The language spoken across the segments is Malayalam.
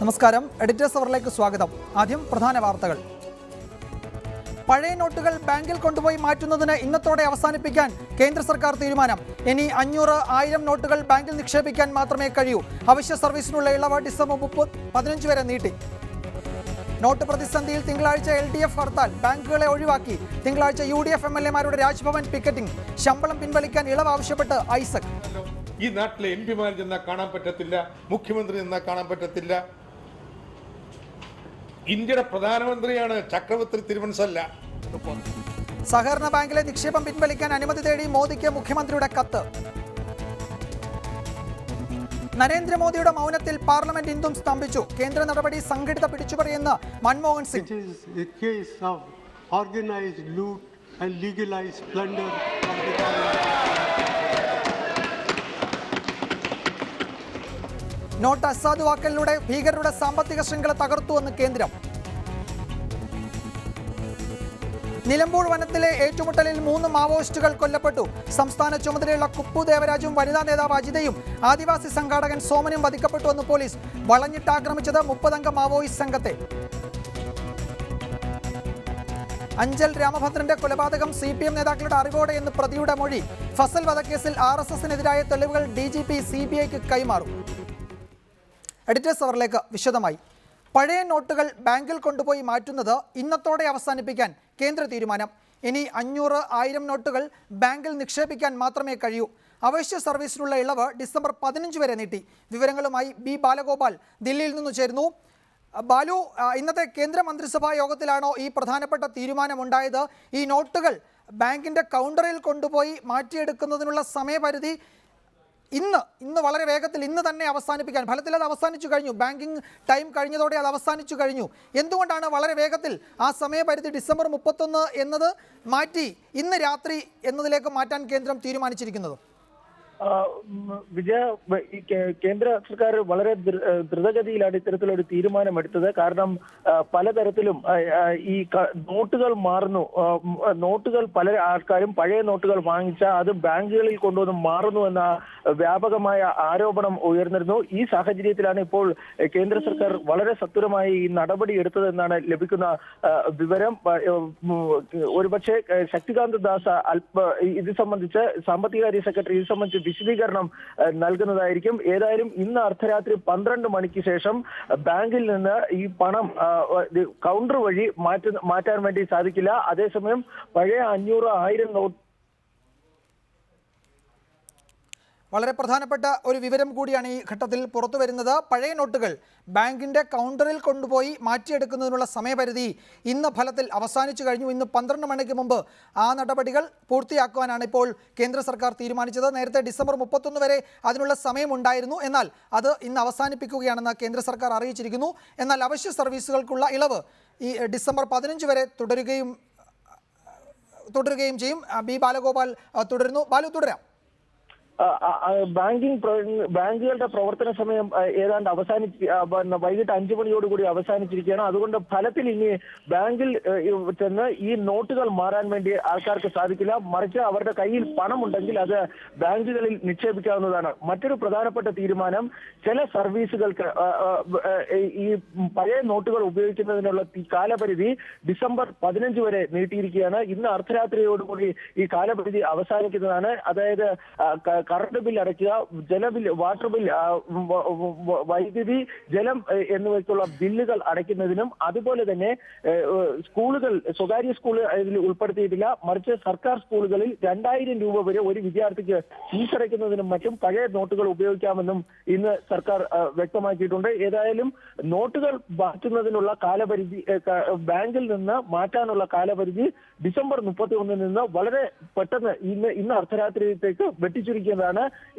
നമസ്കാരം. എഡിറ്റേഴ്സ് അവറിലേക്ക് സ്വാഗതം. ആദ്യം പ്രധാന വാർത്തകൾ. പഴയ നോട്ടുകൾ ബാങ്കിൽ കൊണ്ടുപോയി മാറ്റുന്നതിന് ഇന്നത്തോടെ അവസാനിപ്പിക്കാൻ കേന്ദ്ര സർക്കാർ തീരുമാനം. ഇനി 500, 1000 നോട്ടുകൾ ബാങ്കിൽ നിക്ഷേപിക്കാൻ മാത്രമേ കഴിയൂ. അവശ്യ സർവീസിനുള്ള ഇളവ് ഡിസംബർ 15 വരെ നീട്ടി. നോട്ട് പ്രതിസന്ധിയിൽ തിങ്കളാഴ്ച LDF ഹർത്താൽ. ബാങ്കുകളെ ഒഴിവാക്കി. തിങ്കളാഴ്ച UDF MLA-മാരുടെ രാജ്ഭവൻ പിക്കറ്റിംഗ്. ശമ്പളം പിൻവലിക്കാൻ ഇളവ് ആവശ്യപ്പെട്ട് ഐസക്. ഈ നാട്ടിലെ MP-മാർ ചെന്നാൽ കാണാൻ പറ്റത്തില്ല, മുഖ്യമന്ത്രി ചെന്നാൽ കാണാൻ പറ്റത്തില്ല. ഇന്ത്യയുടെ പ്രധാനമന്ത്രിയാണ്, ചക്രവർത്തി തിരുവനന്തപുരമല്ല. സഹകരണ ബാങ്കിലെ നിക്ഷേപം പിൻവലിക്കാൻ അനുമതി തേടി മോദിക്ക് മുഖ്യമന്ത്രിയുടെ കത്ത്. നരേന്ദ്രമോദിയുടെ മൗനത്തിൽ പാർലമെന്റ് ഇന്നും സ്തംഭിച്ചു. കേന്ദ്ര നടപടി സംഘടിത പിടിച്ചുപറിയെന്ന് മൻമോഹൻ സിംഗ്. നോട്ട് അസാധുവാക്കലിലൂടെ ഭീകരരുടെ സാമ്പത്തിക ശൃംഖല തകർത്തുവെന്ന് കേന്ദ്രം. നിലമ്പൂർ വനത്തിലെ ഏറ്റുമുട്ടലിൽ 3 മാവോയിസ്റ്റുകൾ കൊല്ലപ്പെട്ടു. സംസ്ഥാന ചുമതലയുള്ള കുപ്പു ദേവരാജും വനിതാ നേതാവ് അജിതയും ആദിവാസി സംഘാടകൻ സോമനും വധിക്കപ്പെട്ടുവെന്ന് പോലീസ്. വളഞ്ഞിട്ടാക്രമിച്ചത് 30 അംഗ മാവോയിസ്റ്റ് സംഘത്തെ. അഞ്ചൽ രാമഭദ്രന്റെ കൊലപാതകം CPM നേതാക്കളുടെ അറിവോടെ എന്ന് പ്രതിയുടെ മൊഴി. ഫസൽ വധക്കേസിൽ RSS-നെതിരായ തെളിവുകൾ DGP CBIക്ക് കൈമാറും. എഡിറ്റേഴ്സ് അവറിലേക്ക് വിശദമായി. പഴയ നോട്ടുകൾ ബാങ്കിൽ കൊണ്ടുപോയി മാറ്റുന്നത് ഇന്നത്തോടെ അവസാനിപ്പിക്കാൻ കേന്ദ്ര തീരുമാനം. ഇനി 500, 1000 നോട്ടുകൾ ബാങ്കിൽ നിക്ഷേപിക്കാൻ മാത്രമേ കഴിയൂ. അവശ്യ സർവീസിനുള്ള ഇളവ് ഡിസംബർ 15 വരെ നീട്ടി. വിവരങ്ങളുമായി B. ബാലഗോപാൽ ദില്ലിയിൽ നിന്ന് ചേരുന്നു. ബാലു, ഇന്നത്തെ കേന്ദ്ര മന്ത്രിസഭാ യോഗത്തിലാണോ ഈ പ്രധാനപ്പെട്ട തീരുമാനമുണ്ടായത്? ഈ നോട്ടുകൾ ബാങ്കിൻ്റെ കൗണ്ടറിൽ കൊണ്ടുപോയി മാറ്റിയെടുക്കുന്നതിനുള്ള സമയപരിധി ഇന്ന് വളരെ വേഗത്തിൽ ഇന്ന് തന്നെ അവസാനിപ്പിക്കാൻ, ഫലത്തിൽ അത് അവസാനിച്ചു കഴിഞ്ഞു. ബാങ്കിങ് ടൈം കഴിഞ്ഞതോടെ അത് അവസാനിച്ചു കഴിഞ്ഞു. എന്തുകൊണ്ടാണ് വളരെ വേഗത്തിൽ ആ സമയപരിധി ഡിസംബർ 31 എന്നത് മാറ്റി ഇന്ന് രാത്രി എന്നതിലേക്ക് മാറ്റാൻ കേന്ദ്രം തീരുമാനിച്ചിരിക്കുന്നത്? വിജയ, കേന്ദ്ര സർക്കാർ വളരെ ദ്രുതഗതിയിലാണ് ഇത്തരത്തിലൊരു തീരുമാനമെടുത്തത്. കാരണം പലതരത്തിലും ഈ നോട്ടുകൾ മാറുന്നു. നോട്ടുകൾ പല ആൾക്കാരും പഴയ നോട്ടുകൾ വാങ്ങിച്ച അത് ബാങ്കുകളിൽ കൊണ്ടുവന്ന് മാറുന്നു എന്ന വ്യാപകമായ ആരോപണം ഉയർന്നിരുന്നു. ഈ സാഹചര്യത്തിലാണ് ഇപ്പോൾ കേന്ദ്ര സർക്കാർ വളരെ സത്വരമായി ഈ നടപടി എടുത്തതെന്നാണ് ലഭിക്കുന്ന വിവരം. ഒരുപക്ഷെ ശക്തികാന്ത ദാസ ഇത് സംബന്ധിച്ച് സാമ്പത്തികകാര്യ സെക്രട്ടറി ഇത് സംബന്ധിച്ച് വിശദീകരണം നൽകുന്നതായിരിക്കും. ഏതായാലും ഇന്ന് അർദ്ധരാത്രി 12 മണിക്ക് ശേഷം ബാങ്കിൽ നിന്ന് ഈ പണം കൗണ്ടർ വഴി മാറ്റാൻ വേണ്ടി സാധിക്കില്ല. അതേസമയം പഴയ 500, 1000 നോട്ട്. വളരെ പ്രധാനപ്പെട്ട ഒരു വിവരം കൂടിയാണ് ഈ ഘട്ടത്തിൽ പുറത്തു വരുന്നത്. പഴയ നോട്ടുകൾ ബാങ്കിൻ്റെ കൗണ്ടറിൽ കൊണ്ടുപോയി മാറ്റിയെടുക്കുന്നതിനുള്ള സമയപരിധി ഇന്ന് ഫലത്തിൽ അവസാനിച്ചു കഴിഞ്ഞു. ഇന്ന് 12 മണിക്ക് മുമ്പ് ആ നടപടികൾ പൂർത്തിയാക്കുവാനാണ് ഇപ്പോൾ കേന്ദ്ര സർക്കാർ തീരുമാനിച്ചത്. നേരത്തെ ഡിസംബർ 31 വരെ അതിനുള്ള സമയമുണ്ടായിരുന്നു. എന്നാൽ അത് ഇന്ന് അവസാനിപ്പിക്കുകയാണെന്ന് കേന്ദ്ര സർക്കാർ അറിയിച്ചിരിക്കുന്നു. എന്നാൽ അവശ്യ സർവീസുകൾക്കുള്ള ഇളവ് ഈ ഡിസംബർ 15 വരെ തുടരുകയും ചെയ്യും. B. ബാലഗോപാൽ തുടരുന്നു. ബാലു, തുടരാം. ബാങ്കുകളുടെ പ്രവർത്തന സമയം ഏതാണ്ട് വൈകിട്ട് 5 മണിയോടുകൂടി അവസാനിച്ചിരിക്കുകയാണ്. അതുകൊണ്ട് ഫലത്തിൽ ഇനി ബാങ്കിൽ ചെന്ന് ഈ നോട്ടുകൾ മാറാൻ വേണ്ടി ആൾക്കാർക്ക് സാധിക്കില്ല. മറിച്ച് അവരുടെ കയ്യിൽ പണമുണ്ടെങ്കിൽ അത് ബാങ്കുകളിൽ നിക്ഷേപിക്കാവുന്നതാണ്. മറ്റൊരു പ്രധാനപ്പെട്ട തീരുമാനം, ചില സർവീസുകൾക്ക് ഈ പഴയ നോട്ടുകൾ ഉപയോഗിക്കുന്നതിനുള്ള കാലപരിധി ഡിസംബർ 15 വരെ നീട്ടിയിരിക്കുകയാണ്. ഇന്ന് അർദ്ധരാത്രിയോടുകൂടി ഈ കാലപരിധി അവസാനിക്കുന്നതാണ്. അതായത് കറണ്ട് ബിൽ അടയ്ക്കുക, ജലബിൽ, വാട്ടർ ബിൽ, വൈദ്യുതി, ജലം എന്നിവയ്ക്കുള്ള ബില്ലുകൾ അടയ്ക്കുന്നതിനും, അതുപോലെ തന്നെ സ്കൂളുകൾ, സ്വകാര്യ സ്കൂൾ ഇതിൽ ഉൾപ്പെടുത്തിയിട്ടില്ല. മറിച്ച് സർക്കാർ സ്കൂളുകളിൽ 2000 രൂപ വരെ ഒരു വിദ്യാർത്ഥിക്ക് ഫീസ് അടയ്ക്കുന്നതിനും മറ്റും പഴയ നോട്ടുകൾ ഉപയോഗിക്കാമെന്നും ഇന്ന് സർക്കാർ വ്യക്തമാക്കിയിട്ടുണ്ട്. ഏതായാലും നോട്ടുകൾ മാറ്റുന്നതിനുള്ള കാലപരിധി, ബാങ്കിൽ നിന്ന് മാറ്റാനുള്ള കാലപരിധി ഡിസംബർ 31 നിന്ന് വളരെ പെട്ടെന്ന് ഇന്ന് അർദ്ധരാത്രിയിലേക്ക് വെട്ടിച്ചുരുക്കിയതാണ്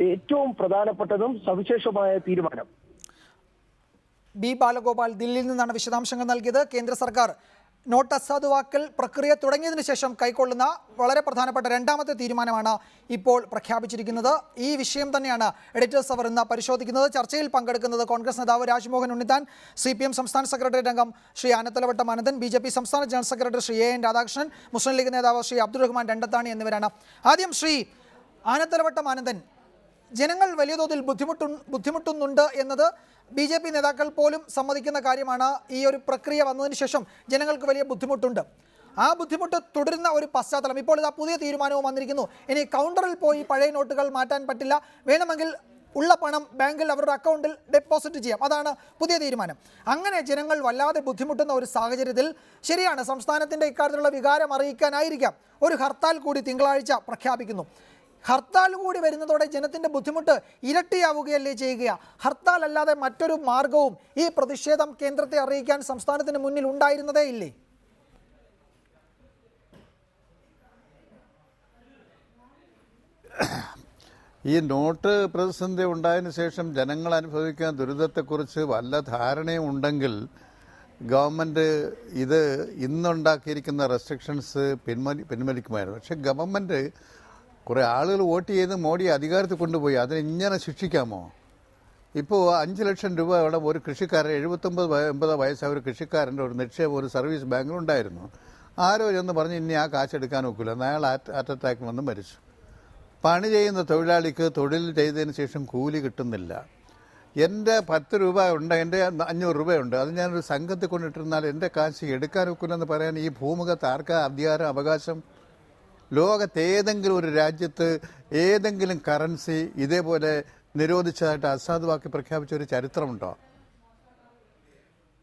ഏറ്റവും പ്രധാനപ്പെട്ടതും സവിശേഷമായ തീരുമാനം. B. ബാലഗോപാൽ ദില്ലിയിൽ നിന്നാണ് വിശദാംശങ്ങൾ നൽകിയത്. കേന്ദ്ര സർക്കാർ നോട്ട് അസാധുവാക്കൽ പ്രക്രിയ തുടങ്ങിയതിനു ശേഷം കൈക്കൊള്ളുന്ന വളരെ പ്രധാനപ്പെട്ട രണ്ടാമത്തെ തീരുമാനമാണ് ഇപ്പോൾ പ്രഖ്യാപിച്ചിരിക്കുന്നത്. ഈ വിഷയം തന്നെയാണ് എഡിറ്റേഴ്സ് അവർ ഇന്ന് പരിശോധിക്കുന്നത്. ചർച്ചയിൽ പങ്കെടുക്കുന്നത് കോൺഗ്രസ് നേതാവ് രാജ്മോഹൻ ഉണ്ണിത്താൻ, CPM സംസ്ഥാന സെക്രട്ടേറിയറ്റ് അംഗം ശ്രീ ആനത്തലവട്ടം ആനന്ദൻ, BJP സംസ്ഥാന general secretary Shri AN Radhakrishnan, Muslim league നേതാവ് ശ്രീ അബ്ദുൾ റഹ്മാൻ രണ്ടത്താണി എന്നിവരാണ്. ആദ്യം ശ്രീ ആനത്തലവട്ടം ആനന്ദൻ, ജനങ്ങൾ വലിയ തോതിൽ ബുദ്ധിമുട്ടുന്നുണ്ട് എന്നത് BJP നേതാക്കൾ പോലും സമ്മതിക്കുന്ന കാര്യമാണ്. ഈ ഒരു പ്രക്രിയ വന്നതിന് ശേഷം ജനങ്ങൾക്ക് വലിയ ബുദ്ധിമുട്ടുണ്ട്. ആ ബുദ്ധിമുട്ട് തുടരുന്ന ഒരു പശ്ചാത്തലം. ഇപ്പോൾ ഇതാ പുതിയ തീരുമാനവും വന്നിരിക്കുന്നു. ഇനി കൗണ്ടറിൽ പോയി പഴയ നോട്ടുകൾ മാറ്റാൻ പറ്റില്ല, വേണമെങ്കിൽ ഉള്ള പണം ബാങ്കിൽ അവരുടെ അക്കൗണ്ടിൽ ഡെപ്പോസിറ്റ് ചെയ്യാം. അതാണ് പുതിയ തീരുമാനം. അങ്ങനെ ജനങ്ങൾ വല്ലാതെ ബുദ്ധിമുട്ടുന്ന ഒരു സാഹചര്യത്തിൽ ശരിയാണ്, സംസ്ഥാനത്തിൻ്റെ ഇക്കാര്യത്തിലുള്ള വികാരം അറിയിക്കാനായിരിക്കാം ഒരു ഹർത്താൽ കൂടി തിങ്കളാഴ്ച പ്രഖ്യാപിക്കുന്നു. ഹർത്താൽ കൂടി വരുന്നതോടെ ജനത്തിൻ്റെ ബുദ്ധിമുട്ട് ഇരട്ടിയാവുകയല്ലേ ചെയ്യുക? ഹർത്താൽ അല്ലാതെ മറ്റൊരു മാർഗവും ഈ പ്രതിഷേധം കേന്ദ്രത്തെ അറിയിക്കാൻ സംസ്ഥാനത്തിന് മുന്നിൽ ഉണ്ടായിരുന്നതേ ഇല്ലേ? ഈ നോട്ട് പ്രതിസന്ധി ഉണ്ടായതിനു ശേഷം ജനങ്ങൾ അനുഭവിക്കുന്ന ദുരിതത്തെക്കുറിച്ച് വല്ല ധാരണയും ഉണ്ടെങ്കിൽ ഗവൺമെൻറ് ഇത് ഇന്നുണ്ടാക്കിയിരിക്കുന്ന റെസ്ട്രിക്ഷൻസ് പിൻവലിക്കുമായിരുന്നു. പക്ഷേ ഗവൺമെൻറ് കുറേ ആളുകൾ വോട്ട് ചെയ്ത് മോഡിയെ അധികാരത്തിൽ കൊണ്ടുപോയി. അതിനെ ഇങ്ങനെ ശിക്ഷിക്കാമോ? ഇപ്പോൾ 5 ലക്ഷം രൂപ അവിടെ ഒരു കൃഷിക്കാരൻ 79 വയസ്സായ ഒരു കൃഷിക്കാരൻ്റെ ഒരു നിക്ഷേപം ഒരു സർവീസ് ബാങ്കിലുണ്ടായിരുന്നു. ആരോ എന്ന് പറഞ്ഞ് ഇനി ആ കാശ് എടുക്കാൻ ഒക്കില്ല. അയാൾ ഹാർട്ട് അറ്റാക്ക് വന്ന് മരിച്ചു. പണി ചെയ്യുന്ന തൊഴിലാളിക്ക് തൊഴിൽ ചെയ്തതിന് ശേഷം കൂലി കിട്ടുന്നില്ല. എൻ്റെ 10 രൂപ ഉണ്ട്, എൻ്റെ 500 രൂപയുണ്ട്, അത് ഞാനൊരു സംഘത്തിൽ കൊണ്ടിട്ടിരുന്നാൽ എൻ്റെ കാശ് എടുക്കാൻ ഒക്കില്ലെന്ന് പറയാൻ ഈ ഭൂമുഖത്ത് ആർക്കാ അധികാരം, അവകാശം? ലോകത്ത് ഏതെങ്കിലും ഒരു രാജ്യത്ത് ഏതെങ്കിലും കറൻസി ഇതേപോലെ നിരോധിച്ചതായിട്ട് അസാധുവാക്കി പ്രഖ്യാപിച്ച ഒരു ചരിത്രമുണ്ടോ?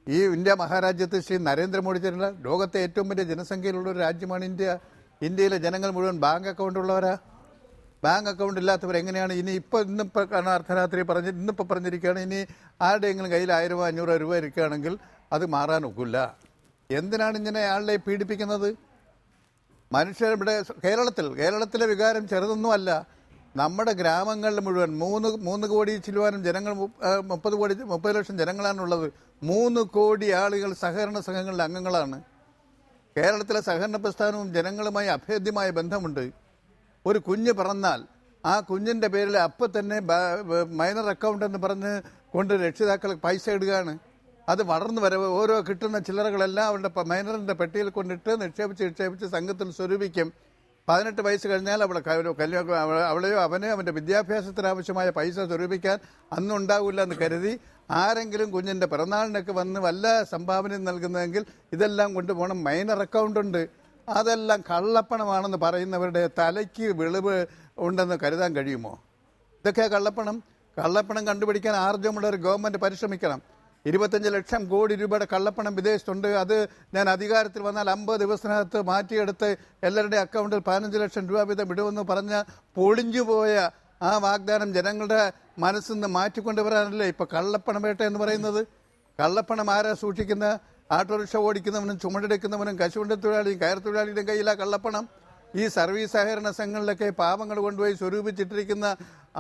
ഈ ഇന്ത്യ മഹാരാജ്യത്ത് ശ്രീ നരേന്ദ്രമോദി ചേരുന്ന ലോകത്തെ ഏറ്റവും വലിയ ജനസംഖ്യയിലുള്ള ഒരു രാജ്യമാണ് ഇന്ത്യ. ഇന്ത്യയിലെ ജനങ്ങൾ മുഴുവൻ ബാങ്ക് അക്കൗണ്ട് ഉള്ളവരാ. ബാങ്ക് അക്കൗണ്ട് ഇല്ലാത്തവരെങ്ങനെയാണ് ഇന്നിപ്പോൾ അർദ്ധരാത്രി ഇന്നിപ്പോൾ പറഞ്ഞിരിക്കുകയാണ്, ഇനി ആരുടെയെങ്കിലും കയ്യിൽ 1000 500 രൂപ ഇരിക്കുകയാണെങ്കിൽ അത് മാറാൻ ഒക്കില്ല. എന്തിനാണ് ഇങ്ങനെ ആളുടെ പീഡിപ്പിക്കുന്നത്? മനുഷ്യർ ഇവിടെ കേരളത്തിലെ വികാരം ചെറുതൊന്നുമല്ല. നമ്മുടെ കേരളങ്ങളിൽ മുഴുവൻ 3 കോടി ചില്ലുവാനും ജനങ്ങൾ 30 ലക്ഷം ജനങ്ങളാണുള്ളത്. 3 കോടി ആളുകൾ സഹകരണ സംഘങ്ങളുടെ അംഗങ്ങളാണ്. കേരളത്തിലെ സഹകരണ പ്രസ്ഥാനവും ജനങ്ങളുമായി അഭേദ്യമായ ബന്ധമുണ്ട്. ഒരു കുഞ്ഞ് പിറന്നാൽ ആ കുഞ്ഞിൻ്റെ പേരിൽ അപ്പം തന്നെ മൈനർ അക്കൗണ്ട് എന്ന് പറഞ്ഞ് കൊണ്ട് രക്ഷിതാക്കൾ പൈസ ഇടുകയാണ്. അത് വളർന്നു വരവ് ഓരോ കിട്ടുന്ന ചില്ലറകളെല്ലാം അവരുടെ മൈനറിൻ്റെ പെട്ടിയിൽ കൊണ്ടിട്ട് നിക്ഷേപിച്ച് സംഘത്തിൽ സ്വരൂപിക്കും. 18 വയസ്സ് കഴിഞ്ഞാൽ അവളെയോ അവനെയോ അവൻ്റെ വിദ്യാഭ്യാസത്തിന് ആവശ്യമായ പൈസ സ്വരൂപിക്കാൻ അന്നുണ്ടാവില്ല എന്ന് കരുതി ആരെങ്കിലും കുഞ്ഞിൻ്റെ പിറന്നാളിനൊക്കെ വന്ന് വല്ല സംഭാവനയും നൽകുന്നതെങ്കിൽ ഇതെല്ലാം കൊണ്ടുപോകണം. മൈനർ അക്കൗണ്ടുണ്ട്, അതെല്ലാം കള്ളപ്പണമാണെന്ന് പറയുന്നവരുടെ തലയ്ക്ക് വെളിവ് ഉണ്ടെന്ന് കരുതാൻ കഴിയുമോ? ഇതൊക്കെ കള്ളപ്പണം കണ്ടുപിടിക്കാൻ ആർജവമുള്ള ഒരു ഗവൺമെൻറ് പരിശ്രമിക്കണം. 25 ലക്ഷം കോടി രൂപയുടെ കള്ളപ്പണം വിദേശത്തുണ്ട്. അത് ഞാൻ അധികാരത്തിൽ വന്നാൽ 50 ദിവസത്തിനകത്ത് മാറ്റിയെടുത്ത് എല്ലാവരുടെയും അക്കൗണ്ടിൽ 15 ലക്ഷം രൂപ വീതം വിടുമെന്ന് പറഞ്ഞ പൊളിഞ്ഞുപോയ ആ വാഗ്ദാനം ജനങ്ങളുടെ മനസ്സിൽ നിന്ന് മാറ്റിക്കൊണ്ടുവരാനല്ലേ ഇപ്പോൾ കള്ളപ്പണം വേട്ട എന്ന് പറയുന്നത്? കള്ളപ്പണം ആരാ സൂക്ഷിക്കുന്ന? ഓട്ടോറിക്ഷ ഓടിക്കുന്നവനും ചുമടെടുക്കുന്നവനും കശുവണ്ടി തൊഴിലാളിയും കയർ തൊഴിലാളിയുടെ കയ്യിലാണ് കള്ളപ്പണം. ഈ സർവീസ് സഹകരണ സംഘങ്ങളിലൊക്കെ പാവങ്ങൾ കൊണ്ടുപോയി സ്വരൂപിച്ചിട്ടിരിക്കുന്ന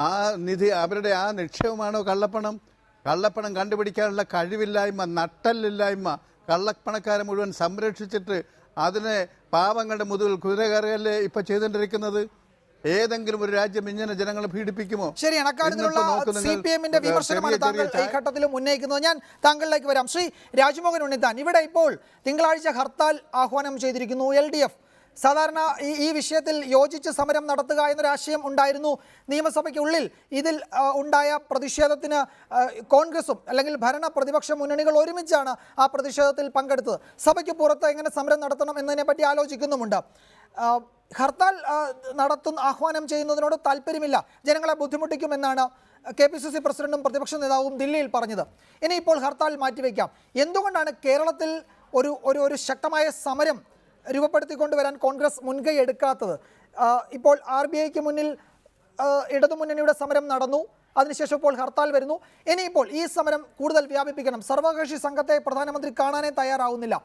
ആ നിധി, അവരുടെ ആ നിക്ഷേപമാണോ കള്ളപ്പണം? കള്ളപ്പണം കണ്ടുപിടിക്കാനുള്ള കഴിവില്ലായ്മ, നട്ടല്ലില്ലായ്മ, കള്ളപ്പണക്കാരെ മുഴുവൻ സംരക്ഷിച്ചിട്ട് അതിനെ പാവങ്ങളുടെ മുതുകിൽ കുതിര കയറുകയല്ലേ ഇപ്പം ചെയ്തുകൊണ്ടിരിക്കുന്നത്? ഏതെങ്കിലും ഒരു രാജ്യം ഇങ്ങനെ ജനങ്ങളെ പീഡിപ്പിക്കുമോ? ശരിയാണ്. അക്കാര്യത്തിലുള്ള CPM-ന്റെ വിമർശനമാണ് താങ്കൾ ഈ ഘട്ടത്തിലും ഉന്നയിക്കുന്നത്. ഞാൻ താങ്കളിലേക്ക് വരാം. ശ്രീ രാജ്മോഹൻ ഉണ്ണിത്താൻ, ഇവിടെ ഇപ്പോൾ തിങ്കളാഴ്ച ഹർത്താൽ ആഹ്വാനം ചെയ്തിരിക്കുന്നു LDF. സാധാരണ ഈ വിഷയത്തിൽ യോജിച്ച് സമരം നടത്തുക എന്നൊരാശയം ഉണ്ടായിരുന്നു നിയമസഭയ്ക്കുള്ളിൽ. ഇതിൽ ഉണ്ടായ പ്രതിഷേധത്തിന് കോൺഗ്രസും അല്ലെങ്കിൽ ഭരണ പ്രതിപക്ഷ മുന്നണികൾ ഒരുമിച്ചാണ് ആ പ്രതിഷേധത്തിൽ പങ്കെടുത്തത്. സഭയ്ക്ക് പുറത്ത് എങ്ങനെ സമരം നടത്തണം എന്നതിനെ പറ്റി ആലോചിക്കുന്നുമുണ്ട്. ഹർത്താൽ ആഹ്വാനം ചെയ്യുന്നതിനോട് താല്പര്യമില്ല, ജനങ്ങളെ ബുദ്ധിമുട്ടിക്കുമെന്നാണ് KPCC പ്രസിഡന്റും പ്രതിപക്ഷ നേതാവും ദില്ലിയിൽ പറഞ്ഞത്. ഇനിയിപ്പോൾ ഹർത്താൽ മാറ്റിവെക്കാം. എന്തുകൊണ്ടാണ് കേരളത്തിൽ ഒരു ശക്തമായ സമരം രൂപപ്പെടുത്തിക്കൊണ്ടുവരാൻ കോൺഗ്രസ് മുൻകൈ എടുക്കാത്തത്? ഇപ്പോൾ RBIക്ക് മുന്നിൽ ഇടതുമുന്നണിയുടെ സമരം നടന്നു, അതിനുശേഷം ഇപ്പോൾ ഹർത്താൽ വരുന്നു. ഇനിയിപ്പോൾ ഈ സമരം കൂടുതൽ വ്യാപിപ്പിക്കണം. സർവകക്ഷി സംഘത്തെ പ്രധാനമന്ത്രി കാണാനേ തയ്യാറാവുന്നില്ല.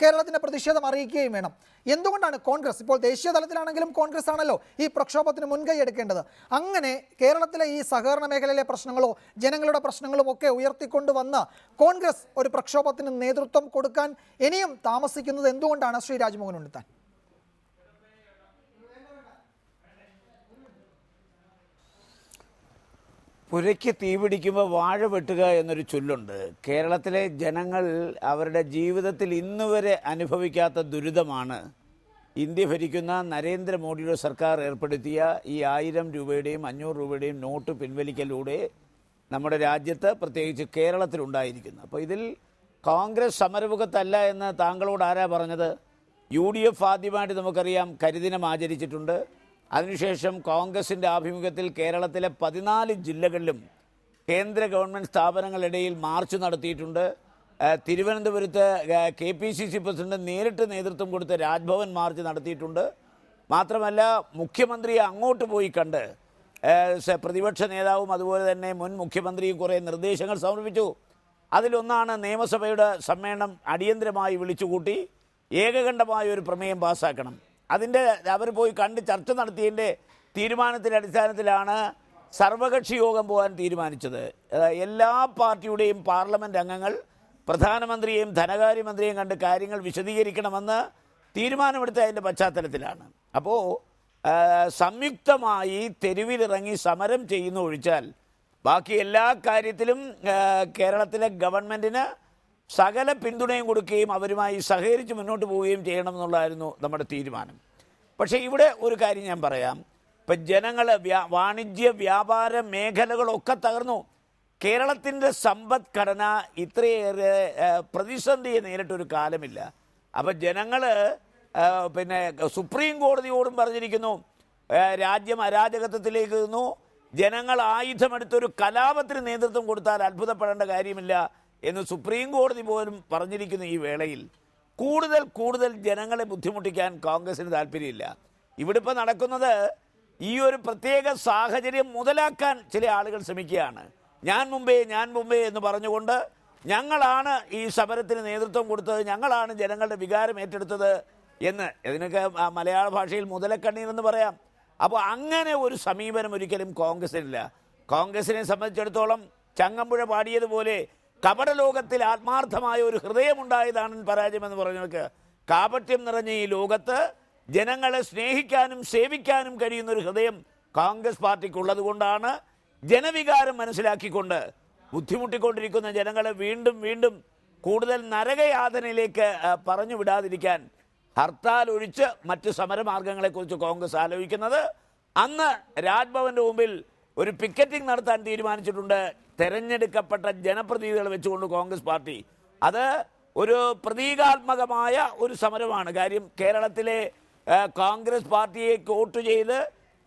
കേരളത്തിൻ്റെ പ്രതിഷേധം അറിയിക്കുകയും വേണം. എന്തുകൊണ്ടാണ് കോൺഗ്രസ്, ഇപ്പോൾ ദേശീയ തലത്തിലാണെങ്കിലും കോൺഗ്രസ് ആണല്ലോ ഈ പ്രക്ഷോഭത്തിന് മുൻകൈ എടുക്കേണ്ടത്, അങ്ങനെ കേരളത്തിലെ ഈ സഹകരണ മേഖലയിലെ പ്രശ്നങ്ങളോ ജനങ്ങളുടെ പ്രശ്നങ്ങളും ഒക്കെ ഉയർത്തിക്കൊണ്ടുവന്ന് കോൺഗ്രസ് ഒരു പ്രക്ഷോഭത്തിന് നേതൃത്വം കൊടുക്കാൻ ഇനിയും താമസിക്കുന്നത് എന്തുകൊണ്ടാണ് ശ്രീ രാജ്മോഹൻ ഉണ്ണിത്താൻ? പുരയ്ക്ക് തീ പിടിക്കുമ്പോൾ വാഴ വെട്ടുക എന്നൊരു ചൊല്ലുണ്ട്. കേരളത്തിലെ ജനങ്ങൾ അവരുടെ ജീവിതത്തിൽ ഇന്നുവരെ അനുഭവിക്കാത്ത ദുരിതമാണ് ഇന്ത്യ ഭരിക്കുന്ന നരേന്ദ്രമോദിയുടെ സർക്കാർ ഏർപ്പെടുത്തിയ ഈ 1000 രൂപയുടെയും 500 രൂപയുടെയും നോട്ട് പിൻവലിക്കലൂടെ നമ്മുടെ രാജ്യത്ത് പ്രത്യേകിച്ച് കേരളത്തിലുണ്ടായിരിക്കുന്നു. അപ്പോൾ ഇതിൽ കോൺഗ്രസ് സമരമുഖത്തല്ല എന്ന് താങ്കളോട് ആരാ പറഞ്ഞത്? UDF ആദ്യമായിട്ട് നമുക്കറിയാം കരിദിനം ആചരിച്ചിട്ടുണ്ട്. അതിനുശേഷം കോൺഗ്രസിൻ്റെ ആഭിമുഖ്യത്തിൽ കേരളത്തിലെ 14 ജില്ലകളിലും കേന്ദ്ര ഗവൺമെൻറ് സ്ഥാപനങ്ങളിടയിൽ മാർച്ച് നടത്തിയിട്ടുണ്ട്. തിരുവനന്തപുരത്ത് KPCC പ്രസിഡന്റ് നേരിട്ട് നേതൃത്വം കൊടുത്ത് രാജ്ഭവൻ മാർച്ച് നടത്തിയിട്ടുണ്ട്. മാത്രമല്ല മുഖ്യമന്ത്രിയെ അങ്ങോട്ട് പോയി കണ്ട് പ്രതിപക്ഷ നേതാവും അതുപോലെ തന്നെ മുൻ മുഖ്യമന്ത്രിയും കുറേ നിർദ്ദേശങ്ങൾ സമർപ്പിച്ചു. അതിലൊന്നാണ് നിയമസഭയുടെ സമ്മേളനം അടിയന്തരമായി വിളിച്ചുകൂട്ടി ഏകകണ്ഠമായ ഒരു പ്രമേയം പാസ്സാക്കണം. അതിൻ്റെ അവർ പോയി കണ്ട് ചർച്ച നടത്തിയതിൻ്റെ തീരുമാനത്തിൻ്റെ അടിസ്ഥാനത്തിലാണ് സർവകക്ഷി യോഗം പോകാൻ തീരുമാനിച്ചത്. എല്ലാ പാർട്ടിയുടെയും പാർലമെൻറ്റ് അംഗങ്ങൾ പ്രധാനമന്ത്രിയെയും ധനകാര്യമന്ത്രിയെയും കണ്ട് കാര്യങ്ങൾ വിശദീകരിക്കണമെന്ന് തീരുമാനമെടുത്ത അതിൻ്റെ പശ്ചാത്തലത്തിലാണ്. അപ്പോൾ സംയുക്തമായി തെരുവിലിറങ്ങി സമരം ചെയ്യുന്ന ഒഴിച്ചാൽ ബാക്കി എല്ലാ കാര്യത്തിലും കേരളത്തിലെ ഗവൺമെൻറ്റിന് സകല പിന്തുണയും കൊടുക്കുകയും അവരുമായി സഹകരിച്ച് മുന്നോട്ട് പോവുകയും ചെയ്യണമെന്നുള്ളതായിരുന്നു നമ്മുടെ തീരുമാനം. പക്ഷേ ഇവിടെ ഒരു കാര്യം ഞാൻ പറയാം. ഇപ്പം ജനങ്ങൾ വാണിജ്യ വ്യാപാര മേഖലകളൊക്കെ തകർന്നു. കേരളത്തിൻ്റെ സമ്പദ്ഘടന ഇത്രയേറെ പ്രതിസന്ധിയെ നേരിട്ടൊരു കാലമില്ല. അപ്പം ജനങ്ങൾ പിന്നെ സുപ്രീം കോടതിയോടും പറഞ്ഞിരിക്കുന്നു രാജ്യം അരാജകത്വത്തിലേക്ക് നിന്നു, ജനങ്ങൾ ആയുധമെടുത്തൊരു കലാപത്തിന് നേതൃത്വം കൊടുത്താൽ അത്ഭുതപ്പെടേണ്ട കാര്യമില്ല എന്ന് സുപ്രീം കോടതി പോലും പറഞ്ഞിരിക്കുന്ന ഈ വേളയിൽ കൂടുതൽ ജനങ്ങളെ ബുദ്ധിമുട്ടിക്കാൻ കോൺഗ്രസിന് താല്പര്യമില്ല. ഇവിടെ ഇപ്പോൾ നടക്കുന്നത് ഈ ഒരു പ്രത്യേക സാഹചര്യം മുതലാക്കാൻ ചില ആളുകൾ ശ്രമിക്കുകയാണ്. ഞാൻ മുമ്പേ എന്ന് പറഞ്ഞുകൊണ്ട് ഞങ്ങളാണ് ഈ സമരത്തിന് നേതൃത്വം കൊടുത്തത്, ഞങ്ങളാണ് ജനങ്ങളുടെ വികാരം ഏറ്റെടുത്തത് എന്ന്, ഇതിനൊക്കെ മലയാള ഭാഷയിൽ മുതലക്കണ്ണീരെന്ന് പറയാം. അപ്പോൾ അങ്ങനെ ഒരു സമീപനം ഒരിക്കലും കോൺഗ്രസിനില്ല. കോൺഗ്രസിനെ സംബന്ധിച്ചിടത്തോളം ചങ്ങമ്പുഴ പാടിയതുപോലെ കപടലോകത്തിൽ ആത്മാർത്ഥമായ ഒരു ഹൃദയമുണ്ടായതാണ് പരാജയമെന്ന് പറഞ്ഞവർക്ക് കാപട്യം നിറഞ്ഞ ഈ ലോകത്ത് ജനങ്ങളെ സ്നേഹിക്കാനും സേവിക്കാനും കഴിയുന്നൊരു ഹൃദയം കോൺഗ്രസ് പാർട്ടിക്കുള്ളത് കൊണ്ടാണ് ജനവികാരം മനസ്സിലാക്കിക്കൊണ്ട് ബുദ്ധിമുട്ടിക്കൊണ്ടിരിക്കുന്ന ജനങ്ങളെ വീണ്ടും കൂടുതൽ നരകയാതനയിലേക്ക് പറഞ്ഞു വിടാതിരിക്കാൻ ഹർത്താൽ ഒഴിച്ച് മറ്റ് സമരമാർഗങ്ങളെക്കുറിച്ച് കോൺഗ്രസ് ആലോചിക്കുന്നത്. അന്ന് രാജ്ഭവൻ്റെ മുമ്പിൽ ഒരു പിക്കറ്റിംഗ് നടത്താൻ തീരുമാനിച്ചിട്ടുണ്ട്. തെരഞ്ഞെടുക്കപ്പെട്ട ജനപ്രതിനിധികളെ വെച്ചുകൊണ്ട് കോൺഗ്രസ് പാർട്ടി അത് ഒരു പ്രതീകാത്മകമായ ഒരു സമരമാണ്. കാര്യം കേരളത്തിലെ കോൺഗ്രസ് പാർട്ടിയെ വോട്ട് ചെയ്ത്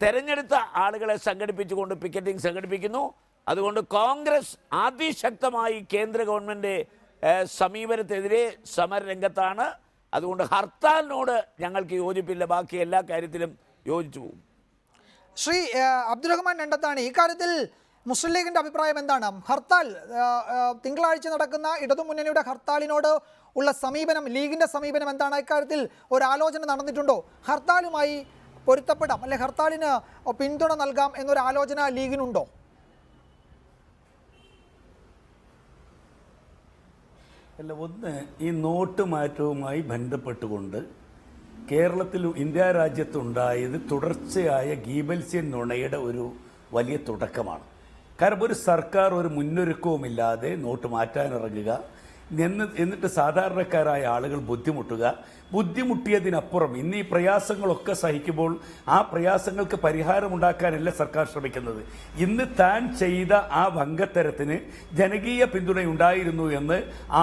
തെരഞ്ഞെടുത്ത ആളുകളെ സംഘടിപ്പിച്ചുകൊണ്ട് പിക്കറ്റിംഗ് സംഘടിപ്പിക്കുന്നു. അതുകൊണ്ട് കോൺഗ്രസ് അതിശക്തമായി കേന്ദ്ര ഗവൺമെൻറ് സമീപനത്തിനെതിരെ സമരരംഗത്താണ്. അതുകൊണ്ട് ഹർത്താലിനോട് ഞങ്ങൾക്ക് യോജിപ്പില്ല, ബാക്കി എല്ലാ കാര്യത്തിലും യോജിച്ചു പോകും. ശ്രീ അബ്ദുറഹ്മാൻ രണ്ടത്താണ്, ഈ കാര്യത്തിൽ മുസ്ലിം ലീഗിൻ്റെ അഭിപ്രായം എന്താണ്? ഹർത്താൽ തിങ്കളാഴ്ച നടക്കുന്ന ഇടതുമുന്നണിയുടെ ഹർത്താലിനോട് ഉള്ള സമീപനം, ലീഗിൻ്റെ സമീപനം എന്താണ്? ഇക്കാര്യത്തിൽ ഒരാലോചന നടന്നിട്ടുണ്ടോ? ഹർത്താലുമായി പൊരുത്തപ്പെടാം അല്ലെ ഹർത്താലിന് പിന്തുണ നൽകാം എന്നൊരു ആലോചന ലീഗിനുണ്ടോ? അല്ല, ഒന്ന് ഈ നോട്ട് മാറ്റവുമായി ബന്ധപ്പെട്ടുകൊണ്ട് കേരളത്തിൽ ഇന്ത്യ രാജ്യത്തുണ്ടായത് തുടർച്ചയായ ഗീബൽസ്യൻ നുണയുടെ ഒരു വലിയ തുടക്കമാണ്. കാരണം ഒരു സർക്കാർ ഒരു മുന്നൊരുക്കവുമില്ലാതെ നോട്ട് മാറ്റാനിറങ്ങുക, എന്നിട്ട് സാധാരണക്കാരായ ആളുകൾ ബുദ്ധിമുട്ടിയതിനപ്പുറം ഇന്ന് ഈ പ്രയാസങ്ങളൊക്കെ സഹിക്കുമ്പോൾ ആ പ്രയാസങ്ങൾക്ക് പരിഹാരമുണ്ടാക്കാനല്ല സർക്കാർ ശ്രമിക്കുന്നത്. ഇന്ന് താൻ ചെയ്ത ആ ഭംഗത്തരത്തിന് ജനകീയ പിന്തുണയുണ്ടായിരുന്നു എന്ന്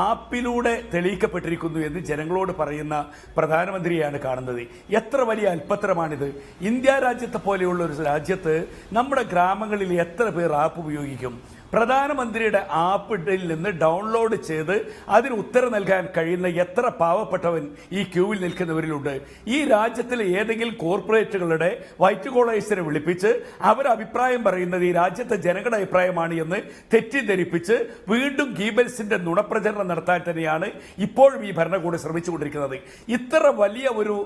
ആപ്പിലൂടെ തെളിയിക്കപ്പെട്ടിരിക്കുന്നു എന്ന് ജനങ്ങളോട് പറയുന്ന പ്രധാനമന്ത്രിയാണ് കാണുന്നത്. എത്ര വലിയ അല്പത്തരമാണിത്! ഇന്ത്യ രാജ്യത്തെ പോലെയുള്ള ഒരു രാജ്യത്ത് നമ്മുടെ ഗ്രാമങ്ങളിൽ എത്ര പേർ ആപ്പ് ഉപയോഗിക്കും? പ്രധാനമന്ത്രിയുടെ ആപ്പിൽ നിന്ന് ഡൗൺലോഡ് ചെയ്ത് അതിന് ഉത്തരം നൽകാൻ കഴിയുന്ന എത്ര പാവപ്പെട്ടവൻ ഈ ക്യൂവിൽ നിൽക്കുന്നവരിലുണ്ട്? ഈ രാജ്യത്തിലെ ഏതെങ്കിലും കോർപ്പറേറ്റുകളുടെ വൈറ്റ് കോളേഴ്സിനെ വിളിപ്പിച്ച് അവർ അഭിപ്രായം പറയുന്നത് ഈ രാജ്യത്തെ ജനങ്ങളുടെ അഭിപ്രായമാണ് എന്ന് തെറ്റിദ്ധരിപ്പിച്ച് വീണ്ടും ഗീബൽസിന്റെ നുണപ്രചരണം നടത്താൻ തന്നെയാണ് ഇപ്പോഴും ഈ ഭരണകൂടം ശ്രമിച്ചുകൊണ്ടിരിക്കുന്നത്. ഇത്ര വലിയ ഒരു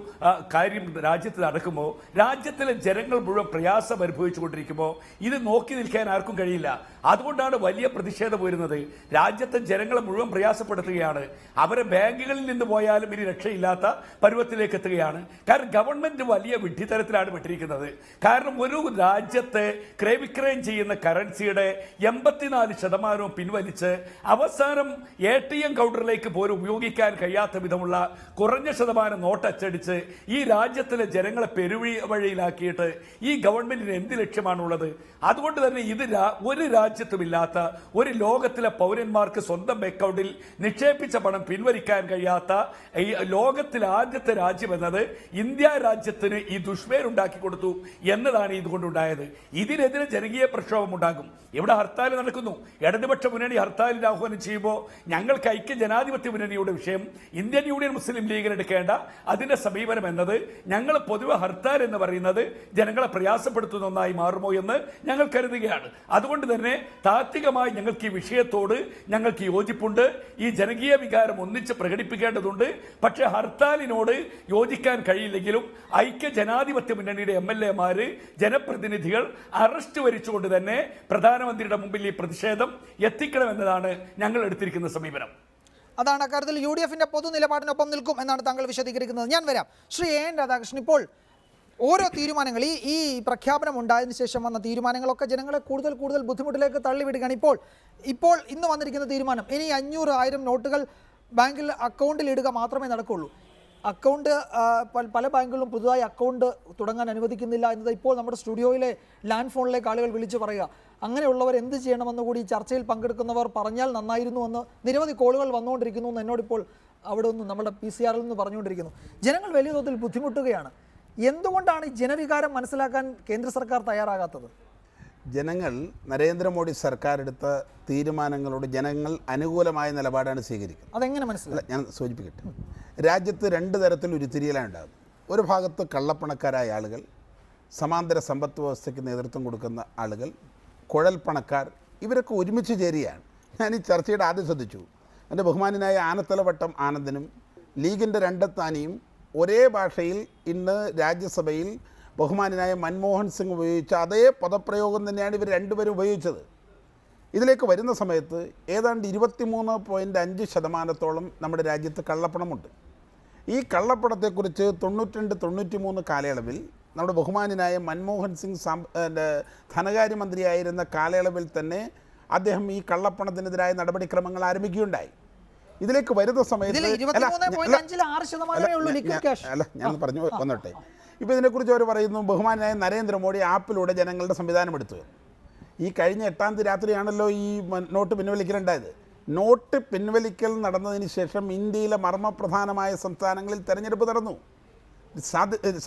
കാര്യം രാജ്യത്ത് നടക്കുമ്പോൾ, രാജ്യത്തിലെ ജനങ്ങൾ മുഴുവൻ പ്രയാസം അനുഭവിച്ചുകൊണ്ടിരിക്കുമ്പോൾ ഇത് നോക്കി നിൽക്കാൻ ആർക്കും കഴിയില്ല. അതുകൊണ്ട് എന്തുകൊണ്ടാണ് വലിയ പ്രതിഷേധം വരുന്നത്? രാജ്യത്തെ ജനങ്ങളെ മുഴുവൻ പ്രയാസപ്പെടുത്തുകയാണ്. അവരെ ബാങ്കുകളിൽ നിന്ന് പോയാലും ഇനി രക്ഷയില്ലാത്ത പരുവത്തിലേക്ക് എത്തുകയാണ്. കാരണം ഗവൺമെന്റ് വലിയ വിഡ്ഢിത്തരത്തിലാണ് വിട്ടിരിക്കുന്നത്. കാരണം ഒരു രാജ്യത്തെ ക്രയവിക്രയം ചെയ്യുന്ന കറൻസിയുടെ 84% പിൻവലിച്ച് അവസാനം ATM കൗണ്ടറിലേക്ക് പോലും ഉപയോഗിക്കാൻ കഴിയാത്ത വിധമുള്ള കുറഞ്ഞ ശതമാനം നോട്ട് അച്ചടിച്ച് ഈ രാജ്യത്തിലെ ജനങ്ങളെ പെരുവഴിയിലാക്കിയിട്ട് ഈ ഗവൺമെന്റിന് എന്ത് ലക്ഷ്യമാണുള്ളത്? അതുകൊണ്ട് തന്നെ ഇത് ഒരു രാജ്യത്തുമില്ലാത്ത, ഒരു ലോകത്തിലെ പൗരന്മാർക്ക് സ്വന്തം അക്കൗണ്ടിൽ നിക്ഷേപിച്ച പണം പിൻവലിക്കാൻ കഴിയാത്ത ഈ ലോകത്തിലെ ആദ്യത്തെ രാജ്യം എന്നത് ഇന്ത്യ രാജ്യത്തിന് ഈ ദുഷ്പേരുണ്ടാക്കി കൊടുത്തു എന്നതാണ് ഇതുകൊണ്ടുണ്ടായത്. ഇതിനെതിരെ ജനകീയ പ്രക്ഷോഭം ഉണ്ടാകും. ഇവിടെ ഹർത്താൽ നടക്കുന്നു. ഇടതുപക്ഷ മുന്നണി ഹർത്താലിന് ആഹ്വാനം ചെയ്യുമ്പോൾ ഞങ്ങൾക്ക് ഐക്യ ജനാധിപത്യ മുന്നണിയുടെ വിഷയം ഇന്ത്യൻ യൂണിയൻ മുസ്ലിം ലീഗിന് എടുക്കേണ്ട അതിന്റെ സമീപനം എന്നത് ഞങ്ങൾ പൊതുവെ ഹർത്താൽ എന്ന് പറയുന്നത് ജനങ്ങളെ പ്രയാസപ്പെടുത്തുന്ന ഒന്നായി മാറുമോ എന്ന് ഞങ്ങൾ കരുതുകയാണ്. അതുകൊണ്ട് തന്നെ താത്വികമായി ഞങ്ങൾക്ക് ഈ വിഷയത്തോട് ഞങ്ങൾക്ക് യോജിപ്പുണ്ട്. ഈ ജനകീയ വികാരം ഒന്നിച്ച് പ്രകടിപ്പിക്കേണ്ടതുണ്ട്. പക്ഷേ ഹർത്താലിനോട് യോജിക്കാൻ കഴിയില്ലെങ്കിലും ഐക്യ ജനാധിപത്യ മുന്നണിയുടെ MLA-മാര്, ജനപ്രതിനിധികൾ അറസ്റ്റ് വരിച്ചുകൊണ്ട് തന്നെ പ്രധാനമന്ത്രിയുടെ മുമ്പിൽ ഈ പ്രതിഷേധം എത്തിക്കണമെന്നതാണ് ഞങ്ങൾ എടുത്തിരിക്കുന്ന സമീപനം. അതാണ് അക്കാര്യത്തിൽ UDF-ന്റെ പൊതു നിലപാടിനൊപ്പം നിൽക്കും എന്നാണ് താങ്കൾ വിശദീകരിക്കുന്നത്. ഞാൻ വരാം. ശ്രീ AN രാധാകൃഷ്ണൻ, ഇപ്പോൾ ഓരോ തീരുമാനങ്ങൾ ഈ പ്രഖ്യാപനം ഉണ്ടായതിനു ശേഷം വന്ന തീരുമാനങ്ങളൊക്കെ ജനങ്ങളെ കൂടുതൽ ബുദ്ധിമുട്ടിലേക്ക് തള്ളിവിടുകയാണ്. ഇപ്പോൾ ഇന്ന് വന്നിരിക്കുന്ന തീരുമാനം, ഇനി 500,000 നോട്ടുകൾ ബാങ്കിൽ അക്കൗണ്ടിൽ ഇടുക മാത്രമേ നടക്കുകയുള്ളൂ. അക്കൗണ്ട് പല ബാങ്കുകളും പുതുതായി അക്കൗണ്ട് തുടങ്ങാൻ അനുവദിക്കുന്നില്ല എന്നത് ഇപ്പോൾ നമ്മുടെ സ്റ്റുഡിയോയിലെ ലാൻഡ് ഫോണിലേക്ക് ആളുകൾ വിളിച്ചു പറയുക. അങ്ങനെയുള്ളവർ എന്ത് ചെയ്യണമെന്ന് കൂടി ചർച്ചയിൽ പങ്കെടുക്കുന്നവർ പറഞ്ഞാൽ നന്നായിരുന്നു എന്ന് നിരവധി കോളുകൾ വന്നുകൊണ്ടിരിക്കുന്നു എന്ന് എന്നോടിപ്പോൾ അവിടെ നിന്ന് നമ്മുടെ PCR നിന്ന് പറഞ്ഞുകൊണ്ടിരിക്കുന്നു. ജനങ്ങൾ വലിയ തോതിൽ ബുദ്ധിമുട്ടുകയാണ്. എന്തുകൊണ്ടാണ് ഈ ജനവികാരം മനസ്സിലാക്കാൻ കേന്ദ്ര സർക്കാർ തയ്യാറാകാത്തത്? ജനങ്ങൾ നരേന്ദ്രമോദി സർക്കാർ എടുത്ത തീരുമാനങ്ങളോട് ജനങ്ങൾ അനുകൂലമായ നിലപാടാണ് സ്വീകരിക്കുന്നത്. അതെങ്ങനെ മനസ്സിലായി? ഞാൻ സൂചിപ്പിക്കട്ടെ. രാജ്യത്ത് 2 തരത്തിൽ ഉരുത്തിരിയലാണ് ഉണ്ടാകുന്നത്. ഒരു ഭാഗത്ത് കള്ളപ്പണക്കാരായ ആളുകൾ, സമാന്തര സമ്പദ് വ്യവസ്ഥയ്ക്ക് നേതൃത്വം കൊടുക്കുന്ന ആളുകൾ, കുഴൽപ്പണക്കാർ, ഇവരൊക്കെ ഒരുമിച്ച് ചേരുകയാണ്. ഞാൻ ഈ ചർച്ചയുടെ ആദ്യം ശ്രദ്ധിച്ചു. എൻ്റെ ബഹുമാനായ ആനത്തലവട്ടം ആനന്ദനും ലീഗിൻ്റെ രണ്ടത്താനിയും ഒരേ ഭാഷയിൽ ഇന്ന് രാജ്യസഭയിൽ ബഹുമാനായ മൻമോഹൻ സിംഗ് ഉപയോഗിച്ച അതേ പദപ്രയോഗം തന്നെയാണ് ഇവർ രണ്ടുപേരും ഉപയോഗിച്ചത്. ഇതിലേക്ക് വരുന്ന സമയത്ത് ഏതാണ്ട് 23.5% നമ്മുടെ രാജ്യത്ത് കള്ളപ്പണമുണ്ട്. ഈ കള്ളപ്പണത്തെക്കുറിച്ച് 92-93 കാലയളവിൽ നമ്മുടെ ബഹുമാനായ മൻമോഹൻ സിംഗ് ധനകാര്യമന്ത്രിയായിരുന്ന കാലയളവിൽ തന്നെ അദ്ദേഹം ഈ കള്ളപ്പണത്തിനെതിരായ നടപടിക്രമങ്ങൾ ആരംഭിക്കുകയുണ്ടായി. ഇതിലേക്ക് വരുന്ന സമയത്ത് ഞാൻ പറഞ്ഞു വന്നോട്ടെ. ഇപ്പോൾ ഇതിനെക്കുറിച്ച് അവർ പറയുന്നു, ബഹുമാനായ നരേന്ദ്രമോദി ആപ്പിലൂടെ ജനങ്ങളുടെ സംവിധാനം എടുത്തു. ഈ കഴിഞ്ഞ 8-ാം തീയതി രാത്രിയാണല്ലോ ഈ നോട്ട് പിൻവലിക്കലുണ്ടായത്. നോട്ട് പിൻവലിക്കൽ നടന്നതിന് ശേഷം ഇന്ത്യയിലെ മർമ്മപ്രധാനമായ സംസ്ഥാനങ്ങളിൽ തെരഞ്ഞെടുപ്പ് നടന്നു.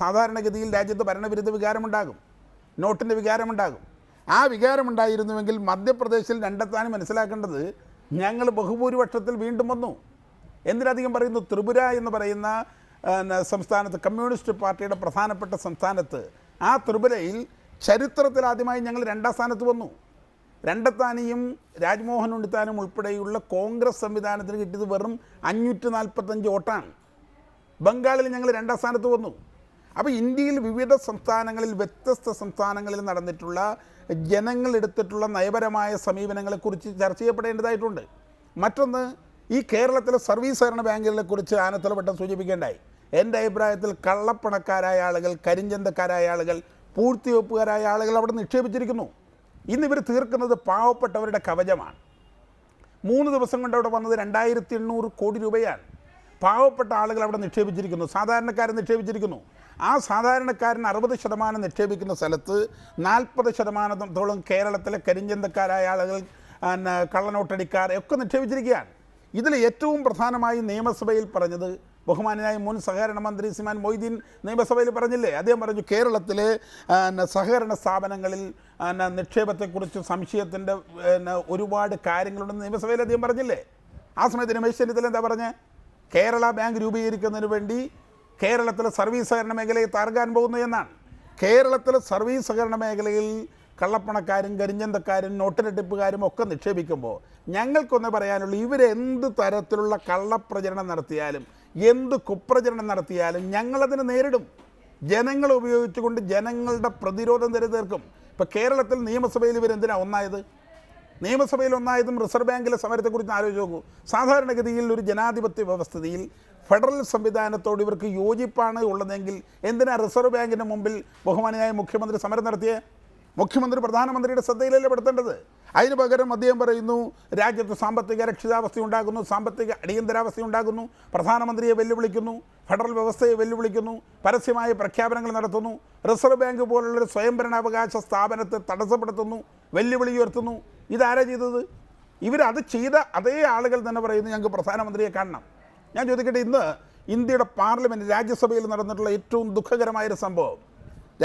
സാധാരണഗതിയിൽ രാജ്യത്ത് ഭരണവിരുദ്ധ വികാരമുണ്ടാകും, നോട്ടിൻ്റെ വികാരമുണ്ടാകും. ആ വികാരമുണ്ടായിരുന്നുവെങ്കിൽ മധ്യപ്രദേശിൽ രണ്ടെത്താനും മനസ്സിലാക്കേണ്ടത് ഞങ്ങൾ ബഹുഭൂരിപക്ഷത്തിൽ വീണ്ടും വന്നു. എന്തിനധികം പറയുന്നു, ത്രിപുര എന്ന് പറയുന്ന സംസ്ഥാനത്ത്, കമ്മ്യൂണിസ്റ്റ് പാർട്ടിയുടെ പ്രധാനപ്പെട്ട സംസ്ഥാനത്ത്, ആ ത്രിപുരയിൽ ചരിത്രത്തിൽ ആദ്യമായി ഞങ്ങൾ 2ാം സ്ഥാനത്ത് വന്നു. രണ്ടത്താനിയും രാജ്മോഹൻ ഉണ്ണിത്താനും ഉൾപ്പെടെയുള്ള കോൺഗ്രസ് സംവിധാനത്തിന് കിട്ടിയത് വെറും 545 വോട്ടാണ്. ബംഗാളിൽ ഞങ്ങൾ 2ാം സ്ഥാനത്ത് വന്നു. അപ്പോൾ ഇന്ത്യയിൽ വിവിധ സംസ്ഥാനങ്ങളിൽ, വ്യത്യസ്ത സംസ്ഥാനങ്ങളിൽ നടന്നിട്ടുള്ള ജനങ്ങളെടുത്തിട്ടുള്ള നയപരമായ സമീപനങ്ങളെക്കുറിച്ച് ചർച്ച ചെയ്യപ്പെടേണ്ടതായിട്ടുണ്ട്. മറ്റൊന്ന്, ഈ കേരളത്തിലെ സർവീസ് സഹകരണ ബാങ്കുകളെക്കുറിച്ച് ആനത്തലവട്ടം സൂചിപ്പിക്കേണ്ടായി. എൻ്റെ അഭിപ്രായത്തിൽ കള്ളപ്പണക്കാരായ ആളുകൾ, കരിഞ്ചന്തക്കാരായ ആളുകൾ, പൂഴ്ത്തിവെപ്പുകാരായ ആളുകൾ അവിടെ നിക്ഷേപിച്ചിരിക്കുന്നു. ഇന്നിവർ തീർക്കുന്നത് പാവപ്പെട്ടവരുടെ കവചമാണ്. 3 ദിവസം കൊണ്ട് അവിടെ വന്നത് 2800 കോടി രൂപയാണ്. പാവപ്പെട്ട ആളുകൾ അവിടെ നിക്ഷേപിച്ചിരിക്കുന്നു, സാധാരണക്കാരൻ നിക്ഷേപിച്ചിരിക്കുന്നു. ആ സാധാരണക്കാരൻ 60% നിക്ഷേപിക്കുന്ന സ്ഥലത്ത് 40%-ഓളം കേരളത്തിലെ കരിഞ്ചന്തക്കാരായ ആളുകൾ, കള്ളനോട്ടടിക്കാർ ഒക്കെ നിക്ഷേപിച്ചിരിക്കുകയാണ്. ഇതിൽ ഏറ്റവും പ്രധാനമായി നിയമസഭയിൽ പറഞ്ഞത് ബഹുമാനായ മുൻ സഹകരണ മന്ത്രി ശ്രീമാൻ മൊയ്തീൻ നിയമസഭയിൽ പറഞ്ഞില്ലേ? അദ്ദേഹം പറഞ്ഞു കേരളത്തിലെ സഹകരണ സ്ഥാപനങ്ങളിൽ നിക്ഷേപത്തെക്കുറിച്ച് സംശയത്തിൻ്റെ ഒരുപാട് കാര്യങ്ങളുണ്ടെന്ന് നിയമസഭയിൽ അദ്ദേഹം പറഞ്ഞില്ലേ? ആ സമയത്ത് രമേശ് ചെന്നിത്തല എന്താ പറഞ്ഞത്? കേരള ബാങ്ക് രൂപീകരിക്കുന്നതിന് വേണ്ടി കേരളത്തിലെ സർവീസ് സഹകരണ മേഖലയെ തകർക്കാൻ പോകുന്നു എന്നാണ്. കേരളത്തിലെ സർവീസ് സഹകരണ മേഖലയിൽ കള്ളപ്പണക്കാരും കരിഞ്ചന്തക്കാരും നോട്ടുതട്ടിപ്പുകാരും ഒക്കെ നിക്ഷേപിക്കുമ്പോൾ ഞങ്ങൾക്കൊന്ന് പറയാനുള്ളൂ, ഇവരെന്ത് തരത്തിലുള്ള കള്ളപ്രചരണം നടത്തിയാലും, എന്ത് കുപ്രചരണം നടത്തിയാലും ഞങ്ങളതിന് നേരിടും. ജനങ്ങളെ ഉപയോഗിച്ചുകൊണ്ട് ജനങ്ങളുടെ പ്രതിരോധം തീർക്കും. ഇപ്പോൾ കേരളത്തിൽ നിയമസഭയിൽ ഇവരെന്തിനാണ് ഒന്നായത്? നിയമസഭയിൽ ഒന്നായതും റിസർവ് ബാങ്കിലെ സമരത്തെക്കുറിച്ച് ആലോചിച്ച് നോക്കൂ. സാധാരണഗതിയിൽ ഒരു ജനാധിപത്യ വ്യവസ്ഥയിൽ ഫെഡറൽ സംവിധാനത്തോട് ഇവർക്ക് യോജിപ്പാണ് ഉള്ളതെങ്കിൽ എന്തിനാ റിസർവ് ബാങ്കിന് മുമ്പിൽ ബഹുമാനിയായ മുഖ്യമന്ത്രി സമരം നടത്തിയ? മുഖ്യമന്ത്രി പ്രധാനമന്ത്രിയുടെ ശ്രദ്ധയിലല്ലേ പെടുത്തേണ്ടത്? അതിന് പകരം അദ്ദേഹം പറയുന്നു രാജ്യത്ത് സാമ്പത്തിക അരക്ഷിതാവസ്ഥ ഉണ്ടാകുന്നു, സാമ്പത്തിക അടിയന്തരാവസ്ഥ ഉണ്ടാകുന്നു, പ്രധാനമന്ത്രിയെ വെല്ലുവിളിക്കുന്നു, ഫെഡറൽ വ്യവസ്ഥയെ വെല്ലുവിളിക്കുന്നു, പരസ്യമായ പ്രഖ്യാപനങ്ങൾ നടത്തുന്നു, റിസർവ് ബാങ്ക് പോലുള്ളൊരു സ്വയംഭരണാവകാശ സ്ഥാപനത്തെ തടസ്സപ്പെടുത്തുന്നു, വെല്ലുവിളി ഉയർത്തുന്നു. ഇതാരാ ചെയ്തത്? ഇവരത് ചെയ്ത അതേ ആളുകൾ തന്നെ പറയുന്നു ഞങ്ങൾക്ക് പ്രധാനമന്ത്രിയെ കാണണം. ഞാൻ ചോദിക്കട്ടെ, ഇന്ന് ഇന്ത്യയുടെ പാർലമെൻറ്റ് രാജ്യസഭയിൽ നടന്നിട്ടുള്ള ഏറ്റവും ദുഃഖകരമായൊരു സംഭവം,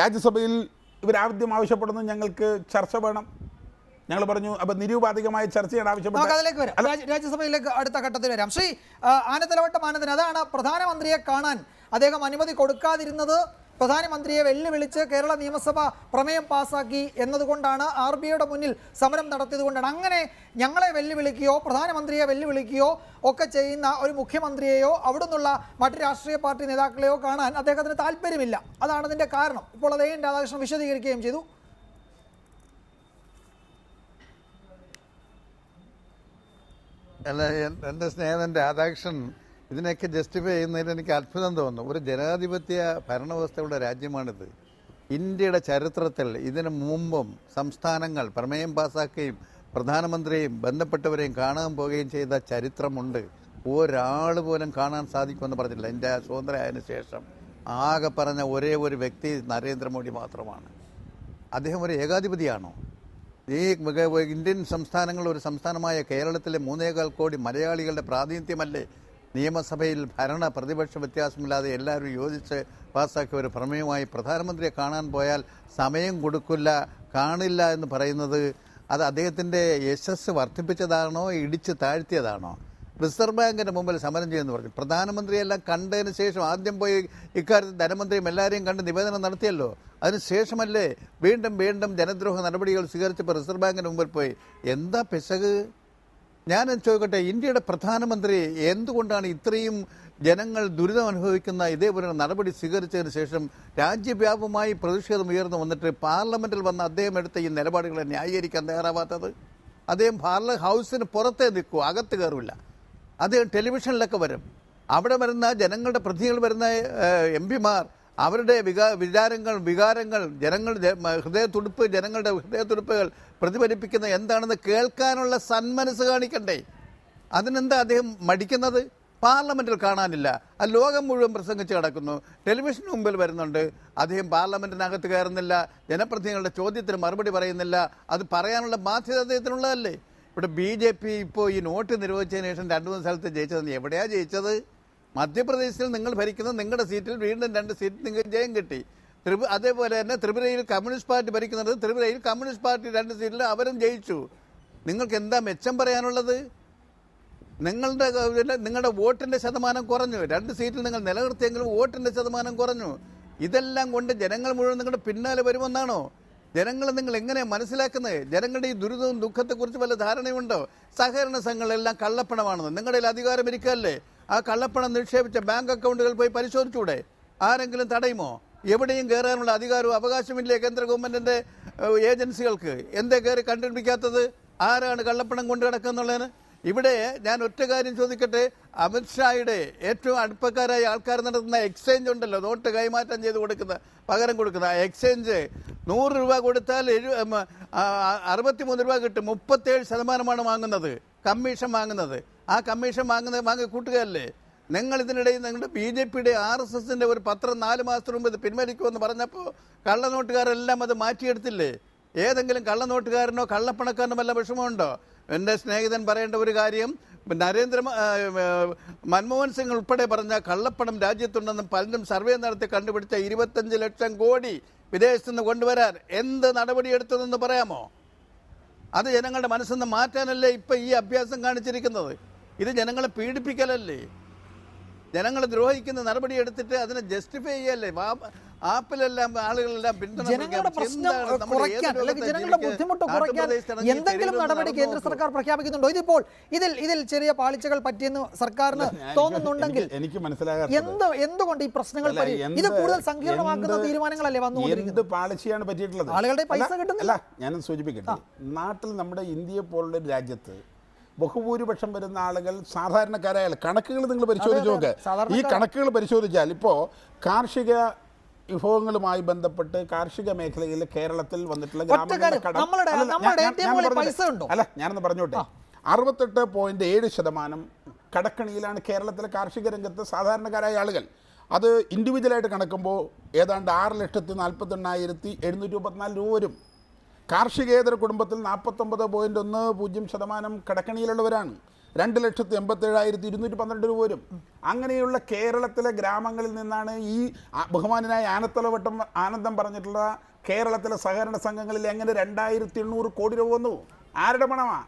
രാജ്യസഭയിൽ ഇവരാദ്യം ആവശ്യപ്പെടുന്നത് ഞങ്ങൾക്ക് ചർച്ച വേണം. ഞങ്ങൾ പറഞ്ഞു അപ്പോൾ നിരൂപാധികമായ ചർച്ചയാണ് ആവശ്യപ്പെട്ടത്. അതിലേക്ക് വരാം, രാജ്യസഭയിലേക്ക് അടുത്ത ഘട്ടത്തിൽ വരാം. ശ്രീ ആനത്തലവട്ടം ആനന്ദൻ, അതാണ് പ്രധാനമന്ത്രിയെ കാണാൻ അദ്ദേഹം അനുമതി കൊടുക്കാതിരുന്നത് പ്രധാനമന്ത്രിയെ വെല്ലുവിളിച്ച് കേരള നിയമസഭ പ്രമേയം പാസാക്കി എന്നതുകൊണ്ടാണ്, RBIയുടെ മുന്നിൽ സമരം നടത്തിയത് കൊണ്ടാണ്. അങ്ങനെ ഞങ്ങളെ വെല്ലുവിളിക്കുകയോ പ്രധാനമന്ത്രിയെ വെല്ലുവിളിക്കുകയോ ഒക്കെ ചെയ്യുന്ന ഒരു മുഖ്യമന്ത്രിയെയോ അവിടെ നിന്നുള്ള മറ്റ് രാഷ്ട്രീയ പാർട്ടി നേതാക്കളെയോ കാണാൻ അദ്ദേഹത്തിന് താല്പര്യമില്ല. അതാണ് അതിൻ്റെ കാരണം. ഇപ്പോൾ അതേ രാധാകൃഷ്ണൻ വിശദീകരിക്കുകയും ചെയ്തു. അല്ല, എൻ്റെ സ്നേഹിതൻ രാധാകൃഷ്ണൻ ഇതിനൊക്കെ ജസ്റ്റിഫൈ ചെയ്യുന്നതിൽ എനിക്ക് അത്ഭുതം തോന്നുന്നു. ഒരു ജനാധിപത്യ ഭരണവ്യവസ്ഥയുള്ള രാജ്യമാണിത്. ഇന്ത്യയുടെ ചരിത്രത്തിൽ ഇതിനു മുമ്പും സംസ്ഥാനങ്ങൾ പ്രമേയം പാസാക്കുകയും പ്രധാനമന്ത്രിയെയും ബന്ധപ്പെട്ടവരെയും കാണാൻ പോവുകയും ചെയ്ത ചരിത്രമുണ്ട്. ഒരാൾ പോലും കാണാൻ സാധിക്കുമെന്ന് പറഞ്ഞില്ല. ഇന്ത്യ സ്വതന്ത്രമായതിനു ശേഷം ആകെ പറഞ്ഞ ഒരേ ഒരു വ്യക്തി നരേന്ദ്രമോദി മാത്രമാണ്. അദ്ദേഹം ഒരു ഏകാധിപതിയാണോ? ഈ ഇന്ത്യൻ സംസ്ഥാനങ്ങൾ ഒരു സംസ്ഥാനമായ കേരളത്തിലെ 3.25 കോടി മലയാളികളുടെ പ്രാതിനിധ്യമല്ലേ നിയമസഭയിൽ ഭരണ പ്രതിപക്ഷ വ്യത്യാസമില്ലാതെ എല്ലാവരും യോജിച്ച് പാസ്സാക്കിയ ഒരു പ്രമേയമായി പ്രധാനമന്ത്രിയെ കാണാൻ പോയാൽ സമയം കൊടുക്കില്ല, കാണില്ല എന്ന് പറയുന്നത് അത് അദ്ദേഹത്തിൻ്റെ യശസ് വർദ്ധിപ്പിച്ചതാണോ ഇടിച്ച് താഴ്ത്തിയതാണോ? റിസർവ് ബാങ്കിൻ്റെ മുമ്പിൽ സമരം ചെയ്യുമെന്ന് പറഞ്ഞു. പ്രധാനമന്ത്രിയെല്ലാം കണ്ടതിന് ശേഷം ആദ്യം പോയി ഇക്കാര്യത്തിൽ ധനമന്ത്രിയും എല്ലാവരെയും കണ്ട് നിവേദനം നടത്തിയല്ലോ. അതിനുശേഷമല്ലേ വീണ്ടും വീണ്ടും ജനദ്രോഹ നടപടികൾ സ്വീകരിച്ചപ്പോൾ റിസർവ് ബാങ്കിന് മുമ്പിൽ പോയി. എന്താ പിശക്? ഞാൻ ചോദിക്കട്ടെ, ഇന്ത്യയുടെ പ്രധാനമന്ത്രി എന്തുകൊണ്ടാണ് ഇത്രയും ജനങ്ങൾ ദുരിതം അനുഭവിക്കുന്ന ഇതേപോലെ നടപടി സ്വീകരിച്ചതിന് ശേഷം രാജ്യവ്യാപകമായി പ്രതിഷേധം ഉയർന്നു വന്നിട്ട് പാർലമെൻറ്റിൽ വന്ന് അദ്ദേഹം എടുത്ത ഈ നിലപാടുകളെ ന്യായീകരിക്കാൻ തയ്യാറാവാത്തത്? അദ്ദേഹം ഹൗസിന് പുറത്തേ നിൽക്കൂ, അകത്ത് കയറില്ല. അദ്ദേഹം ടെലിവിഷനിലൊക്കെ വരും. അവിടെ വരുന്ന ജനങ്ങളുടെ പ്രതിനിധികൾ വരുന്ന MP-മാർ അവരുടെ വികാരങ്ങൾ ജനങ്ങളുടെ ജനങ്ങളുടെ ഹൃദയത്തുടിപ്പുകൾ പ്രതിഫലിപ്പിക്കുന്ന എന്താണെന്ന് കേൾക്കാനുള്ള സന്മനസ് കാണിക്കണ്ടേ? അതിനെന്താ അദ്ദേഹം മടിക്കുന്നത്? പാർലമെൻറ്റിൽ കാണാനില്ല, ആ ലോകം മുഴുവൻ പ്രസംഗിച്ച് കിടക്കുന്നു, ടെലിവിഷന് മുമ്പിൽ വരുന്നുണ്ട്. അദ്ദേഹം പാർലമെൻറ്റിനകത്ത് കയറുന്നില്ല, ജനപ്രതിനിധികളുടെ ചോദ്യത്തിന് മറുപടി പറയുന്നില്ല. അത് പറയാനുള്ള ബാധ്യത അദ്ദേഹത്തിനുള്ളതല്ലേ? ഇവിടെ BJP ഇപ്പോൾ ഈ നോട്ട് നിരോധിച്ചതിന് ശേഷം 2-3 സ്ഥലത്ത് ജയിച്ചതെന്ന് എവിടെയാണ് ജയിച്ചത്? മധ്യപ്രദേശിൽ നിങ്ങൾ ഭരിക്കുന്ന നിങ്ങളുടെ സീറ്റിൽ വീണ്ടും 2 സീറ്റ് നിങ്ങൾക്ക് ജയം കിട്ടി. അതേപോലെ തന്നെ ത്രിപുരയിൽ കമ്മ്യൂണിസ്റ്റ് പാർട്ടി ഭരിക്കുന്നത്, ത്രിപുരയിൽ കമ്മ്യൂണിസ്റ്റ് പാർട്ടി 2 സീറ്റിൽ അവരും ജയിച്ചു. നിങ്ങൾക്ക് എന്താ മെച്ചം പറയാനുള്ളത്? നിങ്ങളുടെ വോട്ടിൻ്റെ ശതമാനം കുറഞ്ഞു. 2 സീറ്റിൽ നിങ്ങൾ നിലനിർത്തിയെങ്കിലും വോട്ടിൻ്റെ ശതമാനം കുറഞ്ഞു. ഇതെല്ലാം കൊണ്ട് ജനങ്ങൾ മുഴുവൻ നിങ്ങളുടെ പിന്നാലെ വരുമെന്നാണോ? ജനങ്ങൾ നിങ്ങൾ എങ്ങനെ മനസ്സിലാക്കുന്നത്? ജനങ്ങളുടെ ഈ ദുരിതവും ദുഃഖത്തെക്കുറിച്ച് വല്ല ധാരണയുണ്ടോ? സഹകരണ സംഘങ്ങളെല്ലാം കള്ളപ്പണമാണെന്ന് നിങ്ങളുടെ അധികാരം ഇരിക്കല്ലേ? ആ കള്ളപ്പണം നിക്ഷേപിച്ച ബാങ്ക് അക്കൗണ്ടുകൾ പോയി പരിശോധിച്ചൂടെ? ആരെങ്കിലും തടയുമോ? എവിടെയും കയറാനുള്ള അധികാരവും അവകാശമില്ലേ കേന്ദ്ര ഗവൺമെൻറ്റിൻ്റെ ഏജൻസികൾക്ക്? എന്തേ കയറി കണ്ടുപിടിക്കാത്തത്? ആരാണ് കള്ളപ്പണം കൊണ്ടു കിടക്കുന്നുള്ളതിന്? ഇവിടെ ഞാൻ ഒറ്റ കാര്യം ചോദിക്കട്ടെ, അമിത്ഷായുടെ ഏറ്റവും അടുപ്പക്കാരായ ആൾക്കാർ നടത്തുന്ന എക്സ്ചേഞ്ച് ഉണ്ടല്ലോ, നോട്ട് കൈമാറ്റം ചെയ്ത് കൊടുക്കുന്ന പകരം കൊടുക്കുന്ന ആ എക്സ്ചേഞ്ച് 100 രൂപ കൊടുത്താൽ 63 രൂപ കിട്ടും. 37% വാങ്ങുന്നത്, കമ്മീഷൻ വാങ്ങുന്നത്. ആ കമ്മീഷൻ വാങ്ങി കൂട്ടുകയല്ലേ നിങ്ങൾ? ഇതിനിടയിൽ നിങ്ങളുടെ BJPയുടെ RSSൻ്റെ ഒരു പത്രം 4 മാസത്തിന് മുമ്പ് ഇത് പിൻവലിക്കുമെന്ന് പറഞ്ഞപ്പോൾ കള്ളനോട്ടുകാരെല്ലാം അത് മാറ്റിയെടുത്തില്ലേ? ഏതെങ്കിലും കള്ളനോട്ടുകാരനോ കള്ളപ്പണക്കാരനോ വല്ല വിഷമമുണ്ടോ? എൻ്റെ സ്നേഹിതൻ പറയേണ്ട ഒരു കാര്യം, മൻമോഹൻ സിംഗ് ഉൾപ്പെടെ പറഞ്ഞ കള്ളപ്പണം രാജ്യത്തുണ്ടെന്നും പലരും സർവേ നടത്തി കണ്ടുപിടിച്ച 25 ലക്ഷം കോടി വിദേശത്തു നിന്ന് കൊണ്ടുവരാൻ എന്ത് നടപടിയെടുത്തതെന്ന് പറയാമോ? അത് ജനങ്ങളുടെ മനസ്സിൽ നിന്ന് മാറ്റാനല്ലേ ഇപ്പം ഈ അഭ്യാസം കാണിച്ചിരിക്കുന്നത്? ഇത് ജനങ്ങളെ പീഡിപ്പിക്കലല്ലേ? ജനങ്ങളെ ദ്രോഹിക്കുന്ന നടപടി എടുത്തിട്ട് അതിനെ ജസ്റ്റിഫൈ ചെയ്യല്ലേ? ആപ്പിലെല്ലാം ആളുകളെല്ലാം പിന്തുണ ജനങ്ങളുടെ പ്രശ്നം കുറയ്ക്കാൻ അല്ലെങ്കിൽ ജനങ്ങളുടെ ബുദ്ധിമുട്ട് കുറയ്ക്കാൻ എന്തെങ്കിലും നടപടി കേന്ദ്ര സർക്കാർ പ്രഖ്യാപിക്കുന്നുണ്ടോ? ഇതിൽ ചെറിയ പാളിച്ചകൾ പറ്റിയെന്ന് സർക്കാരിന് തോന്നുന്നുണ്ടെങ്കിൽ എനിക്ക് മനസ്സിലാകാം എന്തുകൊണ്ട് ഈ പ്രശ്നങ്ങൾ ഇത് കൂടുതൽ സങ്കീർണമാക്കുന്ന തീരുമാനങ്ങളല്ലേ വന്നുകൊണ്ടിരിക്കുന്നത്? എന്ത് പാളിച്ചയാണ് പറ്റിയിട്ടുള്ളത്? ആളുകളുടെ പൈസ കിട്ടുന്നില്ല. ഞാനൊന്ന് സൂചിപ്പിക്കട്ടെ, നാട്ടിൽ നമ്മുടെ ഇന്ത്യയെ പോലുള്ള ഒരു രാജ്യത്ത് ബഹുഭൂരിപക്ഷം വരുന്ന ആളുകൾ സാധാരണക്കാരായ കണക്കുകൾ നിങ്ങൾ പരിശോധിച്ച് നോക്ക്. ഈ കണക്കുകൾ പരിശോധിച്ചാൽ ഇപ്പോൾ കാർഷിക വിഭവങ്ങളുമായി ബന്ധപ്പെട്ട് കാർഷിക മേഖലയിൽ കേരളത്തിൽ വന്നിട്ടുള്ള ഞാനൊന്ന് പറഞ്ഞോട്ടെ, 68.7% കടക്കണിയിലാണ് കേരളത്തിലെ കാർഷിക രംഗത്ത് സാധാരണക്കാരായ ആളുകൾ. അത് ഇൻഡിവിജ്വലായിട്ട് കണക്കുമ്പോൾ ഏതാണ്ട് 6,48,734 രൂപ വരും. കാർഷികേതര കുടുംബത്തിൽ 49.10% കടക്കണിയിലുള്ളവരാണ്. 2,87,212 രൂപ വരും. അങ്ങനെയുള്ള കേരളത്തിലെ ഗ്രാമങ്ങളിൽ നിന്നാണ് ഈ ബഹുമാനായ ആനന്ദം പറഞ്ഞിട്ടുള്ള കേരളത്തിലെ സഹകരണ സംഘങ്ങളിൽ എങ്ങനെ 2,800 കോടി രൂപ വന്നു? ആരുടെ പണമാണ്?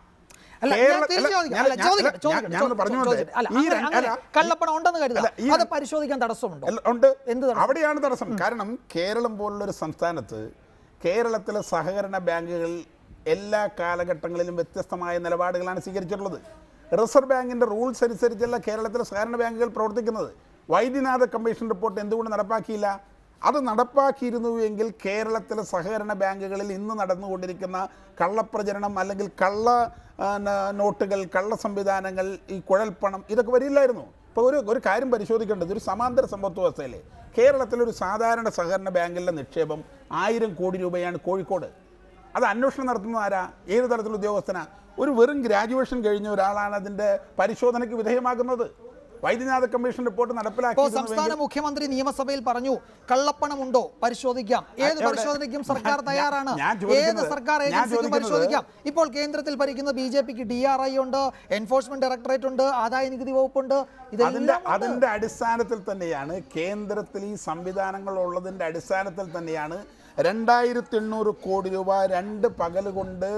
കള്ളപ്പണം ഉണ്ടെന്ന് കരുതാം, അത് പരിശോധിക്കാൻ തടസ്സമുണ്ടോ? ഉണ്ട്, അവിടെയാണ് തടസ്സം. കാരണം കേരളം പോലുള്ളൊരു സംസ്ഥാനത്ത് കേരളത്തിലെ സഹകരണ ബാങ്കുകൾ എല്ലാ കാലഘട്ടങ്ങളിലും വ്യത്യസ്തമായ നിലപാടുകളാണ് സ്വീകരിച്ചിട്ടുള്ളത്. റിസർവ് ബാങ്കിൻ്റെ റൂൾസ് അനുസരിച്ചല്ല കേരളത്തിലെ സഹകരണ ബാങ്കുകൾ പ്രവർത്തിക്കുന്നത്. വൈദ്യനാഥ കമ്മീഷൻ റിപ്പോർട്ട് എന്തുകൊണ്ട് നടപ്പാക്കിയില്ല? അത് നടപ്പാക്കിയിരുന്നുവെങ്കിൽ കേരളത്തിലെ സഹകരണ ബാങ്കുകളിൽ ഇന്ന് നടന്നുകൊണ്ടിരിക്കുന്ന കള്ളപ്രചരണം അല്ലെങ്കിൽ കള്ള നോട്ടുകൾ, കള്ള സംവിധാനങ്ങൾ, ഈ കുഴൽപ്പണം ഇതൊക്കെ വരില്ലായിരുന്നു. ഇപ്പോൾ ഒരു കാര്യം പരിശോധിക്കേണ്ടത്, ഒരു സമാന്തര സമ്പദ് വ്യവസ്ഥയിലെ കേരളത്തിലൊരു സാധാരണ സഹകരണ ബാങ്കിലെ നിക്ഷേപം 1000 കോടി രൂപയാണ് കോഴിക്കോട്. അത് അന്വേഷണം നടത്തുന്നത് ആരാ? ഏത് തരത്തിലുള്ള ഉദ്യോഗസ്ഥനാ? ഒരു വെറും ഗ്രാജുവേഷൻ കഴിഞ്ഞ ഒരാളാണ് അതിൻ്റെ പരിശോധനയ്ക്ക് വിധേയമാക്കുന്നത്. വൈദ്യനാഥ കമ്മീഷൻ റിപ്പോർട്ട് നടപ്പിലാക്കി. സംസ്ഥാന മുഖ്യമന്ത്രി നിയമസഭയിൽ പറഞ്ഞു കള്ളപ്പണം ഉണ്ടോ പരിശോധിക്കാം, ഏത് പരിശോധനയ്ക്കും സർക്കാർ തയ്യാറാണ്, ഏത് സർക്കാർ ഏജൻസിക്കും പരിശോധിക്കാം. ഇപ്പോൾ കേന്ദ്രത്തിൽ ഭരിക്കുന്ന BJPക്ക് DRI ഉണ്ട്, എൻഫോഴ്സ്മെന്റ് ഡയറക്ടറേറ്റ് ഉണ്ട്, ആദായ നികുതി വകുപ്പുണ്ട്. അതിന്റെ അടിസ്ഥാനത്തിൽ തന്നെയാണ് കേന്ദ്രത്തിൽ ഈ സംവിധാനങ്ങൾ ഉള്ളതിന്റെ അടിസ്ഥാനത്തിൽ തന്നെയാണ് 2,800 കോടി രൂപ 2 പകൽ കൊണ്ട്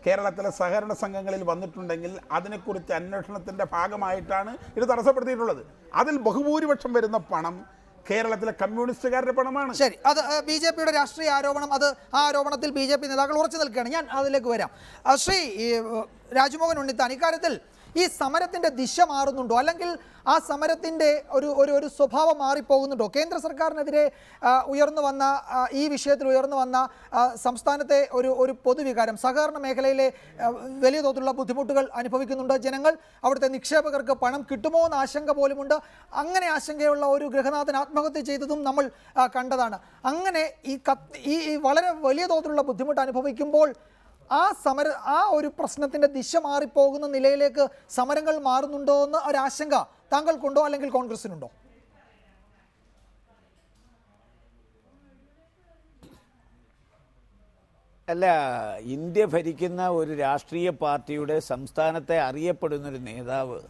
കേരളത്തിലെ സഹകരണ സംഘങ്ങളിൽ വന്നിട്ടുണ്ടെങ്കിൽ അതിനെക്കുറിച്ച് അന്വേഷണത്തിൻ്റെ ഭാഗമായിട്ടാണ് ഇത് തടസ്സപ്പെടുത്തിയിട്ടുള്ളത്. അതിൽ ബഹുഭൂരിപക്ഷം വരുന്ന പണം കേരളത്തിലെ കമ്മ്യൂണിസ്റ്റുകാരുടെ പണമാണ്. ശരി, അത് BJPയുടെ രാഷ്ട്രീയ ആരോപണം. അത് ആ ആരോപണത്തിൽ BJP നേതാക്കൾ ഉറച്ചു നിൽക്കുകയാണ്. ഞാൻ അതിലേക്ക് വരാം. ശ്രീ രാജ്മോഹൻ ഉണ്ണിത്താൻ, ഇക്കാര്യത്തിൽ ഈ സമരത്തിൻ്റെ ദിശ മാറുന്നുണ്ടോ, അല്ലെങ്കിൽ ആ സമരത്തിൻ്റെ ഒരു സ്വഭാവം മാറിപ്പോകുന്നുണ്ടോ? കേന്ദ്ര സർക്കാരിനെതിരെ ഉയർന്നു വന്ന ഈ വിഷയത്തിൽ ഉയർന്നു വന്ന സംസ്ഥാനത്തെ ഒരു പൊതുവികാരം, സഹകരണ മേഖലയിലെ വലിയ തോതിലുള്ള ബുദ്ധിമുട്ടുകൾ അനുഭവിക്കുന്നുണ്ട് ജനങ്ങൾ. അവിടുത്തെ നിക്ഷേപകർക്ക് പണം കിട്ടുമോ എന്ന ആശങ്ക പോലുമുണ്ട്. അങ്ങനെ ആശങ്കയുള്ള ഒരു ഗൃഹനാഥൻ ആത്മഹത്യ ചെയ്തതും നമ്മൾ കണ്ടതാണ്. അങ്ങനെ ഈ വളരെ വലിയ തോതിലുള്ള ബുദ്ധിമുട്ട് അനുഭവിക്കുമ്പോൾ ആ ഒരു പ്രശ്നത്തിന്റെ ദിശ മാറിപ്പോകുന്ന നിലയിലേക്ക് സമരങ്ങൾ മാറുന്നുണ്ടോ എന്ന് ഒരാശങ്ക താങ്കൾക്കുണ്ടോ, അല്ലെങ്കിൽ കോൺഗ്രസിനുണ്ടോ? അല്ല, ഇന്ത്യ ഭരിക്കുന്ന ഒരു രാഷ്ട്രീയ പാർട്ടിയുടെ സംസ്ഥാനത്തെ അറിയപ്പെടുന്നൊരു നേതാവ്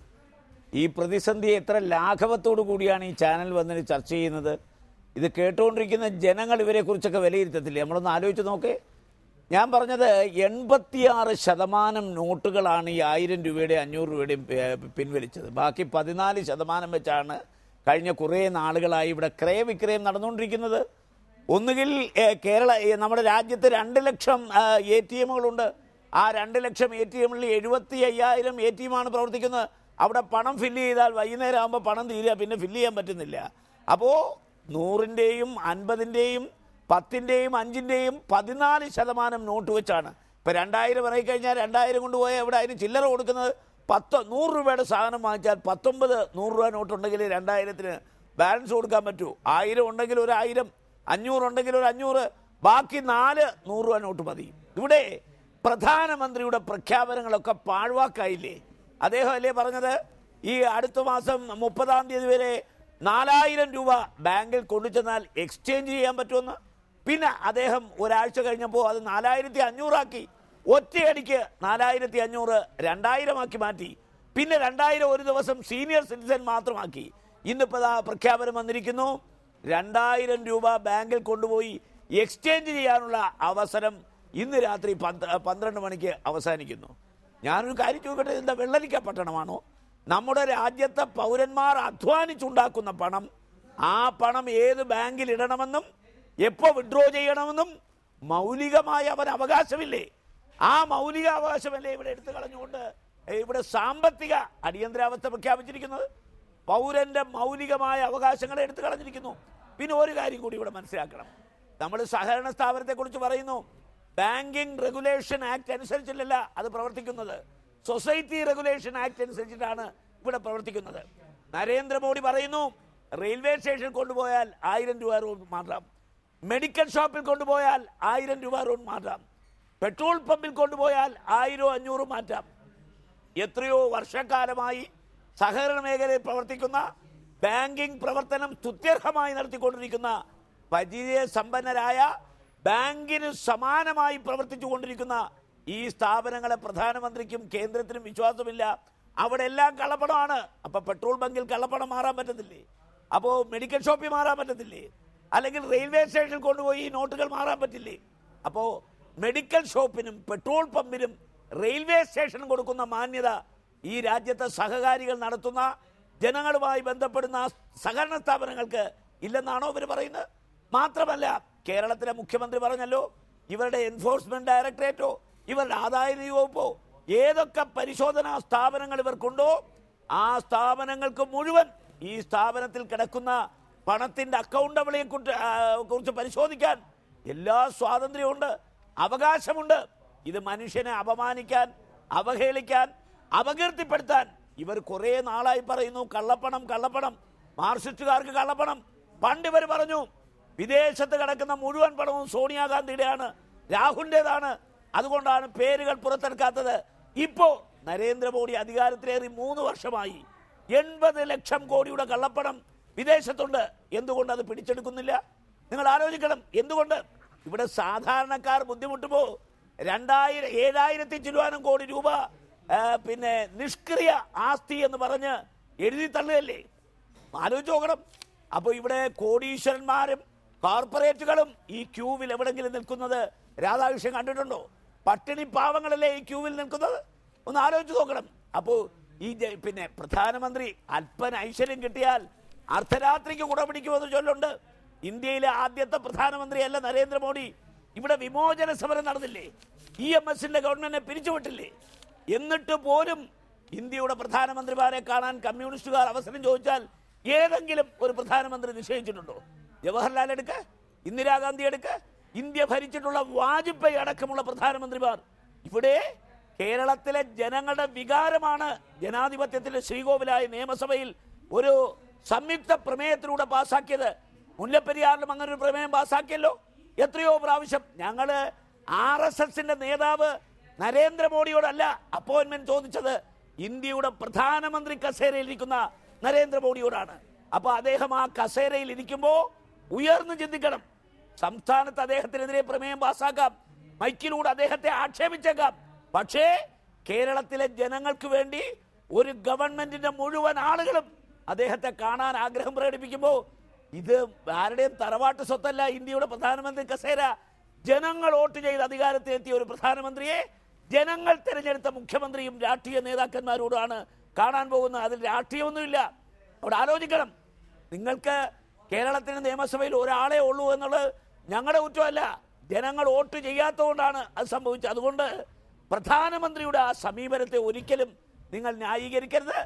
ഈ പ്രതിസന്ധിയെ എത്ര ലാഘവത്തോടു കൂടിയാണ് ഈ ചാനൽ വന്നിട്ട് ചർച്ച ചെയ്യുന്നത്. ഇത് കേട്ടുകൊണ്ടിരിക്കുന്ന ജനങ്ങൾ ഇവരെക്കുറിച്ചൊക്കെ വിലയിരുത്തത്തില്ലേ? നമ്മളൊന്ന് ആലോചിച്ച് നോക്കേ. ഞാൻ പറഞ്ഞത് 86% നോട്ടുകളാണ് ഈ 1000 രൂപയുടെയും 500 രൂപയുടെയും പിൻവലിച്ചത്. ബാക്കി 14% വെച്ചാണ് കഴിഞ്ഞ കുറേ നാളുകളായി ഇവിടെ ക്രയവിക്രയം നടന്നുകൊണ്ടിരിക്കുന്നത്. ഒന്നുകിൽ നമ്മുടെ രാജ്യത്ത് 2 ലക്ഷം ATMകളുണ്ട്. ആ 2 ലക്ഷം ATMകളിൽ 75,000 ATM പ്രവർത്തിക്കുന്നത്. അവിടെ പണം ഫില്ല് ചെയ്താൽ വൈകുന്നേരം ആകുമ്പോൾ പണം തീരുക, പിന്നെ ഫില്ല് ചെയ്യാൻ പറ്റുന്നില്ല. അപ്പോൾ 100-ൻ്റെയും 50-ൻ്റെയും 10-ൻ്റെയും 5-ൻ്റെയും 14% നോട്ട് വെച്ചാണ്. ഇപ്പോൾ 2000 ഇറങ്ങിക്കഴിഞ്ഞാൽ 2000 കൊണ്ടുപോയാൽ എവിടെ അതിന് ചില്ലറ കൊടുക്കുന്നത് 100 രൂപയുടെ സാധനം വാങ്ങിച്ചാൽ 19 100 രൂപ നോട്ടുണ്ടെങ്കിൽ 2000-ന് ബാലൻസ് കൊടുക്കാൻ പറ്റൂ. 1000 ഉണ്ടെങ്കിൽ ഒരു 1000, 500 ഉണ്ടെങ്കിൽ ഒരു 500, ബാക്കി 4 100 രൂപ നോട്ട് മതി. ഇവിടെ പ്രധാനമന്ത്രിയുടെ പ്രഖ്യാപനങ്ങളൊക്കെ പാഴ്വാക്കായില്ലേ? അദ്ദേഹം അല്ലേ പറഞ്ഞത് ഈ അടുത്ത മാസം 30-ാം തീയതി വരെ 4000 രൂപ ബാങ്കിൽ കൊണ്ടുചെന്നാൽ എക്സ്ചേഞ്ച് ചെയ്യാൻ പറ്റുമെന്ന്. പിന്നെ അദ്ദേഹം ഒരാഴ്ച കഴിഞ്ഞപ്പോൾ അത് 4500 ആക്കി. ഒറ്റയടിക്ക് 4500 2000 ആക്കി മാറ്റി. പിന്നെ 2000 ഒരു ദിവസം സീനിയർ സിറ്റിസൺ മാത്രമാക്കി. ഇന്നിപ്പോൾ പ്രഖ്യാപനം വന്നിരിക്കുന്നു, 2000 രൂപ ബാങ്കിൽ കൊണ്ടുപോയി എക്സ്ചേഞ്ച് ചെയ്യാനുള്ള അവസരം ഇന്ന് രാത്രി 12 മണിക്ക് അവസാനിക്കുന്നു. ഞാനൊരു കാര്യം ചോദിക്കട്ടെ, എന്താ വെള്ളരിക്ക പട്ടണമാണോ? നമ്മുടെ രാജ്യത്തെ പൗരന്മാർ അധ്വാനിച്ചുണ്ടാക്കുന്ന പണം, ആ പണം ഏത് ബാങ്കിൽ ഇടണമെന്നും എപ്പോൾ വിഡ്രോ ചെയ്യണമെന്നും മൗലികമായ അവൻ അവകാശമില്ലേ? ആ മൗലിക അവകാശമല്ലേ ഇവിടെ എടുത്തു കളഞ്ഞുകൊണ്ട് ഇവിടെ സാമ്പത്തിക അടിയന്തരാവസ്ഥ പ്രഖ്യാപിച്ചിരിക്കുന്നത്? പൗരന്റെ മൗലികമായ അവകാശങ്ങളെ എടുത്തു കളഞ്ഞിരിക്കുന്നു. പിന്നെ ഒരു കാര്യം കൂടി ഇവിടെ മനസ്സിലാക്കണം. നമ്മൾ സഹകരണ സ്ഥാപനത്തെക്കുറിച്ച് പറയുന്നു, ബാങ്കിങ് റെഗുലേഷൻ ആക്ട് അനുസരിച്ചില്ലല്ല അത് പ്രവർത്തിക്കുന്നത്, സൊസൈറ്റി റെഗുലേഷൻ ആക്ട് അനുസരിച്ചിട്ടാണ് ഇവിടെ പ്രവർത്തിക്കുന്നത്. നരേന്ദ്രമോദി പറയുന്നു റെയിൽവേ സ്റ്റേഷനിൽ കൊണ്ടുപോയാൽ 1000 രൂപ റോഡ് മാറ്റാം, മെഡിക്കൽ ഷോപ്പിൽ കൊണ്ടുപോയാൽ 1000 രൂപ റോഡ് മാറ്റാം, പെട്രോൾ പമ്പിൽ കൊണ്ടുപോയാൽ 1000 500 മാറ്റാം. എത്രയോ വർഷക്കാലമായി സഹകരണ മേഖലയിൽ പ്രവർത്തിക്കുന്ന, ബാങ്കിംഗ് പ്രവർത്തനം സ്തുത്യർഹമായി നടത്തിക്കൊണ്ടിരിക്കുന്ന, പരിചയസമ്പന്നരായ, ബാങ്കിന് സമാനമായി പ്രവർത്തിച്ചു കൊണ്ടിരിക്കുന്ന ഈ സ്ഥാപനങ്ങളെ പ്രധാനമന്ത്രിക്കും കേന്ദ്രത്തിനും വിശ്വാസമില്ല. അവിടെ എല്ലാം കള്ളപ്പണമാണ്. അപ്പോൾ പെട്രോൾ ബങ്കിൽ കള്ളപ്പണം മാറാൻ പറ്റത്തില്ലേ? അപ്പോൾ മെഡിക്കൽ ഷോപ്പിൽ മാറാൻ പറ്റത്തില്ലേ? അല്ലെങ്കിൽ റെയിൽവേ സ്റ്റേഷനിൽ കൊണ്ടുപോയി ഈ നോട്ടുകൾ മാറാൻ പറ്റില്ലേ? അപ്പോൾ മെഡിക്കൽ ഷോപ്പിനും പെട്രോൾ പമ്പിനും റെയിൽവേ സ്റ്റേഷനും കൊടുക്കുന്ന മാന്യത ഈ രാജ്യത്തെ സഹകാരികൾ നടത്തുന്ന, ജനങ്ങളുമായി ബന്ധപ്പെടുന്ന സഹകരണ സ്ഥാപനങ്ങൾക്ക് ഇല്ലെന്നാണോ ഇവർ പറയുന്നത്? മാത്രമല്ല, കേരളത്തിലെ മുഖ്യമന്ത്രി പറഞ്ഞല്ലോ, ഇവരുടെ എൻഫോഴ്സ്മെന്റ് ഡയറക്ടറേറ്റോ ഇവരുടെ ആദായ നികുതി വകുപ്പോ ഏതൊക്കെ പരിശോധനാ സ്ഥാപനങ്ങൾ ഇവർക്കുണ്ടോ ആ സ്ഥാപനങ്ങൾക്ക് മുഴുവൻ ഈ സ്ഥാപനത്തിൽ കിടക്കുന്ന പണത്തിന്റെ അക്കൗണ്ടബിളിയെ കുറിച്ച് പരിശോധിക്കാൻ എല്ലാ സ്വാതന്ത്ര്യമുണ്ട്, അവകാശമുണ്ട്. ഇത് മനുഷ്യനെ അപമാനിക്കാൻ, അവഹേളിക്കാൻ, അപകീർത്തിപ്പെടുത്താൻ ഇവർ കുറേ നാളായി പറയുന്നു കള്ളപ്പണം, കള്ളപ്പണം, മാർക്സിസ്റ്റുകാർക്ക് കള്ളപ്പണം. പണ്ട് ഇവർ പറഞ്ഞു വിദേശത്ത് കിടക്കുന്ന മുഴുവൻ പണവും സോണിയാഗാന്ധിയുടെയാണ്, രാഹുലിൻ്റെതാണ്, അതുകൊണ്ടാണ് പേരുകൾ പുറത്തെടുക്കാത്തത്. ഇപ്പോൾ നരേന്ദ്രമോദി അധികാരത്തിലേറി 3 വർഷമായി 80 ലക്ഷം കോടിയുടെ കള്ളപ്പണം വിദേശത്തുണ്ട്. എന്തുകൊണ്ട് അത് പിടിച്ചെടുക്കുന്നില്ല? നിങ്ങൾ ആലോചിക്കണം. എന്തുകൊണ്ട്? ഇവിടെ സാധാരണക്കാർ ബുദ്ധിമുട്ടുമ്പോൾ 7,000 ചില്ലുവാനം കോടി രൂപ പിന്നെ നിഷ്ക്രിയ ആസ്തി എന്ന് പറഞ്ഞ് എഴുതി തള്ളുകയല്ലേ? ആലോചിച്ച് നോക്കണം. അപ്പോൾ ഇവിടെ കോടീശ്വരന്മാരും കോർപ്പറേറ്റുകളും ഈ ക്യൂവിൽ എവിടെങ്കിലും നിൽക്കുന്നത് രാധാകൃഷ്ണൻ കണ്ടിട്ടുണ്ടോ? പട്ടിണി പാവങ്ങളല്ലേ ഈ ക്യൂവിൽ നിൽക്കുന്നത്? ഒന്ന് ആലോചിച്ച് നോക്കണം. അപ്പോൾ ഈ പിന്നെ പ്രധാനമന്ത്രി അല്പന ഐശ്വര്യം കിട്ടിയാൽ അർദ്ധരാത്രിക്ക് കുട പിടിക്കുമെന്ന് ചൊല്ലുണ്ട്. ഇന്ത്യയിലെ ആദ്യത്തെ പ്രധാനമന്ത്രിയല്ല നരേന്ദ്രമോദി. ഇവിടെ വിമോചന സമരം നടന്നില്ലേ? EMSന്റെ ഗവൺമെന്റിനെ പിരിച്ചുവിട്ടില്ലേ? എന്നിട്ട് പോലും ഇന്ത്യയുടെ പ്രധാനമന്ത്രിമാരെ കാണാൻ കമ്മ്യൂണിസ്റ്റുകാർ അവസരം ചോദിച്ചാൽ ഏതെങ്കിലും ഒരു പ്രധാനമന്ത്രി നിശ്ചയിച്ചിട്ടുണ്ടോ? ജവഹർലാൽ എടുക്ക, ഇന്ദിരാഗാന്ധി എടുക്ക, ഇന്ത്യ ഭരിച്ചിട്ടുള്ള വാജ്പേയി അടക്കമുള്ള പ്രധാനമന്ത്രിമാർ. ഇവിടെ കേരളത്തിലെ ജനങ്ങളുടെ വികാരമാണ് ജനാധിപത്യത്തിന്റെ ശ്രീകോവിലായ നിയമസഭയിൽ ഒരു സംയുക്ത പ്രമേയത്തിലൂടെ പാസാക്കിയത്. മുല്ലപ്പെരിയാറിലും അങ്ങനെ ഒരു പ്രമേയം പാസാക്കിയല്ലോ എത്രയോ പ്രാവശ്യം. ഞങ്ങൾ RSSന്റെ നേതാവ് നരേന്ദ്രമോദിയോടല്ല അപ്പോയിന്റ്മെന്റ് ചോദിച്ചത്, ഇന്ത്യയുടെ പ്രധാനമന്ത്രി കസേരയിൽ ഇരിക്കുന്ന നരേന്ദ്രമോദിയോടാണ്. അപ്പോൾ അദ്ദേഹം ആ കസേരയിൽ ഇരിക്കുമ്പോൾ ഉയർന്നു ചിന്തിക്കണം. സംസ്ഥാനത്ത് അദ്ദേഹത്തിനെതിരെ പ്രമേയം പാസാക്കാം, മൈക്കിലൂടെ അദ്ദേഹത്തെ ആക്ഷേപിച്ചേക്കാം. പക്ഷേ കേരളത്തിലെ ജനങ്ങൾക്ക് വേണ്ടി ഒരു ഗവൺമെന്റിന്റെ മുഴുവൻ ആളുകളും അദ്ദേഹത്തെ കാണാൻ ആഗ്രഹം പ്രകടിപ്പിക്കുമ്പോൾ ഇത് ആരുടെയും തറവാട്ട് സ്വത്തല്ല. ഇന്ത്യയുടെ പ്രധാനമന്ത്രി കസേര ജനങ്ങൾ വോട്ട് ചെയ്ത് അധികാരത്തിലെത്തിയ ഒരു പ്രധാനമന്ത്രിയെ ജനങ്ങൾ തിരഞ്ഞെടുത്ത മുഖ്യമന്ത്രിയും രാഷ്ട്രീയ നേതാക്കന്മാരോടാണ് കാണാൻ പോകുന്നത്. അതിൽ രാഷ്ട്രീയമൊന്നുമില്ല. അവിടെ ആലോചിക്കണം. നിങ്ങൾക്ക് കേരളത്തിന് നിയമസഭയിൽ ഒരാളെ ഉള്ളൂ എന്നുള്ളത് ഞങ്ങളുടെ കുറ്റമല്ല, ജനങ്ങൾ വോട്ട് ചെയ്യാത്തതുകൊണ്ടാണ് അത് സംഭവിച്ചത്. അതുകൊണ്ട് പ്രധാനമന്ത്രിയുടെ ആ സമീപനത്തെ ഒരിക്കലും നിങ്ങൾ ന്യായീകരിക്കരുത്.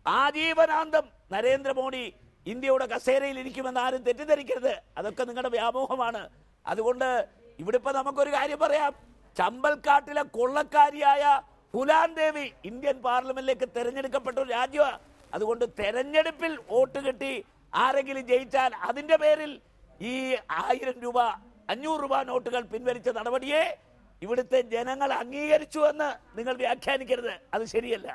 ആജീവനാന്തം നരേന്ദ്രമോദി ഇന്ത്യയുടെ കസേരയിൽ ഇരിക്കുമെന്ന് ആരും തെറ്റിദ്ധരിക്കരുത്. അതൊക്കെ നിങ്ങളുടെ വ്യാമോഹമാണ്. അതുകൊണ്ട് ഇവിടെ ഇപ്പം നമുക്കൊരു കാര്യം പറയാം. ചമ്പൽക്കാട്ടിലെ കൊള്ളക്കാരിയായ ഫുലാൻ ദേവി ഇന്ത്യൻ പാർലമെന്റിലേക്ക് തെരഞ്ഞെടുക്കപ്പെട്ട ഒരു രാജ്യമാണ്. അതുകൊണ്ട് തെരഞ്ഞെടുപ്പിൽ വോട്ട് കിട്ടി ആരെങ്കിലും ജയിച്ചാൽ അതിൻ്റെ പേരിൽ ഈ 1000 രൂപ 500 രൂപ നോട്ടുകൾ പിൻവലിച്ച നടപടിയെ ഇവിടുത്തെ ജനങ്ങൾ അംഗീകരിച്ചു എന്ന് നിങ്ങൾ വ്യാഖ്യാനിക്കരുത്. അത് ശരിയല്ല.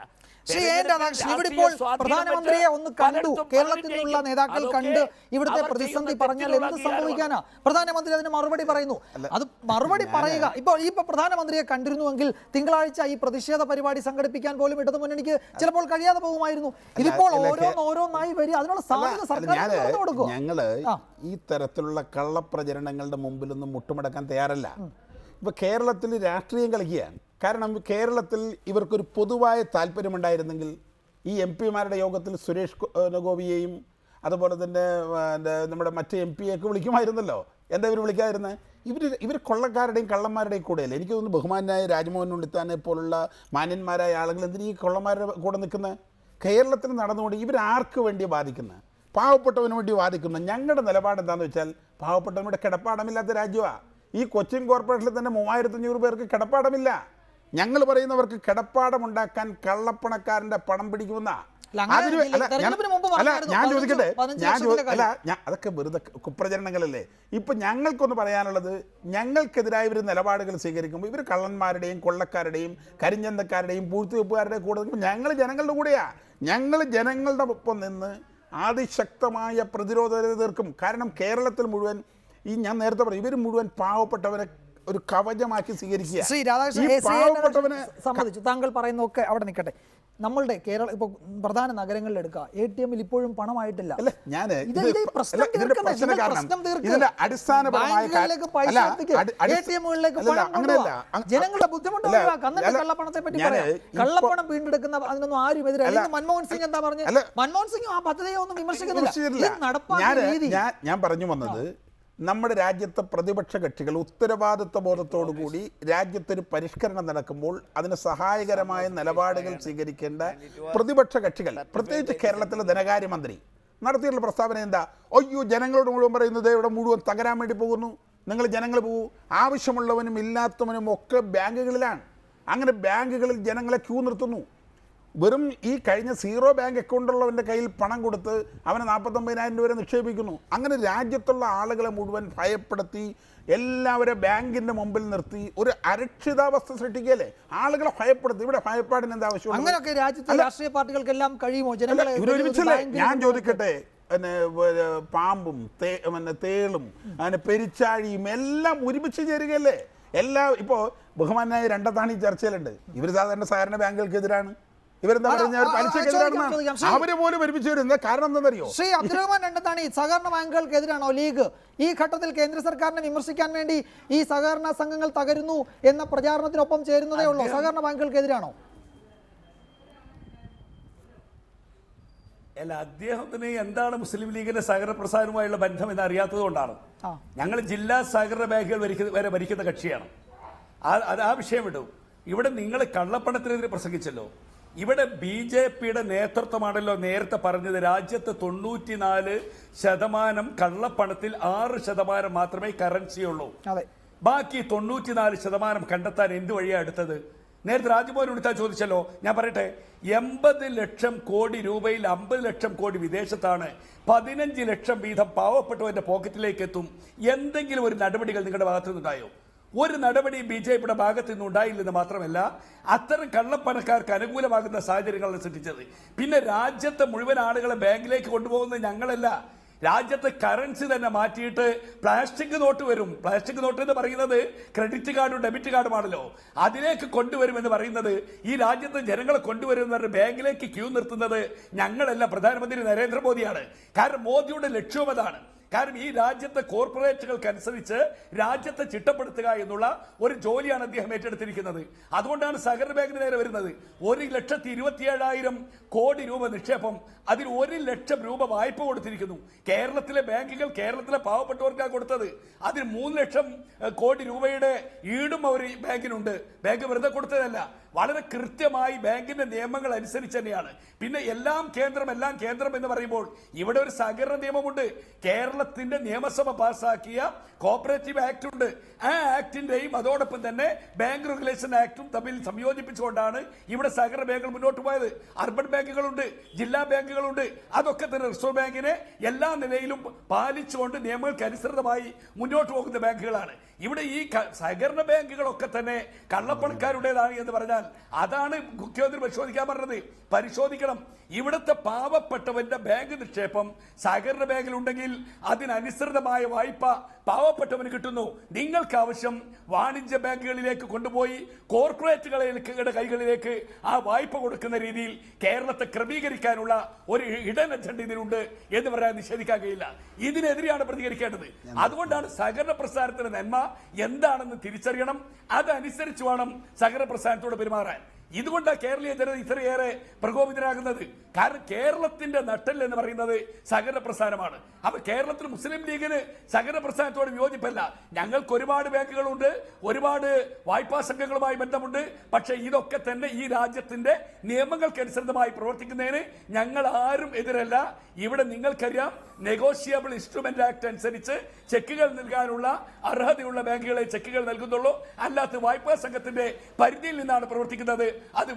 ഇവിടെ ഇപ്പോൾ പ്രധാനമന്ത്രിയെ ഒന്ന് കണ്ടു, കേരളത്തിൽ നിന്നുള്ള നേതാക്കൾ കണ്ട് ഇവിടുത്തെ പ്രതിസന്ധി പറഞ്ഞാൽ എന്ത് സംഭവിക്കാനാ? പ്രധാനമന്ത്രി അതിന് മറുപടി പറയുന്നു. അത് മറുപടി പറയുക. ഇപ്പോൾ പ്രധാനമന്ത്രിയെ കണ്ടിരുന്നുവെങ്കിൽ തിങ്കളാഴ്ച ഈ പ്രതിഷേധ പരിപാടി സംഘടിപ്പിക്കാൻ പോലും ഇടതുമുന്നണിക്ക് ചിലപ്പോൾ കഴിയാതെ പോകുമായിരുന്നു. ഇതിപ്പോൾ ഓരോന്നായി വരിക, അതിനുള്ള സാധ്യത സർക്കാർ കൊടുക്കും. ഞങ്ങള് ഈ തരത്തിലുള്ള കള്ളപ്രചരണങ്ങളുടെ മുമ്പിലൊന്നും മുട്ടുമടക്കാൻ തയ്യാറല്ല. ഇപ്പോൾ കേരളത്തിൽ രാഷ്ട്രീയം കളിക്കുകയാണ്. കാരണം കേരളത്തിൽ ഇവർക്കൊരു പൊതുവായ താല്പര്യമുണ്ടായിരുന്നെങ്കിൽ ഈ MP-മാരുടെ യോഗത്തിൽ സുരേഷ് ഗോപിയെയും അതുപോലെ തന്നെ നമ്മുടെ മറ്റ് MP-യൊക്കെ വിളിക്കുമായിരുന്നല്ലോ. എന്താ ഇവർ വിളിക്കാതിരുന്നത്? ഇവർ കൊള്ളക്കാരുടെയും കള്ളന്മാരുടെയും കൂടെയല്ലേ? എനിക്ക് തോന്നുന്നു ബഹുമാനായ രാജ്മോഹൻ ഉണ്ണിത്താനെ പോലുള്ള മാന്യന്മാരായ ആളുകൾ എന്തിനീ കള്ളന്മാരുടെ കൂടെ നിൽക്കുന്നത്? കേരളത്തിൽ നടന്നുകൊണ്ട് ഇവരാർക്ക് വേണ്ടി ബാധിക്കുന്നത്? പാവപ്പെട്ടവന് വേണ്ടി ബാധിക്കുന്നത്. ഞങ്ങളുടെ നിലപാട് എന്താണെന്ന് വെച്ചാൽ പാവപ്പെട്ടവരുടെ കിടപ്പാടമില്ലാത്ത രാജ്യമാണ്. ഈ കൊച്ചിൻ കോർപ്പറേഷനിൽ തന്നെ 3500 പേർക്ക് കിടപ്പാടമില്ല. ഞങ്ങൾ പറയുന്നവർക്ക് കിടപ്പാടമുണ്ടാക്കാൻ കള്ളപ്പണക്കാരൻ്റെ പണം പിടിക്കുമെന്ന. ഞാൻ ചോദിക്കട്ടെ, അതൊക്കെ വെറുതെ കുപ്രചരണങ്ങളല്ലേ? ഇപ്പം ഞങ്ങൾക്കൊന്ന് പറയാനുള്ളത്, ഞങ്ങൾക്കെതിരായ ഇവർ നിലപാടുകൾ സ്വീകരിക്കുമ്പോൾ ഇവർ കള്ളന്മാരുടെയും കൊള്ളക്കാരുടെയും കരിഞ്ചന്തക്കാരുടെയും പൂഴ്ത്തിവെപ്പുകാരുടെയും കൂടെ നിൽക്കുമ്പോൾ ഞങ്ങൾ ജനങ്ങളുടെ കൂടെയാണ്. ഞങ്ങൾ ജനങ്ങളുടെ ഒപ്പം നിന്ന് അതിശക്തമായ പ്രതിരോധ തീർക്കും. കാരണം കേരളത്തിൽ മുഴുവൻ ഞാൻ നേരത്തെ പറഞ്ഞു, ഇവർ മുഴുവൻ പാവപ്പെട്ടവരെ ഒരു കവചമാക്കി സ്വീകരിക്കുക. ശ്രീ രാധാകൃഷ്ണൻ സമ്മതിച്ചു, താങ്കൾ പറയുന്നതൊക്കെ അവിടെ നിൽക്കട്ടെ. നമ്മളുടെ കേരള ഇപ്പോൾ പ്രധാന നഗരങ്ങളിൽ എടുക്കുക, ATM-ൽ ഇപ്പോഴും പണമായിട്ടില്ല. ജനങ്ങളുടെ ബുദ്ധിമുട്ട് കള്ളപ്പണത്തെ പറ്റി പറയാം. കള്ളപ്പണം വീണ്ടെടുക്കുന്ന അതിനൊന്നും ആരും എതിരല്ല. മൻമോഹൻ സിംഗ് എന്താ പറഞ്ഞത്? മൻമോഹൻ സിംഗ് ആ പദ്ധതിയെ ഒന്നും വിമർശിക്കുന്നില്ല. ഞാൻ പറഞ്ഞു വന്നത്, നമ്മുടെ രാജ്യത്തെ പ്രതിപക്ഷ കക്ഷികൾ ഉത്തരവാദിത്വ ബോധത്തോടുകൂടി രാജ്യത്തൊരു പരിഷ്കരണം നടക്കുമ്പോൾ അതിന് സഹായകരമായ നിലപാടുകൾ സ്വീകരിക്കേണ്ട പ്രതിപക്ഷ കക്ഷികൾ, പ്രത്യേകിച്ച് കേരളത്തിലെ ധനകാര്യമന്ത്രി നടത്തിയിട്ടുള്ള പ്രസ്താവന എന്താ? അയ്യോ, ജനങ്ങളോട് മുഴുവൻ പറയുന്നത് ഇവിടെ മുഴുവൻ തകരാൻ വേണ്ടി പോകുന്നു, നിങ്ങൾ ജനങ്ങൾ പോകൂ, ആവശ്യമുള്ളവനും ഇല്ലാത്തവനും ഒക്കെ ബാങ്കുകളിലാണ്. അങ്ങനെ ബാങ്കുകളിൽ ജനങ്ങളെ ക്യൂ നിർത്തുന്നു. വെറും ഈ കഴിഞ്ഞ സീറോ ബാങ്ക് അക്കൗണ്ടുള്ളവൻ്റെ കയ്യിൽ പണം കൊടുത്ത് അവന് 49,000 രൂപ നിക്ഷേപിക്കുന്നു. അങ്ങനെ രാജ്യത്തുള്ള ആളുകളെ മുഴുവൻ ഭയപ്പെടുത്തി എല്ലാവരും ബാങ്കിൻ്റെ മുമ്പിൽ നിർത്തി ഒരു അരക്ഷിതാവസ്ഥ സൃഷ്ടിക്കുകയല്ലേ? ആളുകളെ ഭയപ്പെടുത്തി. ഇവിടെ ഭയപ്പാടിന് എന്താ ആവശ്യം? അങ്ങനെയൊക്കെ രാജ്യത്തെ രാഷ്ട്രീയ പാർട്ടികൾക്കെല്ലാം കഴിയുമോ? ഇവരൊരുമിച്ചല്ലേ? ഞാൻ ചോദിക്കട്ടെ, പാമ്പും തേളും പെരിച്ചാഴിയും എല്ലാം ഒരുമിച്ച് ചേരുകയല്ലേ? ഇപ്പോൾ ബഹുമാനായ രണ്ടത്താണി ചർച്ചയിലുണ്ട്. ഇവർ സാധാരണ ബാങ്കുകൾക്കെതിരാണ്. ഇവരെന്താ പറഞ്ഞാൽ പലിശക്കെതിരാണ്. അവര് പോലും ഒരുമിച്ച് വരുന്നത് കാരണം എന്താണെന്നറിയോ? ശ്രീ അബ്ദുറഹ്മാൻ രണ്ടത്താണി, സഹകരണ ബാങ്കുകൾക്കെതിരാണോ ലീഗ്? ഈ ഘട്ടത്തിൽ കേന്ദ്ര സർക്കാരിനെ വിമർശിക്കാൻ വേണ്ടി ഈ സഹകരണ സംഘങ്ങൾ തകരുന്നു എന്ന പ്രചാരണത്തിനൊപ്പം ചേരുന്നതേ ഉള്ളൂ. സഹകരണ ബാങ്കുകൾക്കെതിരാണോ? അല്ല, അദ്ദേഹത്തിന് എന്താണ് മുസ്ലിം ലീഗിന്റെ സഹകരണ പ്രസ്ഥാനവുമായുള്ള ബന്ധം എന്ന് അറിയാത്തത് കൊണ്ടാണ്. ഞങ്ങൾ ജില്ലാ സഹകരണ ബാങ്കുകൾ വരെ ഭരിക്കുന്ന കക്ഷിയാണ്. അത് ആ വിഷയം വിടും. ഇവിടെ നിങ്ങൾ കള്ളപ്പണത്തിനെതിരെ പ്രസംഗിച്ചല്ലോ. ഇവിടെ BJP-യുടെ നേതൃത്വമാണല്ലോ നേരത്തെ പറഞ്ഞത്, രാജ്യത്ത് 94% കള്ളപ്പണത്തിൽ 6% മാത്രമേ കറൻസിയുള്ളൂ. ബാക്കി 94% കണ്ടെത്താൻ എന്ത് വഴിയാണ് എടുത്തത്? നേരത്തെ രാജ്മോഹൻ ഉണ്ണിത്താൻ ചോദിച്ചല്ലോ. ഞാൻ പറയട്ടെ, 80 ലക്ഷം കോടി രൂപയിൽ 50 ലക്ഷം കോടി വിദേശത്താണ്. 15 ലക്ഷം വീതം പാവപ്പെട്ടവന്റെ പോക്കറ്റിലേക്ക് എത്തും. എന്തെങ്കിലും ഒരു നടപടികൾ നിങ്ങളുടെ ഭാഗത്തു നിന്നുണ്ടായോ? ഒരു നടപടി BJP-യുടെ ഭാഗത്ത് നിന്ന് ഉണ്ടായില്ലെന്ന് മാത്രമല്ല, അത്തരം കള്ളപ്പണക്കാർക്ക് അനുകൂലമാകുന്ന സാഹചര്യങ്ങളാണ് സൃഷ്ടിച്ചത്. പിന്നെ രാജ്യത്തെ മുഴുവൻ ആളുകളെ ബാങ്കിലേക്ക് കൊണ്ടുപോകുന്നത് ഞങ്ങളല്ല. രാജ്യത്തെ കറൻസി തന്നെ മാറ്റിയിട്ട് പ്ലാസ്റ്റിക് നോട്ട് വരും. പ്ലാസ്റ്റിക് നോട്ട് എന്ന് പറയുന്നത് ക്രെഡിറ്റ് കാർഡും ഡെബിറ്റ് കാർഡുമാണല്ലോ. അതിലേക്ക് കൊണ്ടുവരുമെന്ന് പറയുന്നത്, ഈ രാജ്യത്തെ ജനങ്ങളെ കൊണ്ടുവരുമെന്ന് പറഞ്ഞ് ബാങ്കിലേക്ക് ക്യൂ നിർത്തുന്നത് ഞങ്ങളല്ല, പ്രധാനമന്ത്രി നരേന്ദ്രമോദിയാണ്. കാരണം മോദിയുടെ ലക്ഷ്യം അതാണ്. കാരണം ഈ രാജ്യത്തെ കോർപ്പറേറ്റുകൾക്കനുസരിച്ച് രാജ്യത്തെ ചിട്ടപ്പെടുത്തുക എന്നുള്ള ഒരു ജോലിയാണ് അദ്ദേഹം ഏറ്റെടുത്തിരിക്കുന്നത്. അതുകൊണ്ടാണ് സഹകരണ ബാങ്കിന് നേരെ വരുന്നത്. 1,27,000 കോടി രൂപ നിക്ഷേപം, അതിൽ 1 ലക്ഷം രൂപ വായ്പ കൊടുത്തിരിക്കുന്നു. കേരളത്തിലെ ബാങ്കുകൾ കേരളത്തിലെ പാവപ്പെട്ടവർക്കാണ് കൊടുത്തത്. അതിൽ 3 ലക്ഷം കോടി രൂപയുടെ ഈടും അവർ ബാങ്കിനുണ്ട്. ബാങ്ക് വെറുതെ കൊടുത്തതല്ല, വളരെ കൃത്യമായി ബാങ്കിന്റെ നിയമങ്ങൾ അനുസരിച്ച് തന്നെയാണ്. പിന്നെ എല്ലാം കേന്ദ്രം എന്ന് പറയുമ്പോൾ ഇവിടെ ഒരു സഹകരണ നിയമമുണ്ട്. കേരളത്തിന്റെ നിയമസഭ പാസാക്കിയ കോപ്പറേറ്റീവ് ആക്ട് ഉണ്ട്. ആ ആക്ടിന്റെയും അതോടൊപ്പം തന്നെ ബാങ്ക് റെഗുലേഷൻ ആക്ടും തമ്മിൽ സംയോജിപ്പിച്ചുകൊണ്ടാണ് ഇവിടെ സഹകരണ ബാങ്കുകൾ മുന്നോട്ട് പോയത്. അർബൻ ബാങ്കുകളുണ്ട്, ജില്ലാ ബാങ്കുകളുണ്ട്. അതൊക്കെ തന്നെ റിസർവ് ബാങ്കിനെ എല്ലാ നിലയിലും പാലിച്ചുകൊണ്ട് നിയമങ്ങൾക്ക് അനുസൃതമായി മുന്നോട്ട് പോകുന്ന ബാങ്കുകളാണ്. ഇവിടെ ഈ സഹകരണ ബാങ്കുകളൊക്കെ തന്നെ കള്ളപ്പണക്കാരുടേതാണ് എന്ന് പറഞ്ഞാൽ അതാണ് മുഖ്യമന്ത്രി പരിശോധിക്കാൻ പറഞ്ഞത്. പരിശോധിക്കണം. ഇവിടുത്തെ പാവപ്പെട്ടവന്റെ ബാങ്ക് നിക്ഷേപം സഹകരണ ബാങ്കിലുണ്ടെങ്കിൽ അതിനനുസൃതമായ വായ്പ പാവപ്പെട്ടവന് കിട്ടുന്നു. നിങ്ങൾക്ക് ആവശ്യം വാണിജ്യ ബാങ്കുകളിലേക്ക് കൊണ്ടുപോയി കോർപ്പറേറ്റുകളുടെ കൈകളിലേക്ക് ആ വായ്പ കൊടുക്കുന്ന രീതിയിൽ കേരളത്തെ ക്രമീകരിക്കാനുള്ള ഒരു ഇടൻ അജണ്ട ഇതിനുണ്ട് എന്ന് പറയാൻ നിഷേധിക്കാൻ കഴിയില്ല. ഇതിനെതിരെയാണ് പ്രതികരിക്കേണ്ടത്. അതുകൊണ്ടാണ് സഹകരണ പ്രസ്ഥാനത്തിന്റെ നന്മ എന്താണെന്ന് തിരിച്ചറിയണം. അതനുസരിച്ച് വേണം സഹകരണ പ്രസ്ഥാനത്തോട് പെരുമാറാൻ. ഇതുകൊണ്ടാണ് കേരളീയ ജനത ഇത്രയേറെ പ്രകോപിതരാകുന്നത്. കാരണം കേരളത്തിന്റെ നട്ടെല്ല് എന്ന് പറയുന്നത് സഹകരണ പ്രസ്ഥാനമാണ്. അപ്പൊ കേരളത്തിൽ മുസ്ലിം ലീഗിന് സഹകരണ പ്രസ്ഥാനത്തോട് വിയോജിപ്പല്ല. ഞങ്ങൾക്ക് ഒരുപാട് ബാങ്കുകളുണ്ട്, ഒരുപാട് വായ്പാ സംഘങ്ങളുമായി ബന്ധമുണ്ട്. പക്ഷേ ഇതൊക്കെ തന്നെ ഈ രാജ്യത്തിന്റെ നിയമങ്ങൾക്കനുസൃതമായി പ്രവർത്തിക്കുന്നതിന് ഞങ്ങൾ ആരും എതിരല്ല. ഇവിടെ നിങ്ങൾക്കറിയാം, നെഗോഷിയബിൾ ഇൻസ്ട്രുമെന്റ് ആക്ട് അനുസരിച്ച് ചെക്കുകൾ നൽകാനുള്ള അർഹതയുള്ള ബാങ്കുകളെ ചെക്കുകൾ നൽകുന്നുള്ളൂ. അല്ലാത്ത വായ്പാ സംഘത്തിന്റെ പരിധിയിൽ നിന്നാണ് പ്രവർത്തിക്കുന്നത്. അത്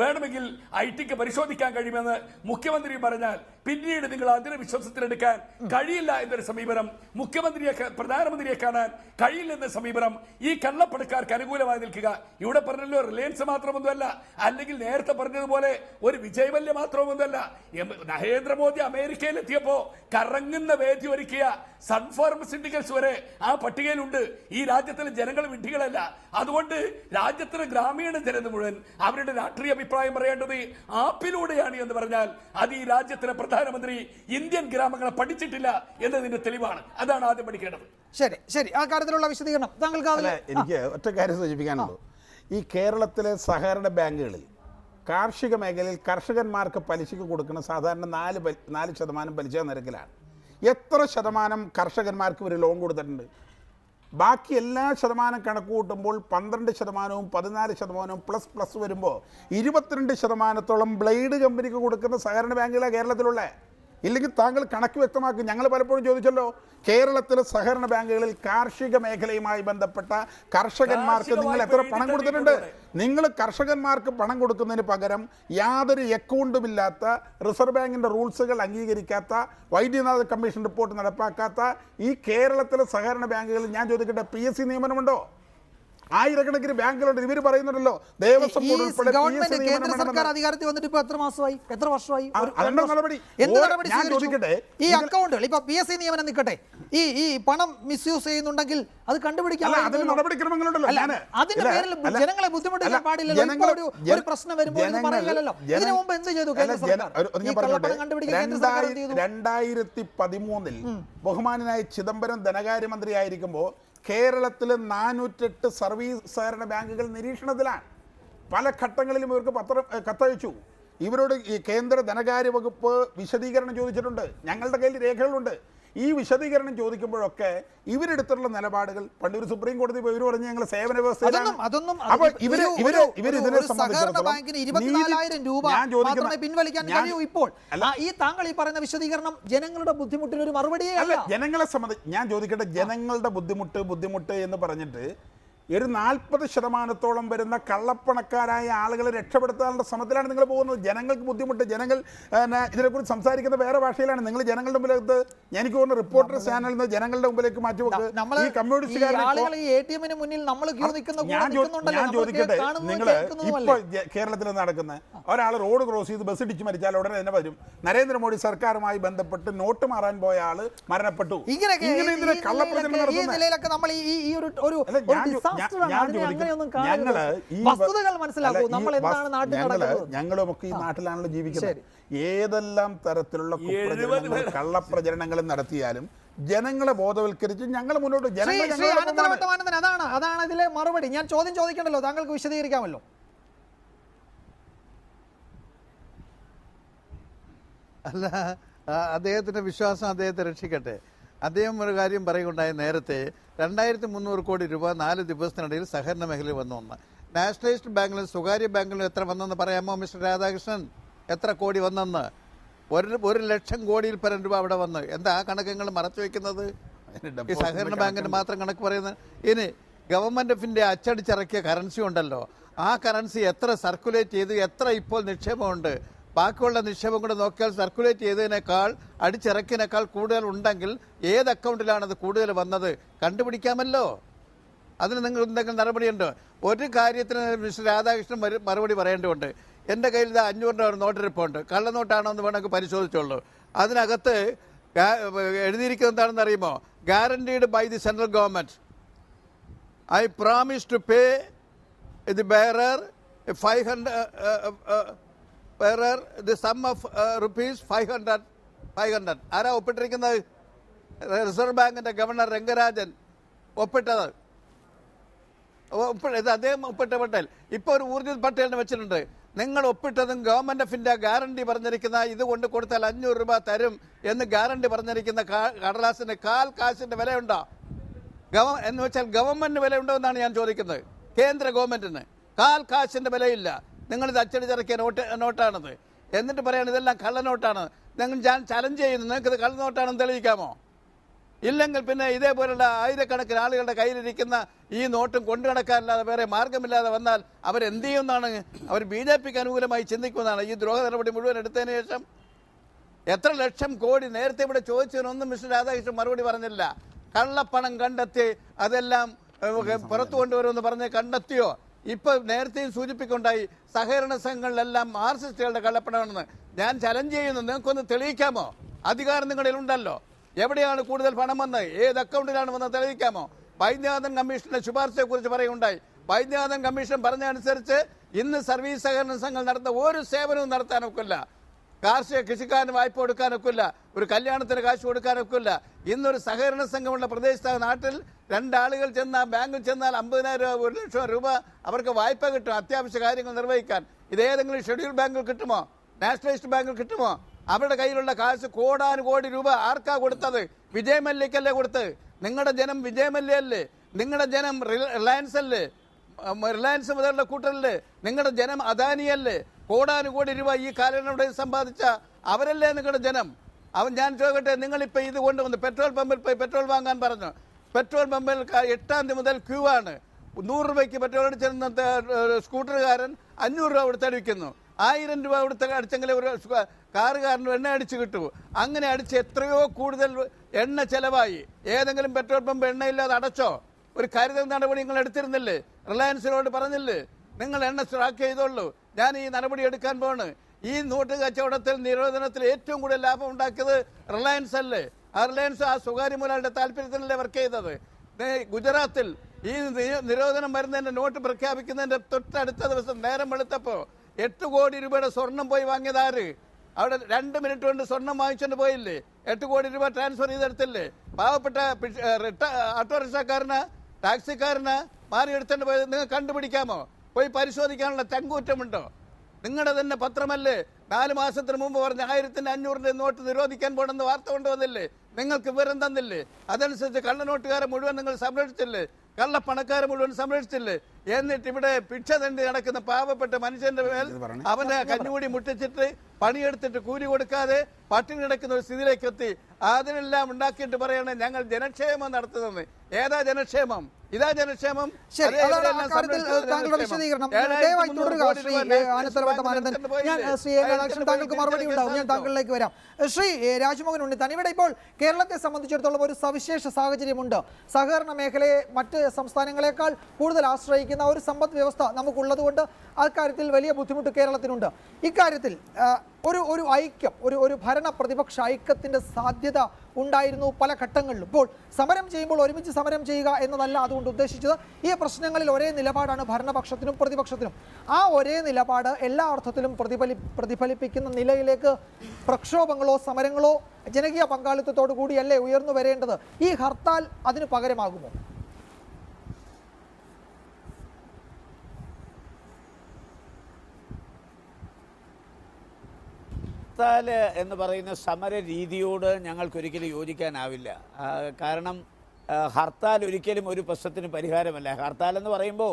വേണമെങ്കിൽ ഐടിക്ക് പരിശോധിക്കാൻ കഴിയുമെന്ന് മുഖ്യമന്ത്രി പറഞ്ഞാൽ പിന്നീട് നിങ്ങൾ അതിനെ വിശ്വാസത്തിലെടുക്കാൻ കഴിയില്ല എന്നൊരു സമീപനം, പ്രധാനമന്ത്രിയെ കാണാൻ കഴിയില്ലെന്ന സമീപനം ഈ കള്ളപ്പണക്കാർക്ക് അനുകൂലമായി നിൽക്കുക. ഇവിടെ പറഞ്ഞല്ലോ, റിലയൻസ് മാത്രമൊന്നുമല്ല, അല്ലെങ്കിൽ നേരത്തെ പറഞ്ഞതുപോലെ ഒരു വിജയവല്യ മാത്രമൊന്നുമല്ല. നരേന്ദ്രമോദി അമേരിക്കയിലെത്തിയപ്പോ കറങ്ങുന്ന വേദി ഒരുക്കിയ സൺഫാർമസ്യൂട്ടിക്കൽസ് വരെ ആ പട്ടികയിലുണ്ട്. ഈ രാജ്യത്തിലെ ജനങ്ങൾ വിഡ്ഢികളല്ല. അതുകൊണ്ട് രാജ്യത്തിലെ ഗ്രാമീണ ജനത മുഴുവൻ അവരുടെ രാഷ്ട്രീയ അഭിപ്രായം പറയേണ്ടത് ആപ്പിലൂടെയാണ് എന്ന് പറഞ്ഞാൽ അത് ഈ രാജ്യത്തിലെ പ്രധാനമന്ത്രി ഇന്ത്യൻ ഗ്രാമങ്ങളെ പഠിച്ചിട്ടില്ല എന്നതിന്റെ തെളിവാണ്. അതാണ് ആദ്യം പഠിക്കേണ്ടത്. ശരി ശരി, ആ കാര്യത്തിലുള്ള വിശദീകരണം താങ്കൾക്ക്. എനിക്ക് ഒറ്റ കാര്യം സൂചിപ്പിക്കാനുള്ളൂ. ഈ കേരളത്തിലെ സഹകരണ ബാങ്കുകളിൽ കാർഷിക മേഖലയിൽ കർഷകന്മാർക്ക് പലിശയ്ക്ക് കൊടുക്കുന്ന സാധാരണ 4% പലിശ നിരക്കിലാണ്. എത്ര ശതമാനം കർഷകന്മാർക്ക് ഇവർ ലോൺ കൊടുത്തിട്ടുണ്ട്? ബാക്കി എല്ലാ ശതമാനം കണക്ക് കൂട്ടുമ്പോൾ 12%, 14% പ്ലസ് വരുമ്പോൾ 22% ബ്ലേഡ് കമ്പനിക്ക് കൊടുക്കുന്ന സഹകരണ ബാങ്കുകളാണ് കേരളത്തിലുള്ള. ഇല്ലെങ്കിൽ താങ്കൾ കണക്ക് വ്യക്തമാക്കും. ഞങ്ങൾ പലപ്പോഴും ചോദിച്ചല്ലോ, കേരളത്തിലെ സഹകരണ ബാങ്കുകളിൽ കാർഷിക മേഖലയുമായി ബന്ധപ്പെട്ട കർഷകന്മാർക്ക് നിങ്ങൾ എത്ര പണം കൊടുത്തിട്ടുണ്ട്? നിങ്ങൾ കർഷകന്മാർക്ക് പണം കൊടുക്കുന്നതിന് പകരം യാതൊരു അക്കൗണ്ടുമില്ലാത്ത, റിസർവ് ബാങ്കിൻ്റെ റൂൾസുകൾ അംഗീകരിക്കാത്ത, വൈദ്യനാഥ കമ്മീഷൻ റിപ്പോർട്ട് നടപ്പാക്കാത്ത ഈ കേരളത്തിലെ സഹകരണ ബാങ്കുകളിൽ ഞാൻ ചോദിക്കട്ടെ, PSC നിയമനമുണ്ടോ? ആയിരക്കണക്കിന് ബാങ്കുകളുണ്ട്. ഇവർ പറയുന്നുണ്ടല്ലോ ദേവസ്വം ബോർഡ് ഉൾപ്പെടെ കേന്ദ്ര സർക്കാർ അധികാരത്തിൽ വന്നിട്ട് ഇപ്പൊ എത്ര മാസമായി, എത്ര വർഷമായി? നടപടി ഞാൻ ചോദിക്കട്ടെ, ഈ അക്കൗണ്ടുകൾ ഇപ്പൊ PSC നിയമനം നിൽക്കട്ടെ, ഈ പണം മിസ്യൂസ് ചെയ്യുന്നുണ്ടെങ്കിൽ അത് കണ്ടുപിടിക്കാൻ നടപടിക്രമങ്ങളുണ്ടല്ലോ. അതിന്റെ പേരിൽ ജനങ്ങളെ ബുദ്ധിമുട്ടിക്കാൻ പാടില്ലല്ലോ. ഒരു പ്രശ്നം വരുമ്പോൾ പറയുകയല്ലോ. ഇതിനു മുമ്പ് എന്ത് ചെയ്തു കേന്ദ്ര സർക്കാർ? 2013 ബഹുമാനായ ചിദംബരം ധനകാര്യമന്ത്രിയായിരിക്കുമ്പോൾ കേരളത്തിലെ 408 സർവീസ് സഹകരണ ബാങ്കുകൾ നിരീക്ഷണത്തിലാണ്. പല ഘട്ടങ്ങളിലും ഇവർക്ക് കത്തയച്ചു. ഇവരോട് ഈ കേന്ദ്ര ധനകാര്യ വകുപ്പ് വിശദീകരണം ചോദിച്ചിട്ടുണ്ട്. ഞങ്ങളുടെ കയ്യിൽ രേഖകളുണ്ട്. ഈ വിശദീകരണം ചോദിക്കുമ്പോഴൊക്കെ ഇവരെടുത്തുള്ള നിലപാടുകൾ, പണ്ട് ഒരു സുപ്രീം കോടതി ഇവർ പറഞ്ഞ് ഞങ്ങൾ സേവന വ്യവസ്ഥയിലാണ്. അപ്പൊ ഇതിനെ സംബന്ധിച്ചിടത്തോളം പിൻവലിക്കാൻ കഴിയൂ. ഇപ്പോൾ ഈ താങ്കൾ ഈ പറയുന്ന വിശദീകരണം ജനങ്ങളുടെ ബുദ്ധിമുട്ടിന് ഒരു മറുപടിയേ അല്ല. ജനങ്ങളെ സംബന്ധിച്ച് ഞാൻ ചോദിക്കട്ടെ, ജനങ്ങളുടെ ബുദ്ധിമുട്ട് എന്ന് പറഞ്ഞിട്ട് ഒരു 40% വരുന്ന കള്ളപ്പണക്കാരായ ആളുകളെ രക്ഷപ്പെടുത്താനുള്ള ശ്രമത്തിലാണ് നിങ്ങൾ പോകുന്നത്. ജനങ്ങൾക്ക് ബുദ്ധിമുട്ട്, ജനങ്ങൾ ഇതിനെക്കുറിച്ച് സംസാരിക്കുന്ന വേറെ ഭാഷയിലാണ്. നിങ്ങൾ ജനങ്ങളുടെ മുമ്പിലേക്ക്, എനിക്ക് തോന്നുന്നു റിപ്പോർട്ടർ ചാനലിൽ നിന്ന് ജനങ്ങളുടെ മുമ്പിലേക്ക് മാറ്റിവെക്ക്. ഈ കമ്മ്യൂണിസ്റ്റുകാരെ ഞാൻ ചോദിക്കട്ടെ, നിങ്ങൾ ഇപ്പോൾ കേരളത്തിൽ നടക്കുന്ന ഒരാൾ റോഡ് ക്രോസ് ചെയ്ത് ബസ് ഇടിച്ച് മരിച്ചാൽ ഉടനെ തന്നെ വരും നരേന്ദ്രമോദി സർക്കാരുമായി ബന്ധപ്പെട്ട് നോട്ട് മാറാൻ പോയ ആള് മരണപ്പെട്ടു. ഇങ്ങനെ കള്ളപ്രചരണം ഞങ്ങളുമൊക്കെ ഈ നാട്ടിലാണല്ലോ ജീവിക്കുന്നത്. ഏതെല്ലാം തരത്തിലുള്ള കള്ളപ്രചരണങ്ങളും നടത്തിയാലും ജനങ്ങളെ ബോധവൽക്കരിച്ച് ഞങ്ങൾ മുന്നോട്ട് അതാണ് ഇതിലെ മറുപടി. ഞാൻ ചോദ്യം ചോദിക്കണ്ടല്ലോ, താങ്കൾക്ക് വിശദീകരിക്കാമല്ലോ. അല്ല, അദ്ദേഹത്തിൻ്റെ വിശ്വാസം അദ്ദേഹത്തെ രക്ഷിക്കട്ടെ. അദ്ദേഹം ഒരു കാര്യം പറയുകയുണ്ടായി. നേരത്തെ 2300 കോടി രൂപ 4 ദിവസത്തിനിടയിൽ സഹകരണ മേഖലയിൽ വന്നു. നാഷണലൈസ്ഡ് ബാങ്കിലും സ്വകാര്യ ബാങ്കിലും എത്ര വന്നെന്ന് പറയാമോ മിസ്റ്റർ രാധാകൃഷ്ണൻ? എത്ര കോടി വന്നെന്ന്? 1,00,000 കോടിയിൽ പരം രൂപ അവിടെ വന്ന്. എന്താ ആ കണക്കുകൾ മറച്ചു വയ്ക്കുന്നത്? ഈ സഹകരണ ബാങ്കിൻ്റെ മാത്രം കണക്ക് പറയുന്നത്. ഇനി ഗവൺമെൻറ് ഓഫ് ഇന്ത്യ അച്ചടിച്ചിറക്കിയ കറൻസി ഉണ്ടല്ലോ, ആ കറൻസി എത്ര സർക്കുലേറ്റ് ചെയ്ത്, എത്ര ഇപ്പോൾ നിക്ഷേപമുണ്ട്, ബാക്കിയുള്ള നിക്ഷേപം കൂടെ നോക്കിയാൽ സർക്കുലേറ്റ് ചെയ്തതിനേക്കാൾ അടിച്ചിറക്കിനേക്കാൾ കൂടുതൽ ഉണ്ടെങ്കിൽ ഏത് അക്കൗണ്ടിലാണത് കൂടുതൽ വന്നത് കണ്ടുപിടിക്കാമല്ലോ. അതിന് നിങ്ങൾ എന്തെങ്കിലും നടപടിയുണ്ടോ? ഒരു കാര്യത്തിന് മിസ്റ്റർ രാധാകൃഷ്ണൻ മറുപടി പറയേണ്ടതുണ്ട്. എൻ്റെ കയ്യിൽ ഇത് 500 രൂപ നോട്ടിരിപ്പുണ്ട്, കള്ളനോട്ടാണോ എന്ന് വേണമെങ്കിൽ പരിശോധിച്ചോളൂ. അതിനകത്ത് എഴുതിയിരിക്കുന്നത് എന്താണെന്ന് അറിയുമോ? Guaranteed by the central government. I promise to pay the bearer 500 bearer the sum of rupees 500. ആരാ ഒപ്പിട്ടിരിക്കുന്നത്? റിസർവ് ബാങ്കിന്റെ ഗവർണർ രംഗരാജൻ ഒപ്പിട്ടത്. ഇത് അദ്ദേഹം ഒപ്പിട്ട പട്ടേൽ ഇപ്പോൾ ഒരു ഊർജിത് പട്ടേലിനെ വെച്ചിട്ടുണ്ട്. നിങ്ങൾ ഒപ്പിട്ടതും ഗവൺമെന്റ് ഓഫ് ഇന്ത്യ ഗ്യാരണ്ടി പറഞ്ഞിരിക്കുന്ന ഇത് കൊണ്ട് കൊടുത്താൽ 500 രൂപ തരും എന്ന് ഗ്യാരണ്ടി പറഞ്ഞിരിക്കുന്ന കടലാസിന് കാൽ കാശിന്റെ വിലയുണ്ടോ? എന്ന് വെച്ചാൽ ഗവൺമെന്റിന് വിലയുണ്ടോ എന്നാണ് ഞാൻ ചോദിക്കുന്നത്. കേന്ദ്ര ഗവൺമെന്റിന് കാൽ കാശിന്റെ വിലയില്ല. നിങ്ങളിത് അച്ചടിച്ചിറക്കിയ നോട്ടാണത്. എന്നിട്ട് പറയാണ് ഇതെല്ലാം കള്ളനോട്ടാണ്. ഞാൻ ചലഞ്ച് ചെയ്യുന്നു, നിങ്ങൾക്ക് ഇത് കള്ളനോട്ടാണെന്ന് തെളിയിക്കാമോ? ഇല്ലെങ്കിൽ പിന്നെ ഇതേപോലുള്ള ആയിരക്കണക്കിന് ആളുകളുടെ കയ്യിലിരിക്കുന്ന ഈ നോട്ടും കൊണ്ടു നടക്കാനില്ലാതെ വേറെ മാർഗമില്ലാതെ വന്നാൽ അവരെന്ത് ചെയ്യുമെന്നാണ്? അവർ BJPക്ക് അനുകൂലമായി ചിന്തിക്കുന്നതാണ്. ഈ ദ്രോഹ നടപടി മുഴുവൻ എടുത്തതിന് ശേഷം എത്ര ലക്ഷം കോടി നേരത്തെ ഇവിടെ ചോദിച്ചതിനൊന്നും മിസ്റ്റർ രാധാകൃഷ്ണൻ മറുപടി പറഞ്ഞില്ല. കള്ളപ്പണം കണ്ടെത്തി അതെല്ലാം പുറത്തു കൊണ്ടുവരുമെന്ന് പറഞ്ഞ് കണ്ടെത്തിയോ? ഇപ്പൊ നേരത്തെയും സൂചിപ്പിക്കുണ്ടായി സഹകരണ സംഘങ്ങളിലെല്ലാം മാർക്സിസ്റ്റുകളുടെ കള്ളപ്പണമാണെന്ന്. ഞാൻ ചലഞ്ച് ചെയ്യുന്നു, നിങ്ങൾക്കൊന്ന് തെളിയിക്കാമോ? അധികാരം നിങ്ങളിൽ ഉണ്ടല്ലോ. എവിടെയാണ് കൂടുതൽ പണം വന്നത്, ഏത് അക്കൗണ്ടിലാണ് വന്നത് തെളിയിക്കാമോ? വൈദ്യനാഥൻ കമ്മീഷന്റെ ശുപാർശയെ കുറിച്ച് പറയുണ്ടായി. വൈദ്യനാഥൻ കമ്മീഷൻ പറഞ്ഞതനുസരിച്ച് ഇന്ന് സർവീസ് സഹകരണ സംഘങ്ങൾ നടത്തുന്ന ഒരു സേവനവും നടത്താനൊക്കില്ല. കാർഷിക കൃഷിക്കാരന് വായ്പ കൊടുക്കാനൊക്കില്ല. ഒരു കല്യാണത്തിന് കാശ് കൊടുക്കാനൊക്കില്ല. ഇന്നൊരു സഹകരണ സംഘമുള്ള പ്രദേശത്ത് നാട്ടിൽ 2 ആളുകൾ ചെന്നാൽ ബാങ്കിൽ ചെന്നാൽ 50,000 രൂപ 1 ലക്ഷം രൂപ അവർക്ക് വായ്പ കിട്ടും അത്യാവശ്യ കാര്യങ്ങൾ നിർവഹിക്കാൻ. ഇതേതെങ്കിലും ഷെഡ്യൂൾ ബാങ്കിൽ കിട്ടുമോ? നാഷണലൈസ്ഡ് ബാങ്കിൽ കിട്ടുമോ? അവരുടെ കയ്യിലുള്ള കാശ് കോടാനുകോടി രൂപ ആർക്കാ കൊടുത്തത്? വിജയ് മല്യക്കല്ലേ കൊടുത്തത്? നിങ്ങളുടെ ജനം വിജയ് മല്യ അല്ലേ? നിങ്ങളുടെ ജനം റിലയൻസ് അല്ലേ? റിലയൻസ് മുതലുള്ള കൂട്ടരല്ലേ? നിങ്ങളുടെ ജനം അദാനിയല്ലേ? കോടാനുകോടി രൂപ ഈ കാലയളവിടെ സമ്പാദിച്ച അവരല്ലേ നിങ്ങളുടെ ജനം? ഞാൻ ചോദിക്കട്ടെ, നിങ്ങളിപ്പോൾ ഇത് കൊണ്ടുവന്ന് പെട്രോൾ പമ്പിൽ പോയി പെട്രോൾ വാങ്ങാൻ പറഞ്ഞു. പെട്രോൾ പമ്പിൽ 8-ാം തീയതി മുതൽ ക്യൂ ആണ്. 100 രൂപയ്ക്ക് പെട്രോൾ അടിച്ചിരുന്ന സ്കൂട്ടറുകാരൻ 500 രൂപ കൊടുത്ത് അടിക്കുന്നു. 1000 രൂപ കൊടുത്ത് അടിച്ചെങ്കിൽ ഒരു കാറുകാരന് എണ്ണ അടിച്ച് കിട്ടുമോ? അങ്ങനെ അടിച്ച് എത്രയോ കൂടുതൽ എണ്ണ ചെലവായി. ഏതെങ്കിലും പെട്രോൾ പമ്പ് എണ്ണയില്ലാതെ അടച്ചോ? ഒരു കരുതൽ നടപടി നിങ്ങൾ എടുത്തിരുന്നില്ലേ? റിലയൻസിനോട് പറഞ്ഞില്ലേ നിങ്ങൾ എണ്ണ സ്റ്റാക്ക് ചെയ്തോളൂ, ഞാൻ ഈ നടപടി എടുക്കാൻ പോണ്? ഈ നോട്ട് കച്ചവടത്തിൽ നിരോധനത്തിൽ ഏറ്റവും കൂടുതൽ ലാഭം ഉണ്ടാക്കിയത് റിലയൻസ് അല്ലേ? ആ റിലയൻസ് ആ സ്വകാര്യ മുതലാളിയുടെ താല്പര്യത്തിലല്ലേ വർക്ക് ചെയ്തത്? ഗുജറാത്തിൽ ഈ നിരോധനം വരുന്നതിന്റെ നോട്ട് പ്രഖ്യാപിക്കുന്നതിന്റെ തൊട്ടടുത്ത ദിവസം നേരം വെളുത്തപ്പോൾ 8 കോടി രൂപയുടെ സ്വർണം പോയി വാങ്ങിയതാര്? അവിടെ 2 മിനിറ്റ് കൊണ്ട് സ്വർണം വാങ്ങിച്ചുകൊണ്ട് പോയില്ലേ? 8 കോടി രൂപ ട്രാൻസ്ഫർ ചെയ്തെടുത്തില്ലേ? പാവപ്പെട്ട ഓട്ടോറിക്ഷക്കാരന് ടാക്സിക്കാരന് മാറി എടുത്തുകൊണ്ട് പോയത് നിങ്ങൾക്ക് കണ്ടുപിടിക്കാമോ? പോയി പരിശോധിക്കാനുള്ള ചങ്കൂറ്റമുണ്ടോ? നിങ്ങളുടെ തന്നെ പത്രമല്ലേ 4 മാസത്തിന് മുമ്പ് പറഞ്ഞ 1500 നോട്ട് നിരോധിക്കാൻ പോകണമെന്ന് വാർത്ത കൊണ്ടുവന്നില്ലേ? നിങ്ങൾക്ക് വിവരം തന്നില്ലേ? അതനുസരിച്ച് കള്ളനോട്ടുകാരെ മുഴുവൻ നിങ്ങൾ സംരക്ഷിച്ചില്ലേ? കള്ളപ്പണക്കാരെ മുഴുവൻ സംരക്ഷിച്ചില്ലേ? എന്നിട്ട് ഇവിടെ ഭിക്ഷ തണ്ടി നടക്കുന്ന പാവപ്പെട്ട മനുഷ്യന്റെ മേൽ അവനെ കഞ്ഞുകൂടി മുട്ടിച്ചിട്ട് പണിയെടുത്തിട്ട് കൂലി കൊടുക്കാതെ പട്ടിണി കിടക്കുന്ന ഒരു സ്ഥിതിയിലേക്ക് എത്തി. അതിനെല്ലാം ഉണ്ടാക്കിയിട്ട് പറയണേ ഞങ്ങൾ ജനക്ഷേമം നടത്തുന്നത്. ഏതാ ജനക്ഷേമം? ഇതാ ജനക്ഷേമം. താങ്കളുടെ വിശദീകരണം ദയവായി തുടരുക ശ്രീ ആനത്തലവട്ടം ആനന്ദൻ. ഞാൻ ശ്രീ രാധാകൃഷ്ണൻ താങ്കൾക്ക് മറുപടി ഉണ്ടാവും, ഞാൻ താങ്കളിലേക്ക് വരാം. ശ്രീ രാജ്മോഹൻ ഉണ്ണിത്താൻ, ഇവിടെ ഇപ്പോൾ കേരളത്തെ സംബന്ധിച്ചിടത്തോളം ഒരു സവിശേഷ സാഹചര്യമുണ്ട്. സഹകരണ മേഖലയെ മറ്റ് സംസ്ഥാനങ്ങളെക്കാൾ കൂടുതൽ ആശ്രയിക്കുന്ന ഒരു സമ്പദ് വ്യവസ്ഥ നമുക്കുള്ളത് കൊണ്ട് അക്കാര്യത്തിൽ വലിയ ബുദ്ധിമുട്ട് കേരളത്തിനുണ്ട്. ഇക്കാര്യത്തിൽ ഒരു ഐക്യം, ഒരു ഭരണ പ്രതിപക്ഷ ഐക്യത്തിൻ്റെ സാധ്യത ഉണ്ടായിരുന്നു പല ഘട്ടങ്ങളിലും. ഇപ്പോൾ സമരം ചെയ്യുമ്പോൾ ഒരുമിച്ച് സമരം ചെയ്യുക എന്നതല്ല അതുകൊണ്ട് ഉദ്ദേശിച്ചത്. ഈ പ്രശ്നങ്ങളിൽ ഒരേ നിലപാടാണ് ഭരണപക്ഷത്തിനും പ്രതിപക്ഷത്തിനും. ആ ഒരേ നിലപാട് എല്ലാ അർത്ഥത്തിലും പ്രതിഫലിപ്പിക്കുന്ന നിലയിലേക്ക് പ്രക്ഷോഭങ്ങളോ സമരങ്ങളോ ജനകീയ പങ്കാളിത്തത്തോടു കൂടിയല്ലേ ഉയർന്നു വരേണ്ടത്? ഈ ഹർത്താൽ അതിന് പകരമാകുമോ? ഹർത്താൽ എന്ന് പറയുന്ന സമര രീതിയോട് ഞങ്ങൾക്കൊരിക്കലും യോജിക്കാനാവില്ല. കാരണം ഹർത്താൽ ഒരിക്കലും ഒരു പ്രശ്നത്തിന് പരിഹാരമല്ല. ഹർത്താൽ എന്ന് പറയുമ്പോൾ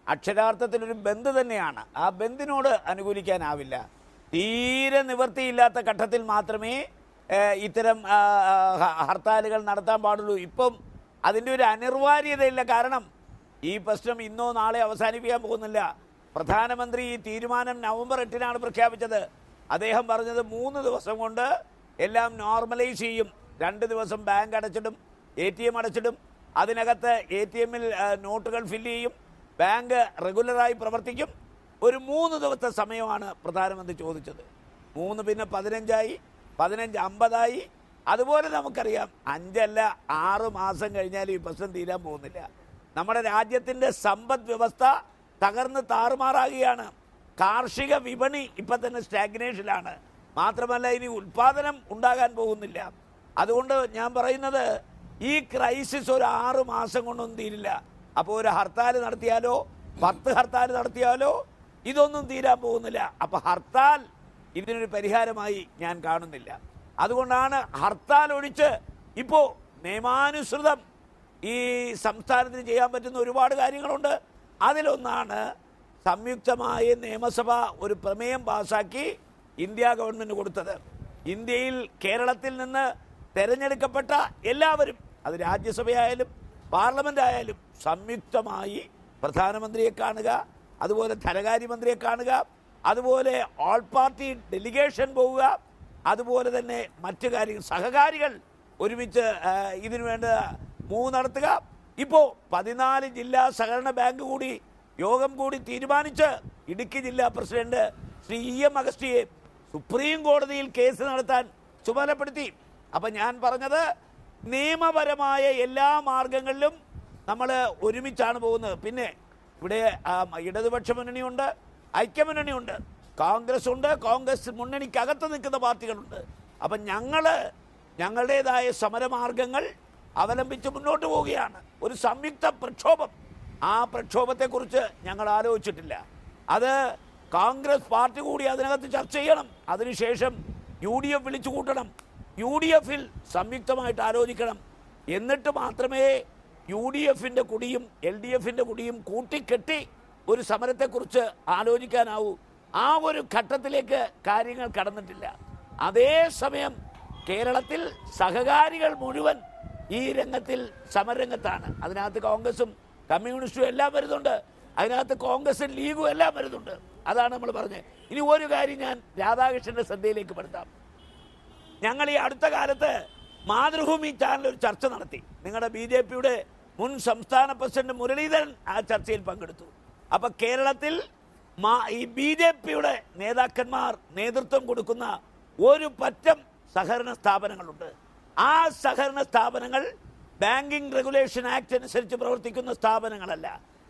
അക്ഷരാർത്ഥത്തിലൊരു ബന്ദ് തന്നെയാണ്. ആ ബന്ദിനോട് അനുകൂലിക്കാനാവില്ല. തീരെ നിവൃത്തിയില്ലാത്ത ഘട്ടത്തിൽ മാത്രമേ ഇത്തരം ഹർത്താലുകൾ നടത്താൻ പാടുള്ളൂ. ഇപ്പം അതിൻ്റെ ഒരു അനിവാര്യതയില്ല. കാരണം ഈ പ്രശ്നം ഇന്നോ നാളെ അവസാനിപ്പിക്കാൻ പോകുന്നില്ല. പ്രധാനമന്ത്രി ഈ തീരുമാനം നവംബർ 8-നാണ് പ്രഖ്യാപിച്ചത്. അദ്ദേഹം പറഞ്ഞത് 3 ദിവസം കൊണ്ട് എല്ലാം നോർമലൈസ് ചെയ്യും. 2 ദിവസം ബാങ്ക് അടച്ചിടും, ATM അടച്ചിടും, അതിനകത്ത് ATM-ൽ നോട്ടുകൾ ഫില്ല് ചെയ്യും, ബാങ്ക് റെഗുലറായി പ്രവർത്തിക്കും. ഒരു 3 ദിവസത്തെ സമയമാണ് പ്രധാനമന്ത്രി ചോദിച്ചത്. 3 പിന്നെ 15ആയി, 15 50ആയി. അതുപോലെ നമുക്കറിയാം 5 അല്ല 6 മാസം കഴിഞ്ഞാലും ഈ പ്രശ്നം തീരാൻ പോകുന്നില്ല. നമ്മുടെ രാജ്യത്തിൻ്റെ സമ്പദ് വ്യവസ്ഥ തകർന്ന് താറുമാറാകുകയാണ്. കാർഷിക വിപണി ഇപ്പം തന്നെ സ്റ്റാഗ്നേഷനിലാണ്. മാത്രമല്ല ഇനി ഉൽപ്പാദനം ഉണ്ടാകാൻ പോകുന്നില്ല. അതുകൊണ്ട് ഞാൻ പറയുന്നത് ഈ ക്രൈസിസ് ഒരു 6 മാസം കൊണ്ടൊന്നും തീരില്ല. അപ്പോൾ ഒരു ഹർത്താൽ നടത്തിയാലോ 10 ഹർത്താൽ നടത്തിയാലോ ഇതൊന്നും തീരാൻ പോകുന്നില്ല. അപ്പോൾ ഹർത്താൽ ഇതിനൊരു പരിഹാരമായി ഞാൻ കാണുന്നില്ല. അതുകൊണ്ടാണ് ഹർത്താൽ ഒഴിച്ച് ഇപ്പോൾ നിയമാനുസൃതം ഈ സംസ്ഥാനത്തിന് ചെയ്യാൻ പറ്റുന്ന ഒരുപാട് കാര്യങ്ങളുണ്ട്. അതിലൊന്നാണ് സംയുക്തമായ നിയമസഭ ഒരു പ്രമേയം പാസാക്കി ഇന്ത്യ ഗവൺമെൻറ് കൊടുത്തത്. ഇന്ത്യയിൽ കേരളത്തിൽ നിന്ന് തിരഞ്ഞെടുക്കപ്പെട്ട എല്ലാവരും, അത് രാജ്യസഭയായാലും പാർലമെൻ്റ് ആയാലും, സംയുക്തമായി പ്രധാനമന്ത്രിയെ കാണുക, അതുപോലെ ധനകാര്യമന്ത്രിയെ കാണുക, അതുപോലെ ഓൾ പാർട്ടി ഡെലിഗേഷൻ പോവുക, അതുപോലെ തന്നെ മറ്റു കാര്യങ്ങൾ സഹകാരികൾ ഒരുമിച്ച് ഇതിനു വേണ്ട മൂവ് നടത്തുക. ഇപ്പോൾ 14 ജില്ലാ സഹകരണ ബാങ്ക് കൂടി യോഗം കൂടി തീരുമാനിച്ച് ഇടുക്കി ജില്ലാ പ്രസിഡന്റ് ശ്രീ EM അഗസ്റ്റിയെ സുപ്രീം കോടതിയിൽ കേസ് നടത്താൻ ചുമതലപ്പെടുത്തി. അപ്പം ഞാൻ പറഞ്ഞത് നിയമപരമായ എല്ലാ മാർഗങ്ങളിലും നമ്മൾ ഒരുമിച്ചാണ് പോകുന്നത്. പിന്നെ ഇവിടെ ഇടതുപക്ഷ മുന്നണിയുണ്ട്, ഐക്യമുന്നണിയുണ്ട്, കോൺഗ്രസ് ഉണ്ട്, കോൺഗ്രസ് മുന്നണിക്കകത്ത് നിൽക്കുന്ന പാർട്ടികളുണ്ട്. അപ്പം ഞങ്ങളുടേതായ സമരമാർഗങ്ങൾ അവലംബിച്ച് മുന്നോട്ട് പോവുകയാണ്. ഒരു സംയുക്ത പ്രക്ഷോഭം, ആ പ്രക്ഷോഭത്തെക്കുറിച്ച് ഞങ്ങൾ ആലോചിച്ചിട്ടില്ല. അത് കോൺഗ്രസ് പാർട്ടി കൂടി അതിനകത്ത് ചർച്ച ചെയ്യണം. അതിനുശേഷം UDF വിളിച്ചു കൂട്ടണം, UDFൽ സംയുക്തമായിട്ട് ആലോചിക്കണം. എന്നിട്ട് മാത്രമേ UDFൻ്റെ കുടിയും LDFൻ്റെ കുടിയും കൂട്ടിക്കെട്ടി ഒരു സമരത്തെക്കുറിച്ച് ആലോചിക്കാനാവൂ. ആ ഒരു ഘട്ടത്തിലേക്ക് കാര്യങ്ങൾ കടന്നിട്ടില്ല. അതേസമയം കേരളത്തിൽ സഹകാരികൾ മുഴുവൻ ഈ രംഗത്തിൽ സമരരംഗത്താണ്. അതിനകത്ത് കോൺഗ്രസും കമ്മ്യൂണിസ്റ്റും എല്ലാം വരുന്നുണ്ട്, അതിനകത്ത് കോൺഗ്രസും ലീഗും എല്ലാം വരുന്നുണ്ട്. അതാണ് നമ്മൾ പറഞ്ഞത്. ഇനി ഒരു കാര്യം ഞാൻ രാധാകൃഷ്ണൻ്റെ ശ്രദ്ധയിലേക്ക് പെടുത്താം. ഞങ്ങൾ ഈ അടുത്ത കാലത്ത് മാതൃഭൂമി ചാനൽ ഒരു ചർച്ച നടത്തി. നിങ്ങളുടെ BJPയുടെ മുൻ സംസ്ഥാന പ്രസിഡന്റ് മുരളീധരൻ ആ ചർച്ചയിൽ പങ്കെടുത്തു. അപ്പം കേരളത്തിൽ ഈ BJPയുടെ നേതാക്കന്മാർ നേതൃത്വം കൊടുക്കുന്ന ഒരു പറ്റം സഹകരണ സ്ഥാപനങ്ങളുണ്ട്. ആ സഹകരണ സ്ഥാപനങ്ങൾ ബാങ്കിങ് റെഗുലേഷൻ ആക്ട് അനുസരിച്ച് പ്രവർത്തിക്കുന്ന സ്ഥാപനങ്ങളല്ല.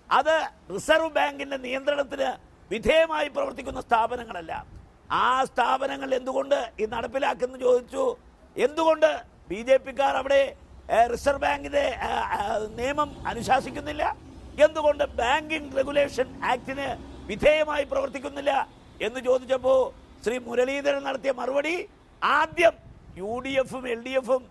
അത് റിസർവ് ബാങ്കിൻ്റെ നിയന്ത്രണത്തിന് വിധേയമായി പ്രവർത്തിക്കുന്ന സ്ഥാപനങ്ങളല്ല. ആ സ്ഥാപനങ്ങൾ എന്തുകൊണ്ട് ഈ നടപ്പിലാക്കുന്നു ചോദിച്ചു. എന്തുകൊണ്ട് BJPക്കാർ അവിടെ റിസർവ് ബാങ്കിൻ്റെ നിയമം അനുശാസിക്കുന്നില്ല? എന്തുകൊണ്ട് ബാങ്കിങ് റെഗുലേഷൻ ആക്ടിന് വിധേയമായി പ്രവർത്തിക്കുന്നില്ല എന്ന് ചോദിച്ചപ്പോൾ ശ്രീ മുരളീധരൻ നടത്തിയ മറുപടി, ആദ്യം UDFും LDFും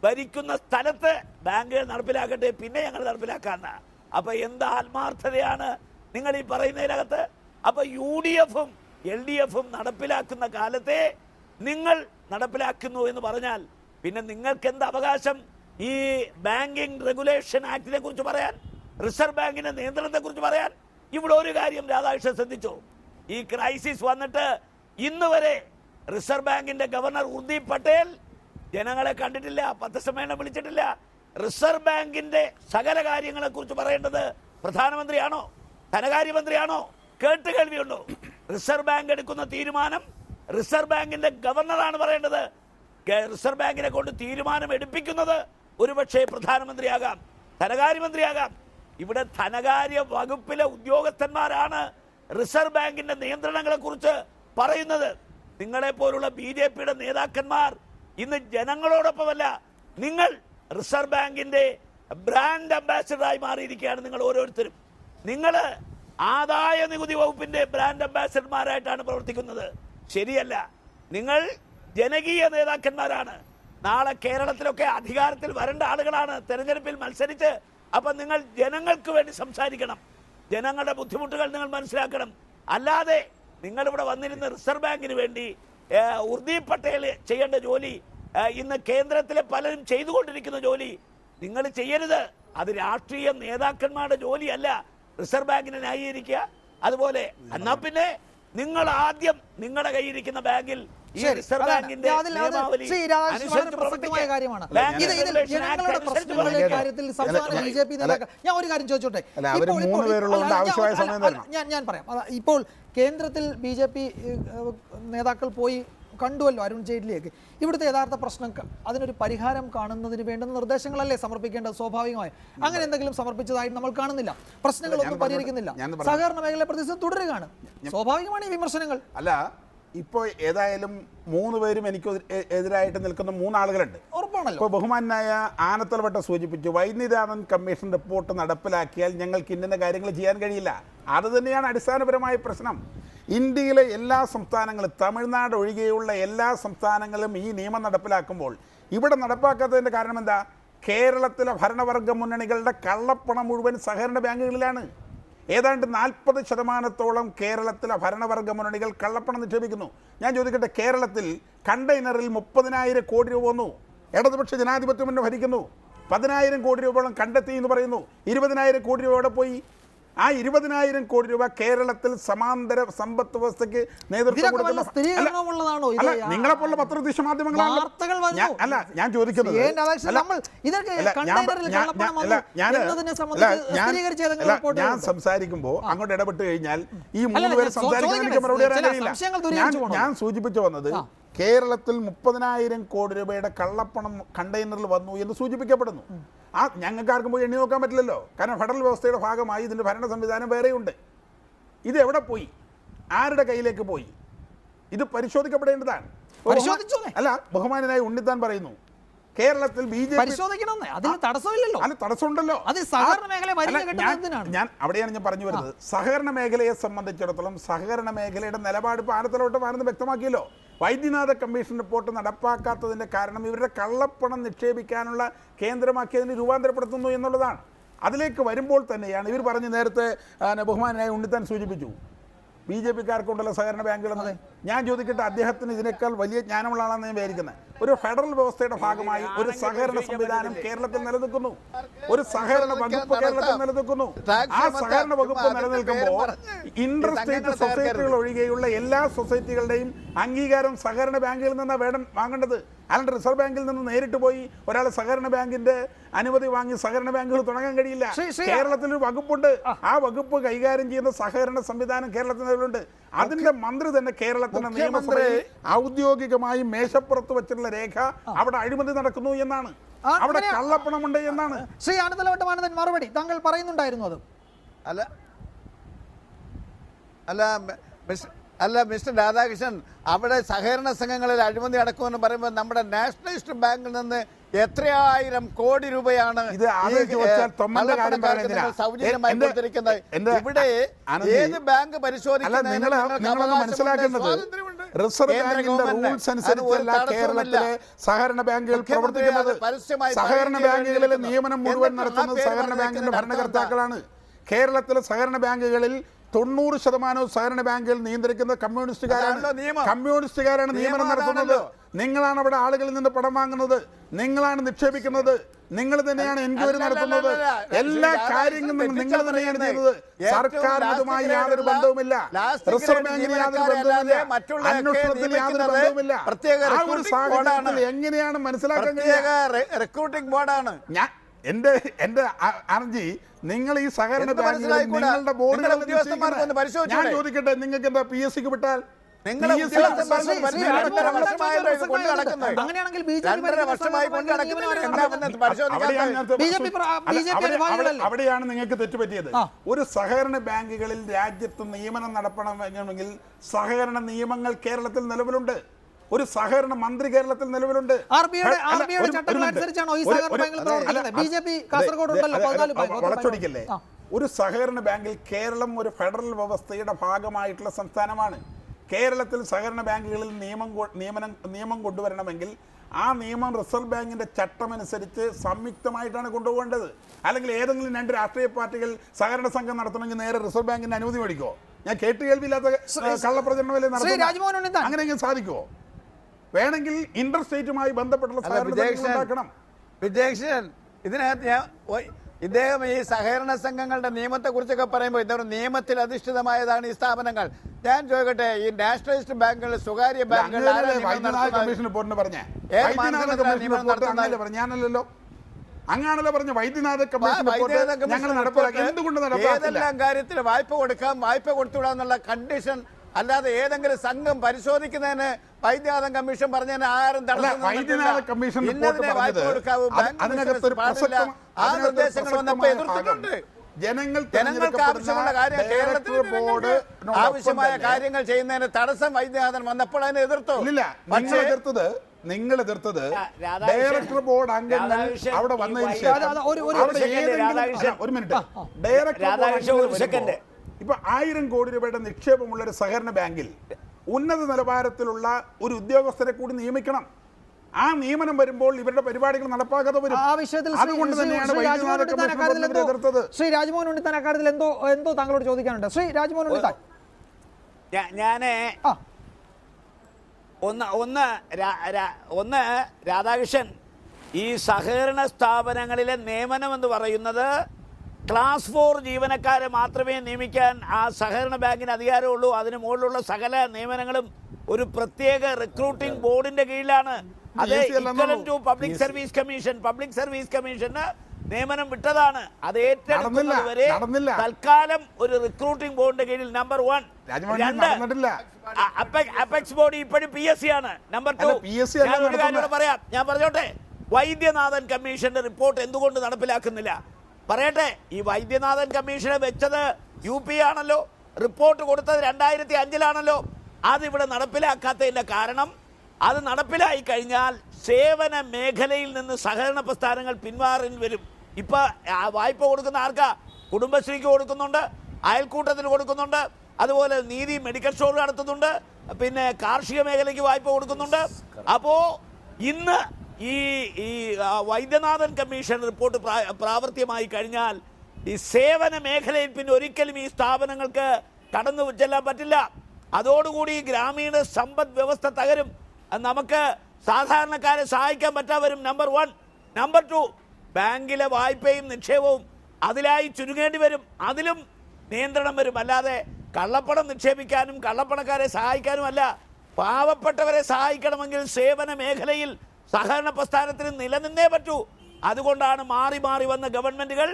ഭരിക്കുന്ന സ്ഥലത്ത് ബാങ്കുകൾ നടപ്പിലാക്കട്ടെ, പിന്നെ ഞങ്ങൾ നടപ്പിലാക്കാന്ന. അപ്പം എന്ത് ആത്മാർത്ഥതയാണ് നിങ്ങൾ ഈ പറയുന്നതിനകത്ത്? അപ്പം UDFും LDFും നടപ്പിലാക്കുന്ന കാലത്തെ നിങ്ങൾ നടപ്പിലാക്കുന്നു എന്ന് പറഞ്ഞാൽ പിന്നെ നിങ്ങൾക്ക് എന്ത് അവകാശം ഈ ബാങ്കിങ് റെഗുലേഷൻ ആക്ടിനെ കുറിച്ച് പറയാൻ, റിസർവ് ബാങ്കിന്റെ നിയന്ത്രണത്തെക്കുറിച്ച് പറയാൻ? ഇവിടെ ഒരു കാര്യം രാധാകൃഷ്ണൻ ശ്രദ്ധിച്ചു. ഈ ക്രൈസിസ് വന്നിട്ട് ഇന്ന് വരെ റിസർവ് ബാങ്കിന്റെ ഗവർണർ ഉർജിത് പട്ടേൽ ജനങ്ങളെ കണ്ടിട്ടില്ല, പത്രസമ്മേളനം വിളിച്ചിട്ടില്ല. റിസർവ് ബാങ്കിന്റെ സകല കാര്യങ്ങളെ കുറിച്ച് പറയേണ്ടത് പ്രധാനമന്ത്രിയാണോ, ധനകാര്യമന്ത്രിയാണോ? കേട്ടുകേൾവിയുണ്ടോ? റിസർവ് ബാങ്ക് എടുക്കുന്ന തീരുമാനം റിസർവ് ബാങ്കിന്റെ ഗവർണറാണ് പറയേണ്ടത്. റിസർവ് ബാങ്കിനെ കൊണ്ട് തീരുമാനം എടുപ്പിക്കുന്നത് ഒരുപക്ഷെ പ്രധാനമന്ത്രിയാകാം, ധനകാര്യമന്ത്രിയാകാം. ഇവിടെ ധനകാര്യ വകുപ്പിലെ ഉദ്യോഗസ്ഥന്മാരാണ് റിസർവ് ബാങ്കിന്റെ നിയന്ത്രണങ്ങളെ കുറിച്ച് പറയുന്നത്. നിങ്ങളെപ്പോലുള്ള BJPയുടെ നേതാക്കന്മാർ ഇന്ന് ജനങ്ങളോടൊപ്പമല്ല, നിങ്ങൾ റിസർവ് ബാങ്കിന്റെ ബ്രാൻഡ് അംബാസിഡറായി മാറിയിരിക്കുകയാണ്. നിങ്ങൾ ഓരോരുത്തരും നിങ്ങൾ ആദായ നികുതി വകുപ്പിന്റെ ബ്രാൻഡ് അംബാസിഡർമാരായിട്ടാണ് പ്രവർത്തിക്കുന്നത്. ശരിയല്ല. നിങ്ങൾ ജനകീയ നേതാക്കന്മാരാണ്. നാളെ കേരളത്തിലൊക്കെ അധികാരത്തിൽ വരേണ്ട ആളുകളാണ്, തെരഞ്ഞെടുപ്പിൽ മത്സരിച്ച്. അപ്പം നിങ്ങൾ ജനങ്ങൾക്ക് വേണ്ടി സംസാരിക്കണം, ജനങ്ങളുടെ ബുദ്ധിമുട്ടുകൾ നിങ്ങൾ മനസ്സിലാക്കണം. അല്ലാതെ നിങ്ങളിവിടെ വന്നിരുന്ന റിസർവ് ബാങ്കിന് വേണ്ടി ഉർജിത് പട്ടേൽ ചെയ്യേണ്ട ജോലി, ഇന്ന് കേന്ദ്രത്തിലെ പലരും ചെയ്തുകൊണ്ടിരിക്കുന്ന ജോലി നിങ്ങൾ ചെയ്യരുത്. അത് രാഷ്ട്രീയ നേതാക്കന്മാരുടെ ജോലിയല്ല റിസർവ് ബാങ്കിനെ ന്യായീകരിക്കുക. അതുപോലെ എന്നാ പിന്നെ നിങ്ങൾ ആദ്യം നിങ്ങളുടെ കയ്യിരിക്കുന്ന ബാങ്കിൽ ഈ റിസർവ് ബാങ്കിന്റെ നിയമാവലി അനുസരിച്ച് പ്രവർത്തിക്കുക. ഞാൻ ഒരു കാര്യം ചോദിച്ചോട്ടെ, ഞാൻ പറയാം. ഇപ്പോൾ കേന്ദ്രത്തിൽ BJP നേതാക്കൾ പോയി കണ്ടുവല്ലോ അരുൺ ജെയ്റ്റ്ലിയൊക്കെ. ഇവിടുത്തെ യഥാർത്ഥ പ്രശ്നം അതിനൊരു പരിഹാരം കാണുന്നതിന് വേണ്ടുന്ന നിർദ്ദേശങ്ങളല്ലേ സമർപ്പിക്കേണ്ടത്? സ്വാഭാവികമായി അങ്ങനെ എന്തെങ്കിലും സമർപ്പിച്ചതായിട്ട് നമ്മൾ കാണുന്നില്ല. പ്രശ്നങ്ങളൊന്നും പരിഹരിക്കുന്നില്ല. സഹകരണ മേഖല പ്രതിസന്ധി തുടരുകയാണ്. സ്വാഭാവികമാണ് ഈ വിമർശനങ്ങൾ. അല്ല, ഇപ്പോൾ ഏതായാലും 3 പേരും എനിക്ക് എതിരായിട്ട് നിൽക്കുന്ന 3 ആളുകളുണ്ട്. കുഴപ്പമാണല്ലോ. ഇപ്പോൾ ബഹുമാനായ ആനത്തലവട്ട സൂചിപ്പിച്ചു, വൈദ്യുതിദാതൻ കമ്മീഷൻ റിപ്പോർട്ട് നടപ്പിലാക്കിയാൽ ഞങ്ങൾക്ക് ഇന്ന കാര്യങ്ങൾ ചെയ്യാൻ കഴിയില്ല. അത് തന്നെയാണ് അടിസ്ഥാനപരമായ പ്രശ്നം. ഇന്ത്യയിലെ എല്ലാ സംസ്ഥാനങ്ങളും, തമിഴ്നാട് ഒഴികെയുള്ള എല്ലാ സംസ്ഥാനങ്ങളും ഈ നിയമം നടപ്പിലാക്കുമ്പോൾ ഇവിടെ നടപ്പാക്കാത്തതിൻ്റെ കാരണം എന്താ? കേരളത്തിലെ ഭരണവർഗ മുന്നണികളുടെ കള്ളപ്പണം മുഴുവൻ സഹകരണ ബാങ്കുകളിലാണ്. ഏതാണ്ട് 40% കേരളത്തിലെ ഭരണവർഗ മുന്നണികൾ കള്ളപ്പണം നിക്ഷേപിക്കുന്നു. ഞാൻ ചോദിക്കട്ടെ, കേരളത്തിൽ കണ്ടെയ്നറിൽ 30,000 കോടി രൂപ വന്നു. ഇടതുപക്ഷ ജനാധിപത്യ മുന്നണി ഭരിക്കുന്നു. 10,000 കോടി രൂപയോളം കണ്ടെത്തി എന്ന് പറയുന്നു. 20,000 കോടി രൂപ എവിടെ പോയി? ആ 20,000 കോടി രൂപ കേരളത്തിൽ സമാന്തര സമ്പത്ത് വ്യവസ്ഥയ്ക്ക് നേതൃത്വം കൊടുക്കുന്ന നിങ്ങളെപ്പോലുള്ള പത്രദൃശ്യ മാധ്യമങ്ങളാണ്. അല്ല, ഞാൻ ചോദിക്കുന്നത്, ഞാൻ സംസാരിക്കുമ്പോൾ അങ്ങോട്ട് ഇടപെട്ട് കഴിഞ്ഞാൽ ഈ 3 പേര് സംസാരിക്കാൻ എനിക്ക് മറുപടി പറയാൻ കഴിയില്ല. ഞാൻ സൂചിപ്പിച്ചു വന്നത് കേരളത്തിൽ 30,000 കോടി രൂപയുടെ കള്ളപ്പണം കണ്ടെയ്നറിൽ വന്നു എന്ന് സൂചിപ്പിക്കപ്പെടുന്നു. ആ ഞങ്ങൾക്ക് ആർക്കും പോയി എണ്ണി നോക്കാൻ പറ്റില്ലല്ലോ. കാരണം ഫെഡറൽ വ്യവസ്ഥയുടെ ഭാഗമായി ഇതിൻ്റെ ഭരണ സംവിധാനം വേറെയുണ്ട്. ഇത് എവിടെ പോയി? ആരുടെ കയ്യിലേക്ക് പോയി? ഇത് പരിശോധിക്കപ്പെടേണ്ടതാണ്. അല്ല, ബഹുമാനായ ഉണ്ണിത്താൻ പറയുന്നു കേരളത്തിൽ തടസ്സമുണ്ടല്ലോ. ഞാൻ അവിടെയാണ് ഞാൻ പറഞ്ഞു വരുന്നത്. സഹകരണ മേഖലയെ സംബന്ധിച്ചിടത്തോളം സഹകരണ മേഖലയുടെ നിലപാട് ഇപ്പോൾ ആനത്തലോട്ട് വ്യക്തമാക്കിയല്ലോ. വൈദ്യനാഥ കമ്മീഷൻ റിപ്പോർട്ട് നടപ്പാക്കാത്തതിൻ്റെ കാരണം ഇവരുടെ കള്ളപ്പണം നിക്ഷേപിക്കാനുള്ള കേന്ദ്രമാക്കിയതിന് രൂപാന്തരപ്പെടുത്തുന്നു എന്നുള്ളതാണ്. അതിലേക്ക് വരുമ്പോൾ തന്നെയാണ് ഇവർ പറഞ്ഞ് നേരത്തെ ബഹുമാനായ ഉണ്ണിത്താൻ സൂചിപ്പിച്ചു BJP-ക്കാർക്കുണ്ടല്ലോ സഹകരണ ബാങ്കുകളെന്നത്. ഞാൻ ചോദിക്കട്ടെ, അദ്ദേഹത്തിന് ഇതിനേക്കാൾ വലിയ ജ്ഞാനമുള്ള ആളാണെന്ന് ഞാൻ വിചാരിക്കുന്നത്. ഒരു ഫെഡറൽ വ്യവസ്ഥയുടെ ഭാഗമായി ഒരു സഹകരണ സംവിധാനം കേരളത്തിൽ നിലനിൽക്കുന്നു, ഒരു സഹകരണ വകുപ്പ് കേരളത്തിൽ നിലനിൽക്കുന്നു. ആ സഹകരണ വകുപ്പ് നിലനിൽക്കുമ്പോൾ ഇന്റർ സ്റ്റേറ്റ് സൊസൈറ്റികൾ ഒഴികെയുള്ള എല്ലാ സൊസൈറ്റികളുടെയും അംഗീകാരം സഹകരണ ബാങ്കുകളിൽ നിന്നാണ് വാങ്ങേണ്ടത്. അല്ലാണ്ട് റിസർവ് ബാങ്കിൽ നിന്ന് നേരിട്ട് പോയി ഒരാൾ സഹകരണ ബാങ്കിന്റെ അനുമതി വാങ്ങി സഹകരണ ബാങ്കുകൾ തുടങ്ങാൻ കഴിയില്ല. കേരളത്തിലൊരു വകുപ്പുണ്ട്. ആ വകുപ്പ് കൈകാര്യം ചെയ്യുന്ന സഹകരണ സംവിധാനം കേരളത്തിൽ നിലവിലുണ്ട്. അതിന്റെ മന്ത്രി തന്നെ കേരളത്തിന്റെ നിയമസഭയിൽ ഔദ്യോഗികമായി മേശപ്പുറത്ത് വെച്ചിട്ടുള്ള രേഖ അവിടെ അഴിമതി നടക്കുന്നു എന്നാണ്, അവിടെ കള്ളപ്പണമുണ്ട് എന്നാണ്. ശ്രീ ആനന്ദലവട്ടമാനന്ദൻ മറുപടി താങ്കൾ പറയുന്നുണ്ടായിരുന്നു. അത് അല്ല മിസ്റ്റർ രാധാകൃഷ്ണൻ, അവിടെ സഹകരണ സംഘങ്ങളിൽ അഴിമതി നടക്കുമെന്ന് പറയുമ്പോൾ നമ്മുടെ നാഷണലിസ്റ്റ് ബാങ്കിൽ നിന്ന് എത്രയായിരം കോടി രൂപയാണ് സൗജന്യമായി കൊടുത്തിരിക്കുന്നത്. ഇവിടെ ഏത് ബാങ്ക് മനസ്സിലാക്കേണ്ടത് റിസർവ് ബാങ്കിന്റെ റൂൾസ് അനുസരിച്ചല്ല കേരളത്തിലെ സഹകരണ ബാങ്കുകൾ പ്രവർത്തിക്കുന്നത്. സഹകരണ ബാങ്കുകളിലെ നിയമനം മുഴുവൻ നടത്തുന്നത് സഹകരണ ബാങ്കിന്റെ ഭരണകർത്താക്കളാണ്. കേരളത്തിലെ സഹകരണ ബാങ്കുകളിൽ 90% സഹകരണ ബാങ്കുകൾ നിയന്ത്രിക്കുന്നത് കമ്മ്യൂണിസ്റ്റുകാരാണ് നിയമനം നടത്തുന്നത്. നിങ്ങളാണ് അവിടെ ആളുകളിൽ നിന്ന് പണം വാങ്ങുന്നത്, നിങ്ങളാണ് നിക്ഷേപിക്കുന്നത്, നിങ്ങൾ തന്നെയാണ് എൻക്വയറി നടത്തുന്നത്, എല്ലാ കാര്യങ്ങളും നിങ്ങൾ തന്നെയാണ് ചെയ്യുന്നത്. സർക്കാരിനുമായി യാതൊരു ബന്ധവുമില്ല, റിസർവ് ബാങ്കിന് യാതൊരു ബന്ധവുമില്ല, അന്വേഷണത്തിൽ യാതൊരു ബന്ധവുമില്ല. ആ ഒരു സാഹചര്യത്തിൽ എങ്ങനെയാണ് മനസ്സിലാക്കാൻ കഴിയുക? റിക്രൂട്ടിംഗ് ബോർഡാണ്. എന്റെ അർജി, നിങ്ങൾ ഈ സഹകരണ ബാങ്കുകളിൽ നിങ്ങളുടെ ബോർഡുകൾ ഞാൻ ചോദിക്കട്ടെ, നിങ്ങൾക്ക് എന്താ PSCക്ക് വിട്ടാൽ അവിടെയാണ് നിങ്ങൾക്ക് തെറ്റുപറ്റിയത്. ഒരു സഹകരണ ബാങ്കുകളിൽ രാജ്യത്ത് നിയമനം നടത്തണമെങ്കിൽ സഹകരണ നിയമങ്ങൾ കേരളത്തിൽ നിലവിലുണ്ട്. ഒരു സഹകരണ മന്ത്രി കേരളത്തിൽ നിലവിലുണ്ട്. വളച്ചൊടിക്കല്ലേ? ഒരു സഹകരണ ബാങ്കിൽ കേരളം ഒരു ഫെഡറൽ വ്യവസ്ഥയുടെ ഭാഗമായിട്ടുള്ള സംസ്ഥാനമാണ്. കേരളത്തിൽ സഹകരണ ബാങ്കുകളിൽ നിയമം കൊണ്ടുവരണമെങ്കിൽ ആ നിയമം റിസർവ് ബാങ്കിന്റെ ചട്ടമനുസരിച്ച് സംയുക്തമായിട്ടാണ് കൊണ്ടുപോകേണ്ടത്. അല്ലെങ്കിൽ ഏതെങ്കിലും 2 രാഷ്ട്രീയ പാർട്ടികൾ സഹകരണ സംഘം നടത്തണമെങ്കിൽ നേരെ റിസർവ് ബാങ്കിന്റെ അനുമതി മേടിക്കുമോ? ഞാൻ കേട്ടുകേൾവിയില്ലാത്ത കള്ളപ്രചരണമല്ലേ നടത്തുന്നത്? അങ്ങനെയെങ്കിലും സാധിക്കുമോ? വേണമെങ്കിൽ ഇന്റർ സ്റ്റേറ്റുമായി ബന്ധപ്പെട്ടുള്ള ഇതിനകത്ത് ഇദ്ദേഹം ഈ സഹകരണ സംഘങ്ങളുടെ നിയമത്തെ കുറിച്ചൊക്കെ പറയുമ്പോൾ ഇതൊരു നിയമത്തിൽ അധിഷ്ഠിതമായതാണ് ഈ സ്ഥാപനങ്ങൾ. ഞാൻ ചോദിക്കട്ടെ, ഈ നാഷണലിസ്റ്റ് ബാങ്കുകൾ, സ്വകാര്യ ബാങ്കുകൾ ഞാനല്ലോ അങ്ങാണല്ലോ പറഞ്ഞ വൈദ്യനാഥ കമ്മീഷൻ ഞങ്ങൾ നടപ്പിലാക്കി. എന്തുകൊണ്ട് ഏതെല്ലാം കാര്യത്തിൽ വായ്പ കൊടുക്കാം, വായ്പ കൊടുത്തുവിടാന്നുള്ള കണ്ടീഷൻ അല്ലാതെ ഏതെങ്കിലും സംഘം പരിശോധിക്കുന്നതിന് വൈദ്യനാഥ കമ്മീഷൻ പറഞ്ഞതിന് ആരും വൈദ്യനാഥ കമ്മീഷൻ വായ്പ കൊടുക്കാവൂ, ആ നിർദ്ദേശങ്ങൾ വന്നപ്പോ എതിർത്തിട്ടുണ്ട്. ജനങ്ങൾക്ക് ആവശ്യമുള്ള കാര്യം കേരളത്തിൽ ബോർഡ് ആവശ്യമായ കാര്യങ്ങൾ ചെയ്യുന്നതിന് തടസ്സം വൈദ്യനാഥൻ വന്നപ്പോൾ അതിനെ എതിർത്തു. ഇല്ല, നിങ്ങൾ എതിർത്തത് ഡയറക്ടർ ബോർഡ് അംഗങ്ങൾ അവിടെ വന്നതിന് ശേഷം ഒരു മിനിറ്റ് ഡയറക്ടർ ഇപ്പൊ 1000 കോടി രൂപയുടെ നിക്ഷേപമുള്ള ഒരു സഹകരണ ബാങ്കിൽ ഉന്നത നിലവാരത്തിലുള്ള ഒരു ഉദ്യോഗസ്ഥരെ കൂടി നിയമിക്കണം. ആ നിയമനം വരുമ്പോൾ ഇവരുടെ പരിപാടികൾ നടപ്പാക്കാതെ വരും. അതുകൊണ്ട് തന്നെയാണ് എതിർത്തത്. ശ്രീ രാജ്മോഹൻ ഉണ്ണിത്താൻ അക്കാര്യത്തിൽ എന്തോ താങ്കളോട് ചോദിക്കാനുണ്ട്. ശ്രീ രാജ്മോഹൻ ഉണ്ണിത്താൻ, ഒന്ന് രാധാകൃഷ്ണൻ, ഈ സഹകരണ സ്ഥാപനങ്ങളിലെ നിയമനം എന്ന് പറയുന്നത് ക്ലാസ് 4 ജീവനക്കാരെ മാത്രമേ നിയമിക്കാൻ ആ സഹകരണ ബാങ്കിന് അധികാരമുള്ളൂ. അതിന് മുകളിലുള്ള സകല നിയമനങ്ങളും ഒരു പ്രത്യേക റിക്രൂട്ടിംഗ് ബോർഡിന്റെ കീഴിലാണ്. അത് പബ്ലിക് സർവീസ് കമ്മീഷന് നിയമനം വിട്ടതാണ്. അത് ഏറ്റെടുക്കുന്നതുവരെ തൽക്കാലം ഒരു റിക്രൂട്ടിംഗ് ബോർഡിന്റെ കീഴിൽ നമ്പർ 1. 2, അപെക്സ് ബോഡി ഇപ്പോഴും PSC ആണ്. നമ്പർ 2, ഒരു കാര്യം പറയാം, ഞാൻ പറഞ്ഞോട്ടെ. വൈദ്യനാഥൻ കമ്മീഷന്റെ റിപ്പോർട്ട് എന്തുകൊണ്ട് നടപ്പിലാക്കുന്നില്ല പറയട്ടെ. ഈ വൈദ്യനാഥൻ കമ്മീഷനെ വെച്ചത് UP ആണല്ലോ, റിപ്പോർട്ട് കൊടുത്തത് 2005-ലാണല്ലോ. അതിവിടെ നടപ്പിലാക്കാത്തതിന്റെ കാരണം, അത് നടപ്പിലായി കഴിഞ്ഞാൽ സേവന മേഖലയിൽ നിന്ന് സഹകരണ പ്രസ്ഥാനങ്ങൾ പിന്മാറി വരും. ഇപ്പൊ വായ്പ കൊടുക്കുന്ന ആർക്കാ? കുടുംബശ്രീക്ക് കൊടുക്കുന്നുണ്ട്, അയൽക്കൂട്ടത്തിന് കൊടുക്കുന്നുണ്ട്, അതുപോലെ നീതി മെഡിക്കൽ സ്റ്റോർ നടത്തുന്നുണ്ട്, പിന്നെ കാർഷിക മേഖലയ്ക്ക് വായ്പ കൊടുക്കുന്നുണ്ട്. അപ്പോ ഇന്ന് ഈ വൈദ്യനാഥൻ കമ്മീഷൻ റിപ്പോർട്ട് പ്രാവർത്തികമായി കഴിഞ്ഞാൽ ഈ സേവന മേഖലയിൽ പിന്നെ ഒരിക്കലും ഈ സ്ഥാപനങ്ങൾക്ക് കടന്നു ചെല്ലാൻ പറ്റില്ല. അതോടുകൂടി ഗ്രാമീണ സമ്പദ് വ്യവസ്ഥ തകരും. നമുക്ക് സാധാരണക്കാരെ സഹായിക്കാൻ പറ്റാവരും. നമ്പർ 1. നമ്പർ 2, ബാങ്കിലെ വായ്പയും നിക്ഷേപവും അതിലായി ചുരുങ്ങേണ്ടി വരും. അതിലും നിയന്ത്രണം വരും. അല്ലാതെ കള്ളപ്പണം നിക്ഷേപിക്കാനും കള്ളപ്പണക്കാരെ സഹായിക്കാനും അല്ല. പാവപ്പെട്ടവരെ സഹായിക്കണമെങ്കിൽ സേവന മേഖലയിൽ സഹകരണ പ്രസ്ഥാനത്തിന് നിലനിന്നേ പറ്റൂ. അതുകൊണ്ടാണ് മാറി മാറി വന്ന ഗവൺമെന്റുകൾ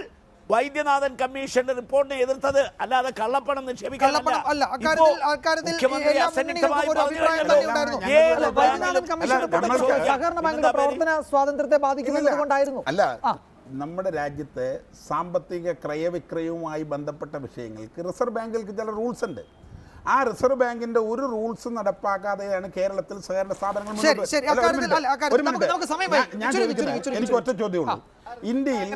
വൈദ്യനാഥൻ കമ്മീഷന്റെ റിപ്പോർട്ടിനെ എതിർത്തത്. അല്ലാതെ കള്ളപ്പണം നിക്ഷേപിക്കാൻ സഹകരണ ബാങ്കിന്റെ പ്രവർത്തന സ്വാതന്ത്ര്യത്തെ ബാധിക്കുന്നതുകൊണ്ടായിരുന്നു. അല്ല, നമ്മുടെ രാജ്യത്തെ സാമ്പത്തിക ക്രയവിക്രയവുമായി ബന്ധപ്പെട്ട വിഷയങ്ങൾക്ക് റിസർവ് ബാങ്കിൽക്ക് ചില റൂൾസ് ഉണ്ട്. ആ റിസർവ് ബാങ്കിന്റെ ഒരു റൂൾസ് നടപ്പാക്കാതെയാണ് കേരളത്തിൽ സഹകരണ സ്ഥാപനങ്ങൾ. എനിക്ക് ഒറ്റ ചോദ്യമുള്ളൂ. ഇന്ത്യയിൽ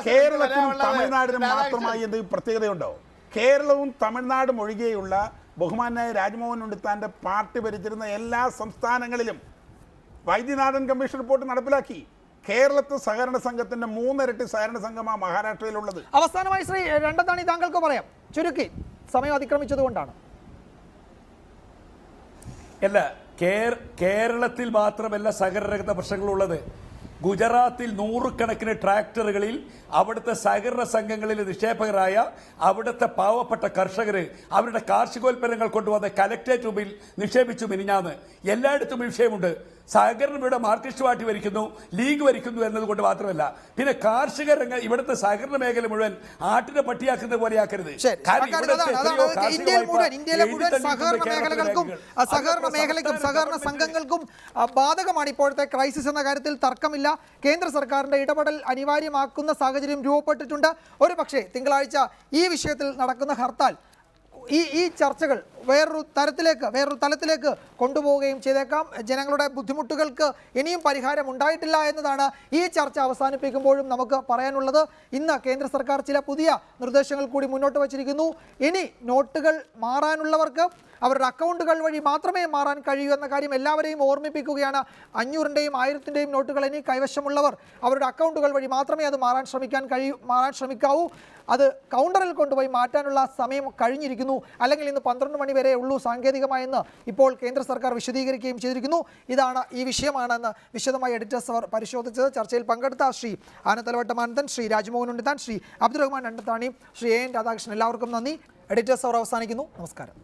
കേരളത്തിനും തമിഴ്നാടിനും മാത്രമായി എന്തെങ്കിലും പ്രത്യേകതയുണ്ടോ? കേരളവും തമിഴ്നാടും ഒഴികെയുള്ള ബഹുമാനായ രാജ്മോഹൻ ഉണ്ണിത്താന്റെ പാർട്ടി ഭരിച്ചിരുന്ന എല്ലാ സംസ്ഥാനങ്ങളിലും വൈദ്യനാഥൻ കമ്മീഷൻ റിപ്പോർട്ട് നടപ്പിലാക്കി. കേരളത്തിൽ സഹകരണ സംഘത്തിന്റെ 3 ഇരട്ടി സഹകരണ സംഘമാണ് മഹാരാഷ്ട്രയിലുള്ളത്. അവസാനമായി ശ്രീ രണ്ടത്താണി, താങ്കൾക്ക് പറയാം, ചുരുക്കി സമയം അതിക്രമിച്ചതുകൊണ്ടാണ്. അല്ല, കേരളത്തിൽ മാത്രമല്ല സഹകരണ പ്രശ്നങ്ങളുള്ളത്. ഗുജറാത്തിൽ 100 കണക്കിന് ട്രാക്ടറുകളിൽ അവിടുത്തെ സഹകരണ സംഘങ്ങളിൽ നിക്ഷേപകരായ അവിടുത്തെ പാവപ്പെട്ട കർഷകർ അവരുടെ കാർഷികോൽപ്പന്നങ്ങൾ കൊണ്ടുവന്ന് കലക്ടറേറ്റ് മുമ്പിൽ നിക്ഷേപിച്ചു മിനിഞ്ഞാന്ന്. എല്ലായിടത്തും വിഷയമുണ്ട്. സഹകരണം ഇവിടെ മാർക്സിസ്റ്റ് പാർട്ടി ഭരിക്കുന്നു, ലീഗ് ഭരിക്കുന്നു എന്നതുകൊണ്ട് മാത്രമല്ല, പിന്നെ കാർഷിക രംഗം ഇവിടുത്തെ സഹകരണ മേഖല മുഴുവൻ ആട്ടിനെ പട്ടിയാക്കുന്നത് പോലെയാക്കരുത്. ഇന്ത്യയിലെ മുഴുവൻ സഹകരണ മേഖലകൾക്കും സഹകരണ മേഖലയ്ക്കും സഹകരണ സംഘങ്ങൾക്കും ബാധകമാണ് ഇപ്പോഴത്തെ ക്രൈസിസ് എന്ന കാര്യത്തിൽ തർക്കമില്ല. കേന്ദ്ര സർക്കാരിന്റെ ഇടപെടൽ അനിവാര്യമാക്കുന്ന സാഹചര്യം രൂപപ്പെട്ടിട്ടുണ്ട്. ഒരു പക്ഷേ തിങ്കളാഴ്ച ഈ വിഷയത്തിൽ നടക്കുന്ന ഹർത്താൽ ഈ ചർച്ചകൾ വേറൊരു തലത്തിലേക്ക് കൊണ്ടുപോവുകയും ചെയ്തേക്കാം. ജനങ്ങളുടെ ബുദ്ധിമുട്ടുകൾക്ക് ഇനിയും പരിഹാരം ഉണ്ടായിട്ടില്ല എന്നതാണ് ഈ ചർച്ച അവസാനിപ്പിക്കുമ്പോഴും നമുക്ക് പറയാനുള്ളത്. ഇന്ന് കേന്ദ്ര സർക്കാർ ചില പുതിയ നിർദ്ദേശങ്ങൾ കൂടി മുന്നോട്ട് വച്ചിരിക്കുന്നു. ഇനി നോട്ടുകൾ മാറാനുള്ളവർക്ക് അവരുടെ അക്കൗണ്ടുകൾ വഴി മാത്രമേ മാറാൻ കഴിയൂ എന്ന കാര്യം എല്ലാവരെയും ഓർമ്മിപ്പിക്കുകയാണ്. 500-ൻ്റെയും 1000-ൻ്റെയും നോട്ടുകൾ ഇനി കൈവശമുള്ളവർ അവരുടെ അക്കൗണ്ടുകൾ വഴി മാത്രമേ അത് മാറാൻ ശ്രമിക്കാവൂ. അത് കൗണ്ടറിൽ കൊണ്ടുപോയി മാറ്റാനുള്ള സമയം കഴിഞ്ഞിരിക്കുന്നു. അല്ലെങ്കിൽ ഇന്ന് 12 മണി വരെ ഉള്ളൂ സാങ്കേതികമായെന്ന് ഇപ്പോൾ കേന്ദ്ര സർക്കാർ വിശദീകരിക്കുകയും ചെയ്തിരിക്കുന്നു. ഇതാണ് ഈ വിഷയമാണെന്ന് വിശദമായി എഡിറ്റേഴ്സ് അവർ പരിശോധിച്ചത്. ചർച്ചയിൽ പങ്കെടുത്ത ശ്രീ ആനത്തലവട്ടമാനന്ദൻ, ശ്രീ രാജ്മോഹൻ ഉണ്ണിത്താൻ, ശ്രീ അബ്ദുറഹ്മാൻ രണ്ടത്താണി, ശ്രീ AN രാധാകൃഷ്ണൻ, എല്ലാവർക്കും നന്ദി. എഡിറ്റേഴ്സ് അവർ അവസാനിക്കുന്നു. നമസ്കാരം.